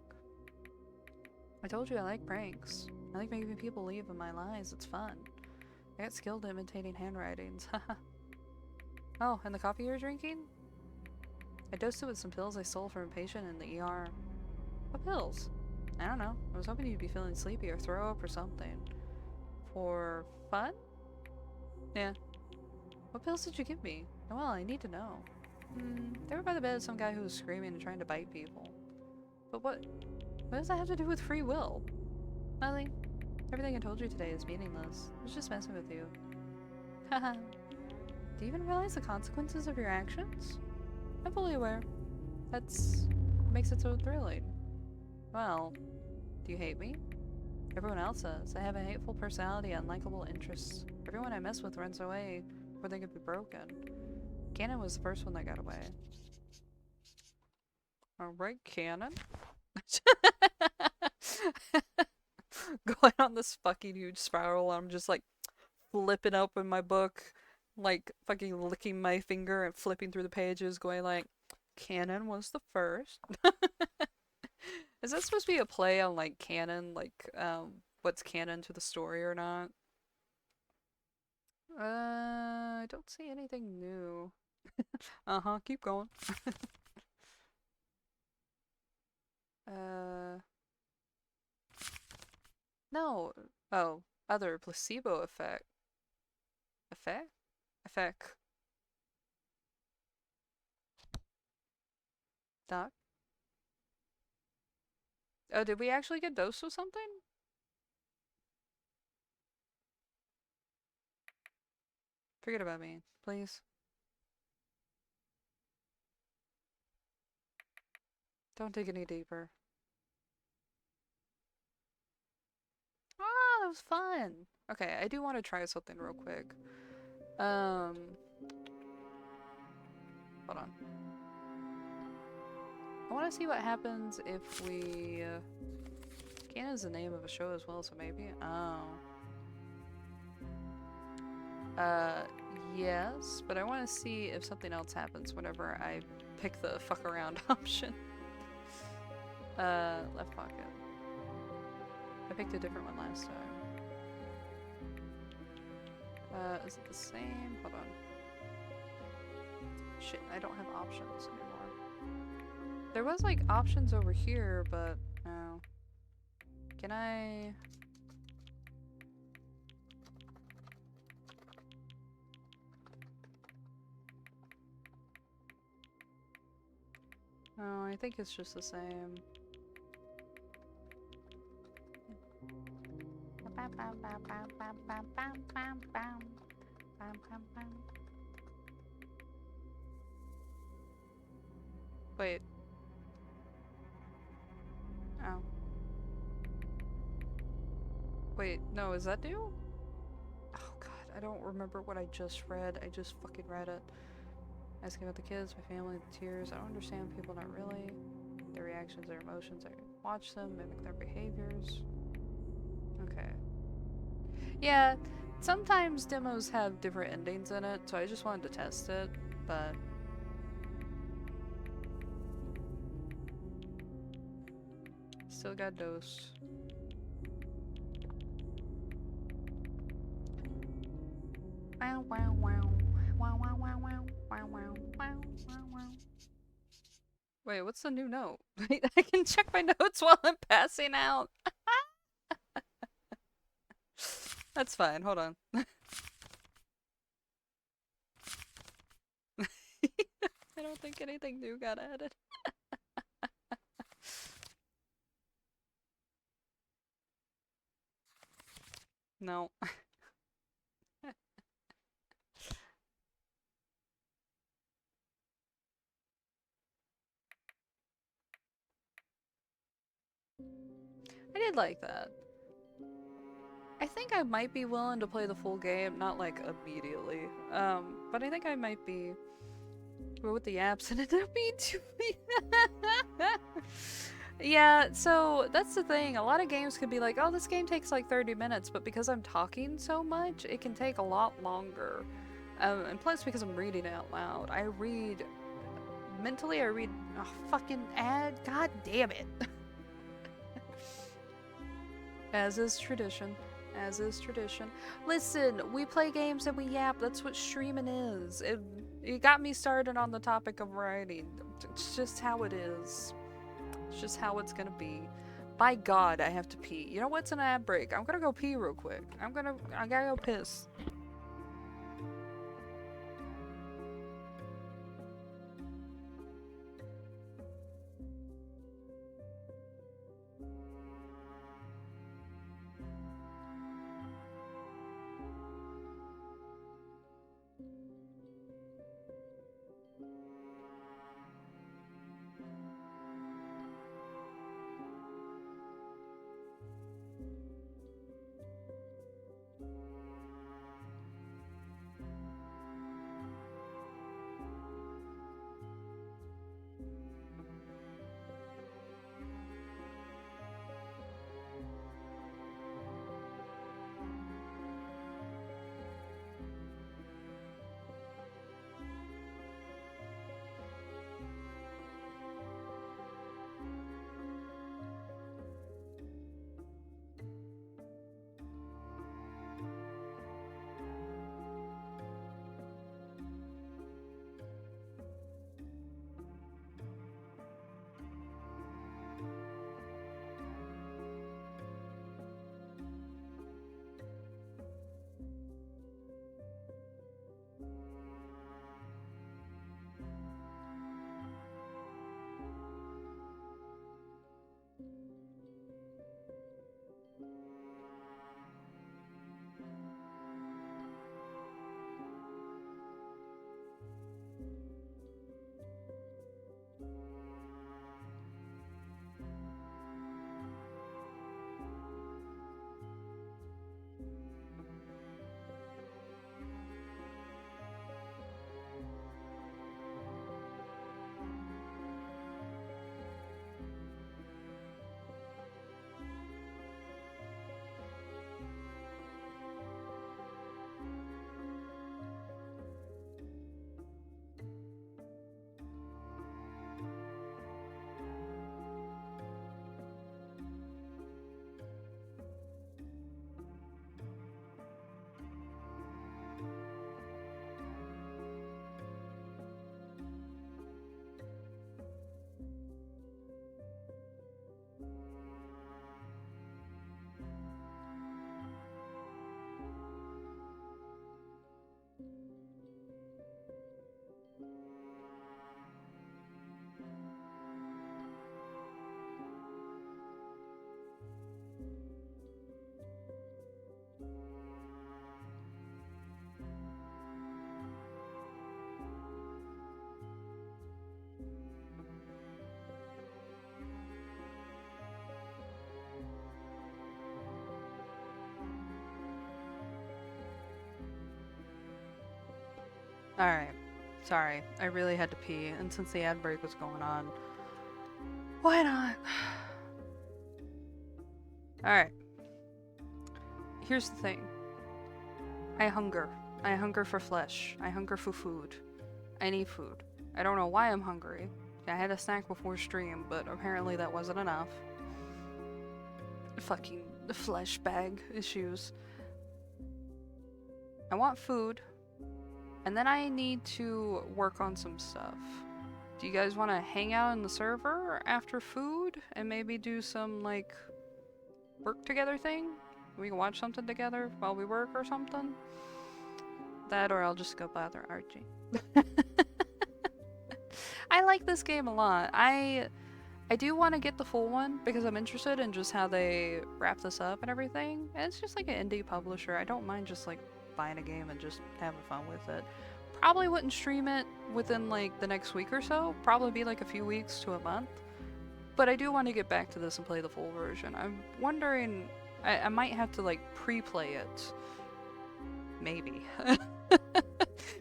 I told you I like pranks. I like making people believe in my lies. It's fun. I got skilled at imitating handwritings. Haha. Oh, and the coffee you're drinking? I dosed it with some pills I stole from a patient in the ER. What pills? I don't know. I was hoping you'd be feeling sleepy or throw up or something. For fun? Yeah. What pills did you give me? Oh, well, I need to know. They were by the bed of some guy who was screaming and trying to bite people. But what does that have to do with free will? Nothing. Everything I told you today is meaningless. I was just messing with you. Haha. Do you even realize the consequences of your actions? I'm fully aware. That's what makes it so thrilling. Well, do you hate me? Everyone else does. I have a hateful personality and unlikable interests. Everyone I mess with runs away before they could be broken. Cannon was the first one that got away. Alright, Cannon. Going on this fucking huge spiral, I'm just like flipping open my book, like fucking licking my finger and flipping through the pages, going like, Cannon was the first. Is that supposed to be a play on like canon, like what's canon to the story or not? I don't see anything new. Keep going. No. Oh, other placebo effect. Effect? Doc? Oh, did we actually get dosed with something? Forget about me, please. Don't dig any deeper. Ah, that was fun! Okay, I do want to try something real quick. Hold on. I want to see what happens if we... Can is the name of a show as well, so maybe... Oh. Yes, but I want to see if something else happens whenever I pick the fuck around option. Left pocket. I picked a different one last time. Is it the same? Hold on. Shit, I don't have options anymore. There was like options over here, but no. Can I... Oh, I think it's just the same. Wait. Oh. Wait, no, is that new? Oh god, I don't remember what I just read. I just fucking read it. Asking about the kids, my family, the tears. I don't understand people, not really. Their reactions, their emotions. I watch them, mimic their behaviors. Okay. Yeah, sometimes demos have different endings in it, so I just wanted to test it, but... Still got dose. Wow, wow, wow. Wow, wow, wow, wow. Wow, wow, wow, wow, wow. Wait, what's the new note? Wait, I can check my notes while I'm passing out. That's fine, hold on. I don't think anything new got added. No. I did like that. I think I might be willing to play the full game, not like immediately. But I think I might be. But with the apps, and it ended up being too Yeah, so that's the thing. A lot of games can be like, oh, this game takes like 30 minutes, but because I'm talking so much, it can take a lot longer. And plus, because I'm reading it out loud, I read mentally. I read a fucking ad. God damn it. As is tradition. As is tradition. Listen, we play games and we yap. That's what streaming is. It got me started on the topic of writing. It's just how it is. It's just how it's gonna be. By God, I have to pee. You know what's an ad break? I'm gonna go pee real quick. I gotta go piss. Alright. Sorry. I really had to pee, and since the ad break was going on, why not? Alright. Here's the thing. I hunger. I hunger for flesh. I hunger for food. I need food. I don't know why I'm hungry. I had a snack before stream, but apparently that wasn't enough. Fucking flesh bag issues. I want food. And then I need to work on some stuff. Do you guys want to hang out in the server after food and maybe do some, like, work together thing? We can watch something together while we work or something? That, or I'll just go bother Archie. I like this game a lot. I do want to get the full one because I'm interested in just how they wrap this up and everything. And it's just like an indie publisher. I don't mind just like buying a game and just having fun with it. Probably wouldn't stream it within like the next week or so. Probably be like a few weeks to a month. But I do want to get back to this and play the full version. I'm wondering, I might have to like pre-play it. Maybe.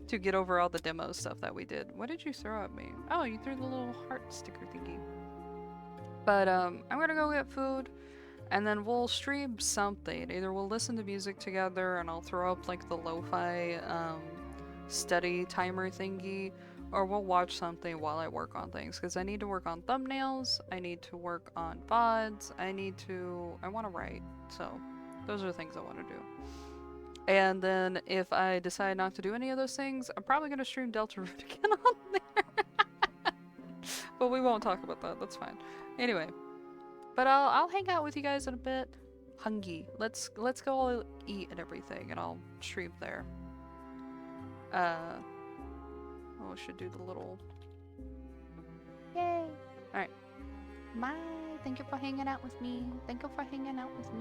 To get over all the demo stuff that we did. What did you throw at me? Oh, you threw the little heart sticker thingy. But I'm gonna go get food, and then we'll stream something. Either we'll listen to music together, and I'll throw up like the lo-fi study timer thingy, or we'll watch something while I work on things. Because I need to work on thumbnails, I need to work on VODs, I want to write. So those are the things I want to do. And then if I decide not to do any of those things, I'm probably gonna stream Delta Root again on there. But we won't talk about that. That's fine. Anyway, but I'll hang out with you guys in a bit. Hungry. Let's go eat and everything, and I'll stream there. Oh, I should do the little. Yay! All right. Bye. Thank you for hanging out with me. Thank you for hanging out with me.